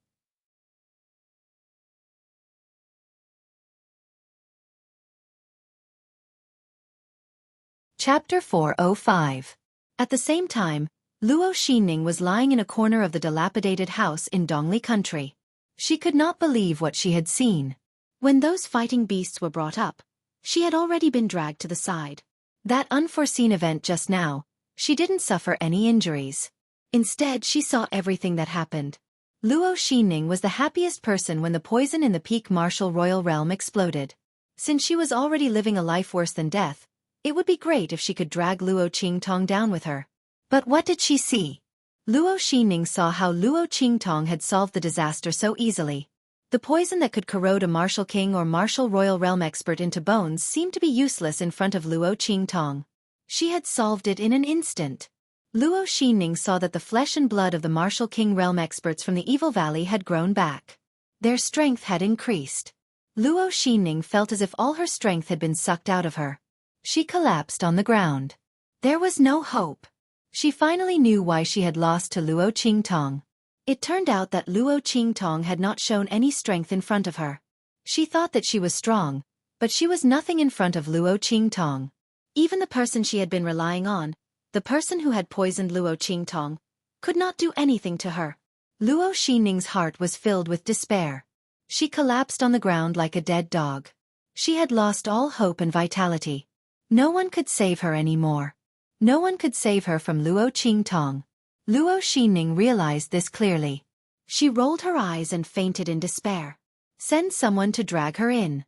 Chapter 405. At the same time, Luo Xining was lying in a corner of the dilapidated house in Dongli country. She could not believe what she had seen. When those fighting beasts were brought up, she had already been dragged to the side. That unforeseen event just now, she didn't suffer any injuries. Instead, she saw everything that happened. Luo Xining was the happiest person when the poison in the peak martial royal realm exploded. Since she was already living a life worse than death, it would be great if she could drag Luo Qingtong down with her. But what did she see? Luo Xining saw how Luo Qingtong had solved the disaster so easily. The poison that could corrode a martial king or martial royal realm expert into bones seemed to be useless in front of Luo Qingtong. She had solved it in an instant. Luo Xining saw that the flesh and blood of the martial king realm experts from the Evil Valley had grown back. Their strength had increased. Luo Xining felt as if all her strength had been sucked out of her. She collapsed on the ground. There was no hope. She finally knew why she had lost to Luo Qingtong. It turned out that Luo Qingtong had not shown any strength in front of her. She thought that she was strong, but she was nothing in front of Luo Qingtong. Even the person she had been relying on, the person who had poisoned Luo Qingtong, could not do anything to her. Luo Xining's heart was filled with despair. She collapsed on the ground like a dead dog. She had lost all hope and vitality. No one could save her anymore. No one could save her from Luo Qingtong. Luo Xining realized this clearly. She rolled her eyes and fainted in despair. Send someone to drag her in.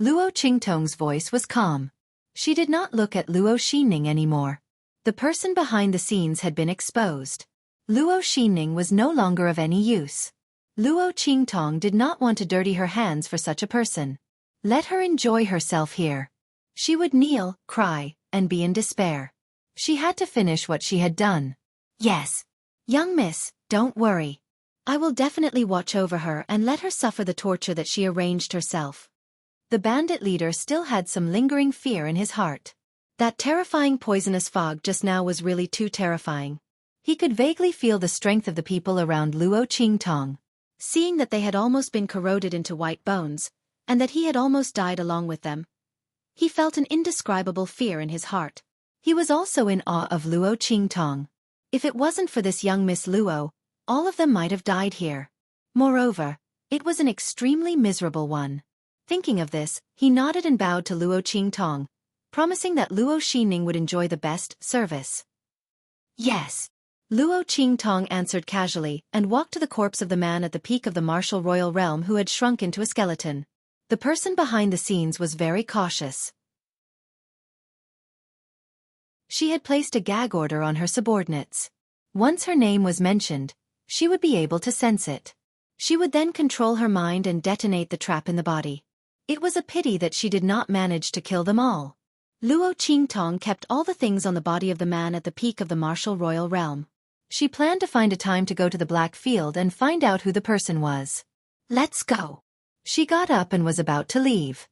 Luo Qingtong's voice was calm. She did not look at Luo Xining anymore. The person behind the scenes had been exposed. Luo Xining was no longer of any use. Luo Qingtong did not want to dirty her hands for such a person. Let her enjoy herself here. She would kneel, cry, and be in despair. She had to finish what she had done. Yes. Young miss, don't worry. I will definitely watch over her and let her suffer the torture that she arranged herself. The bandit leader still had some lingering fear in his heart. That terrifying poisonous fog just now was really too terrifying. He could vaguely feel the strength of the people around Luo Qingtong. Seeing that they had almost been corroded into white bones, and that he had almost died along with them, he felt an indescribable fear in his heart. He was also in awe of Luo Qingtong. If it wasn't for this young Miss Luo, all of them might have died here. Moreover, it was an extremely miserable one. Thinking of this, he nodded and bowed to Luo Qingtong, promising that Luo Xining would enjoy the best service. Yes. Luo Qingtong answered casually and walked to the corpse of the man at the peak of the martial royal realm who had shrunk into a skeleton. The person behind the scenes was very cautious. She had placed a gag order on her subordinates. Once her name was mentioned, she would be able to sense it. She would then control her mind and detonate the trap in the body. It was a pity that she did not manage to kill them all. Luo Qingtong kept all the things on the body of the man at the peak of the martial royal realm. She planned to find a time to go to the Black Field and find out who the person was. Let's go. She got up and was about to leave.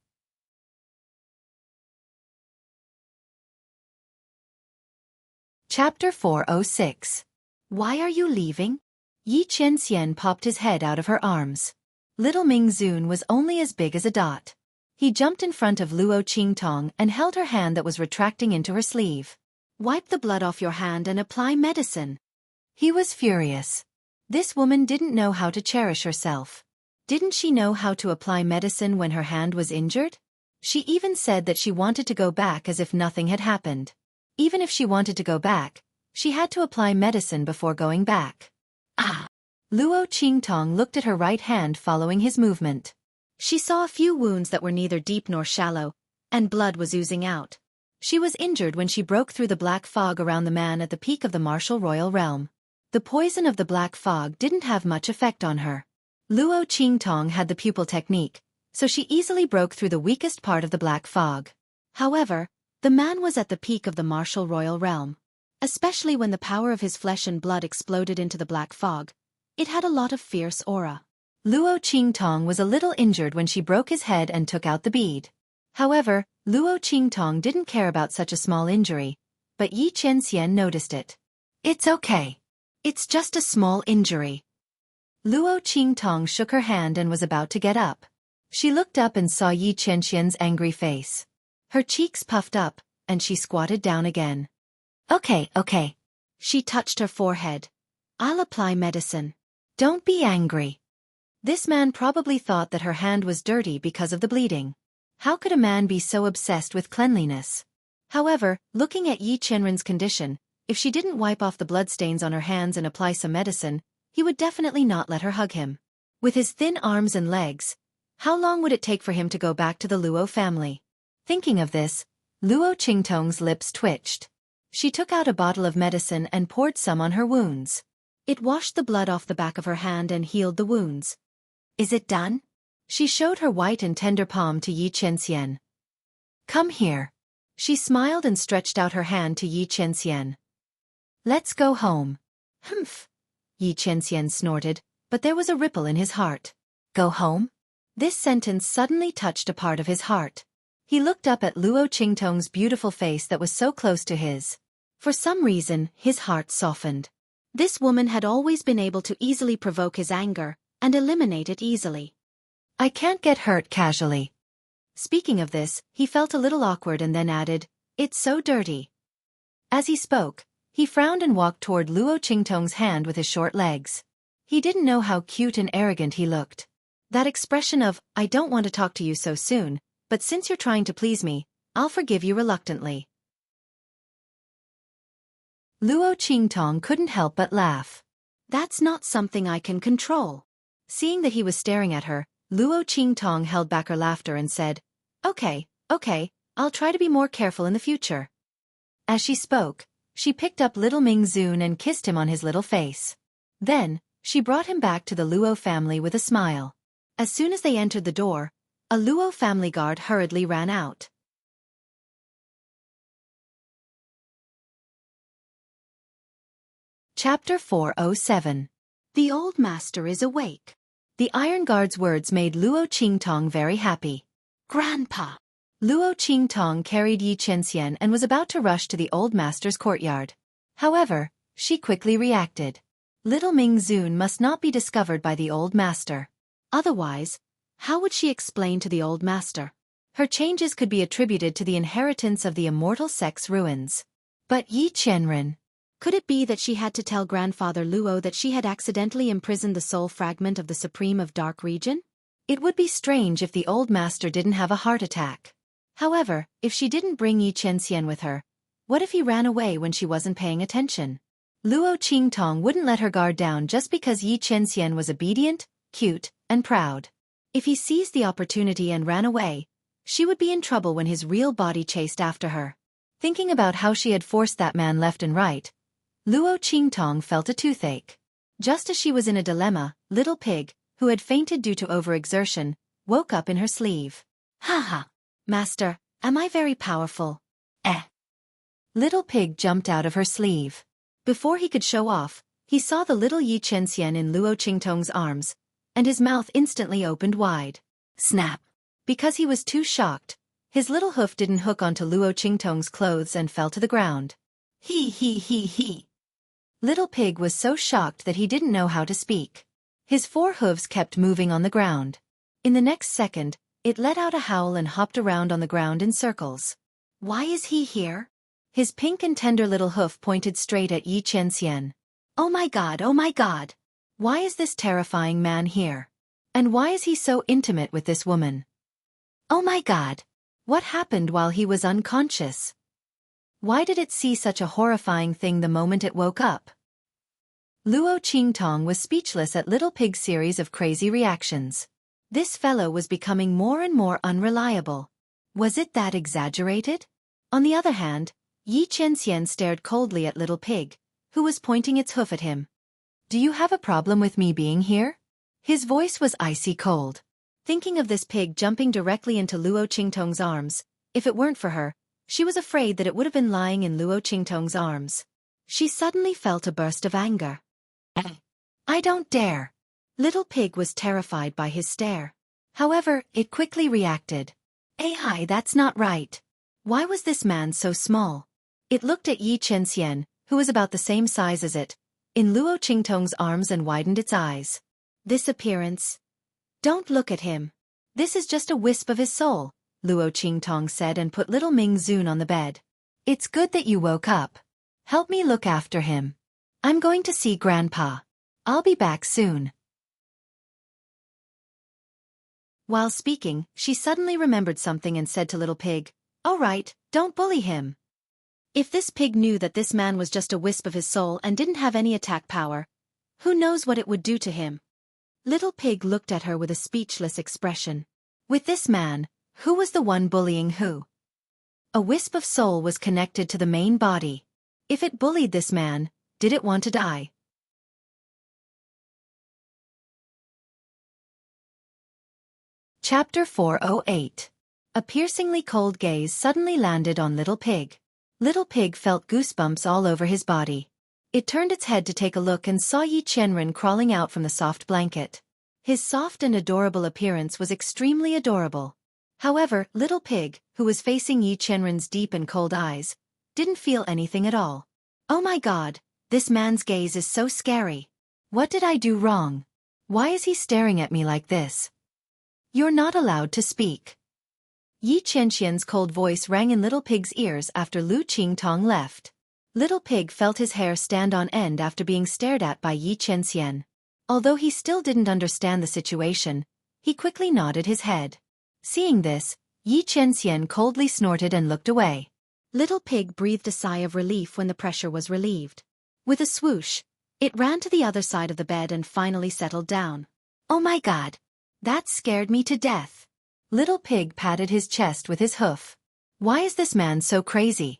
Chapter 406. Why are you leaving? Yi Qianxian popped his head out of her arms. Little Ming Zun was only as big as a dot. He jumped in front of Luo Qingtong and held her hand that was retracting into her sleeve. Wipe the blood off your hand and apply medicine. He was furious. This woman didn't know how to cherish herself. Didn't she know how to apply medicine when her hand was injured? She even said that she wanted to go back as if nothing had happened. Even if she wanted to go back, she had to apply medicine before going back. Ah! Luo Qingtong looked at her right hand following his movement. She saw a few wounds that were neither deep nor shallow, and blood was oozing out. She was injured when she broke through the black fog around the man at the peak of the martial royal realm. The poison of the black fog didn't have much effect on her. Luo Qingtong had the pupil technique, so she easily broke through the weakest part of the black fog. However, the man was at the peak of the martial royal realm. Especially when the power of his flesh and blood exploded into the black fog, it had a lot of fierce aura. Luo Qingtong was a little injured when she broke his head and took out the bead. However, Luo Qingtong didn't care about such a small injury, but Yi Qianxian noticed it. It's okay. It's just a small injury. Luo Qingtong shook her hand and was about to get up. She looked up and saw Yi Qianxian's angry face. Her cheeks puffed up, and she squatted down again. Okay. She touched her forehead. I'll apply medicine. Don't be angry. This man probably thought that her hand was dirty because of the bleeding. How could a man be so obsessed with cleanliness? However, looking at Yi Qianren's condition, if she didn't wipe off the bloodstains on her hands and apply some medicine, he would definitely not let her hug him. With his thin arms and legs, how long would it take for him to go back to the Luo family? Thinking of this, Luo Qingtong's lips twitched. She took out a bottle of medicine and poured some on her wounds. It washed the blood off the back of her hand and healed the wounds. Is it done? She showed her white and tender palm to Yi Qianxian. Come here. She smiled and stretched out her hand to Yi Qianxian. Let's go home. Humph. Yi Qianxian snorted, but there was a ripple in his heart. Go home? This sentence suddenly touched a part of his heart. He looked up at Luo Qingtong's beautiful face that was so close to his. For some reason, his heart softened. This woman had always been able to easily provoke his anger and eliminate it easily. I can't get hurt casually. Speaking of this, he felt a little awkward and then added, It's so dirty. As he spoke, he frowned and walked toward Luo Qingtong's hand with his short legs. He didn't know how cute and arrogant he looked. That expression of, I don't want to talk to you so soon, but since you're trying to please me, I'll forgive you reluctantly. Luo Qingtong couldn't help but laugh. That's not something I can control. Seeing that he was staring at her, Luo Qingtong held back her laughter and said, Okay, I'll try to be more careful in the future. As she spoke, she picked up little Ming Zun and kissed him on his little face. Then, she brought him back to the Luo family with a smile. As soon as they entered the door, a Luo family guard hurriedly ran out. Chapter 407. The old master is awake. The Iron Guard's words made Luo Qingtong very happy. Grandpa! Luo Qingtong carried Yi Qianxian and was about to rush to the old master's courtyard. However, she quickly reacted. Little Ming Zun must not be discovered by the old master. Otherwise, how would she explain to the old master? Her changes could be attributed to the inheritance of the immortal sex ruins. But Yi Qianren, could it be that she had to tell Grandfather Luo that she had accidentally imprisoned the soul fragment of the Supreme of Dark Region? It would be strange if the old master didn't have a heart attack. However, if she didn't bring Yi Qianxian with her, what if he ran away when she wasn't paying attention? Luo Qingtong wouldn't let her guard down just because Yi Qianxian was obedient, cute, and proud. If he seized the opportunity and ran away, she would be in trouble when his real body chased after her. Thinking about how she had forced that man left and right, Luo Qingtong felt a toothache. Just as she was in a dilemma, Little Pig, who had fainted due to overexertion, woke up in her sleeve. Haha! Master, am I very powerful? Little Pig jumped out of her sleeve. Before he could show off, he saw the little Yi Qianxian in Luo Qingtong's arms, and his mouth instantly opened wide. Snap! Because he was too shocked, his little hoof didn't hook onto Luo Qingtong's clothes and fell to the ground. He. Little Pig was so shocked that he didn't know how to speak. His 4 hooves kept moving on the ground. In the next second, it let out a howl and hopped around on the ground in circles. Why is he here? His pink and tender little hoof pointed straight at Yi Qianxian. Oh my god! Why is this terrifying man here? And why is he so intimate with this woman? Oh my God! What happened while he was unconscious? Why did it see such a horrifying thing the moment it woke up? Luo Qingtong was speechless at Little Pig's series of crazy reactions. This fellow was becoming more and more unreliable. Was it that exaggerated? On the other hand, Yi Qianxian stared coldly at Little Pig, who was pointing its hoof at him. Do you have a problem with me being here? His voice was icy cold. Thinking of this pig jumping directly into Luo Qingtong's arms, if it weren't for her, she was afraid that it would have been lying in Luo Qingtong's arms. She suddenly felt a burst of anger. I don't dare. Little Pig was terrified by his stare. However, it quickly reacted. Hi, that's not right. Why was this man so small? It looked at Yi Qianxian, who was about the same size as it, in Luo Qingtong's arms and widened its eyes. This appearance. Don't look at him. This is just a wisp of his soul, Luo Qingtong said and put little Ming Zun on the bed. It's good that you woke up. Help me look after him. I'm going to see Grandpa. I'll be back soon. While speaking, she suddenly remembered something and said to Little Pig, All right, don't bully him. If this pig knew that this man was just a wisp of his soul and didn't have any attack power, who knows what it would do to him? Little Pig looked at her with a speechless expression. With this man, who was the one bullying who? A wisp of soul was connected to the main body. If it bullied this man, did it want to die? Chapter 408. A piercingly cold gaze suddenly landed on Little Pig. Little Pig felt goosebumps all over his body. It turned its head to take a look and saw Yi Qianren crawling out from the soft blanket. His soft and adorable appearance was extremely adorable. However, Little Pig, who was facing Yi Qianren's deep and cold eyes, didn't feel anything at all. Oh my God, this man's gaze is so scary. What did I do wrong? Why is he staring at me like this? You're not allowed to speak. Yi Qianxian's cold voice rang in Little Pig's ears after Lu Qingtong left. Little Pig felt his hair stand on end after being stared at by Yi Qianxian. Although he still didn't understand the situation, he quickly nodded his head. Seeing this, Yi Qianxian coldly snorted and looked away. Little Pig breathed a sigh of relief when the pressure was relieved. With a swoosh, it ran to the other side of the bed and finally settled down. Oh my God! That scared me to death. Little Pig patted his chest with his hoof. Why is this man so crazy?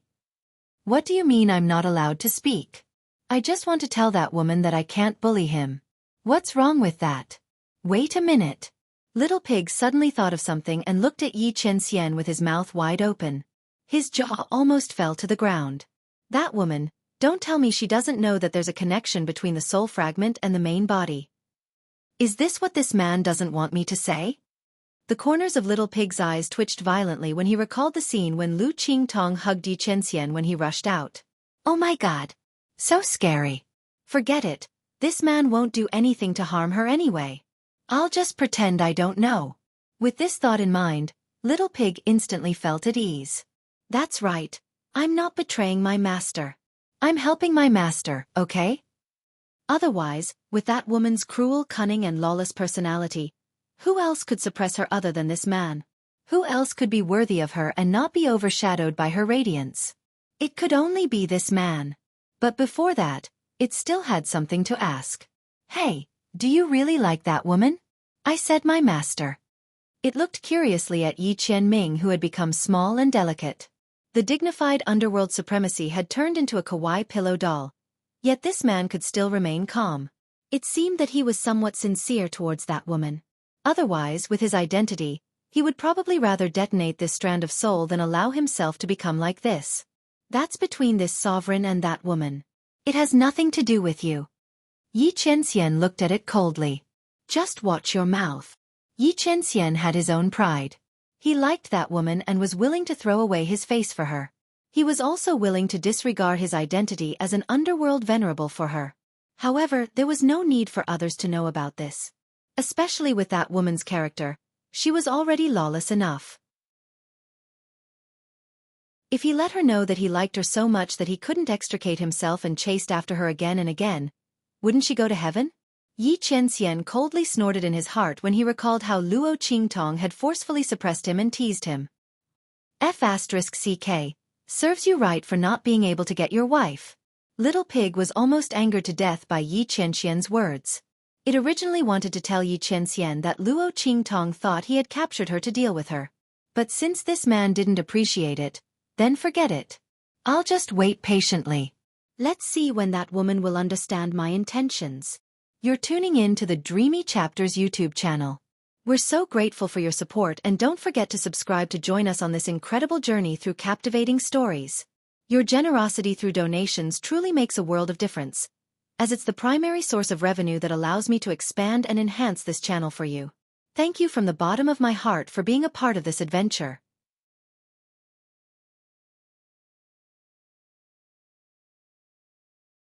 What do you mean I'm not allowed to speak? I just want to tell that woman that I can't bully him. What's wrong with that? Wait a minute. Little Pig suddenly thought of something and looked at Yi Qianxian with his mouth wide open. His jaw almost fell to the ground. That woman, don't tell me she doesn't know that there's a connection between the soul fragment and the main body. Is this what this man doesn't want me to say? The corners of Little Pig's eyes twitched violently when he recalled the scene when Lu Qingtong hugged Yi Qianxian when he rushed out. Oh my God! So scary. Forget it, this man won't do anything to harm her anyway. I'll just pretend I don't know. With this thought in mind, Little Pig instantly felt at ease. That's right, I'm not betraying my master. I'm helping my master, okay? Otherwise, with that woman's cruel, cunning and lawless personality, who else could suppress her other than this man? Who else could be worthy of her and not be overshadowed by her radiance? It could only be this man. But before that, it still had something to ask. Hey, do you really like that woman? I said my master. It looked curiously at Yi Qianming, who had become small and delicate. The dignified underworld supremacy had turned into a kawaii pillow doll. Yet this man could still remain calm. It seemed that he was somewhat sincere towards that woman. Otherwise, with his identity, he would probably rather detonate this strand of soul than allow himself to become like this. That's between this sovereign and that woman. It has nothing to do with you. Yi Qianxian looked at it coldly. Just watch your mouth. Yi Qianxian had his own pride. He liked that woman and was willing to throw away his face for her. He was also willing to disregard his identity as an underworld venerable for her. However, there was no need for others to know about this. Especially with that woman's character, she was already lawless enough. If he let her know that he liked her so much that he couldn't extricate himself and chased after her again and again, wouldn't she go to heaven? Yi Qianxian coldly snorted in his heart when he recalled how Luo Qingtong had forcefully suppressed him and teased him. F***CK. Serves you right for not being able to get your wife. Little Pig was almost angered to death by Yi Qianxian's words. It originally wanted to tell Yi Qianxian that Luo Qingtong thought he had captured her to deal with her. But since this man didn't appreciate it, then forget it. I'll just wait patiently. Let's see when that woman will understand my intentions. You're tuning in to the Dreamy Chapters YouTube channel. We're so grateful for your support, and don't forget to subscribe to join us on this incredible journey through captivating stories. Your generosity through donations truly makes a world of difference, as it's the primary source of revenue that allows me to expand and enhance this channel for you. Thank you from the bottom of my heart for being a part of this adventure.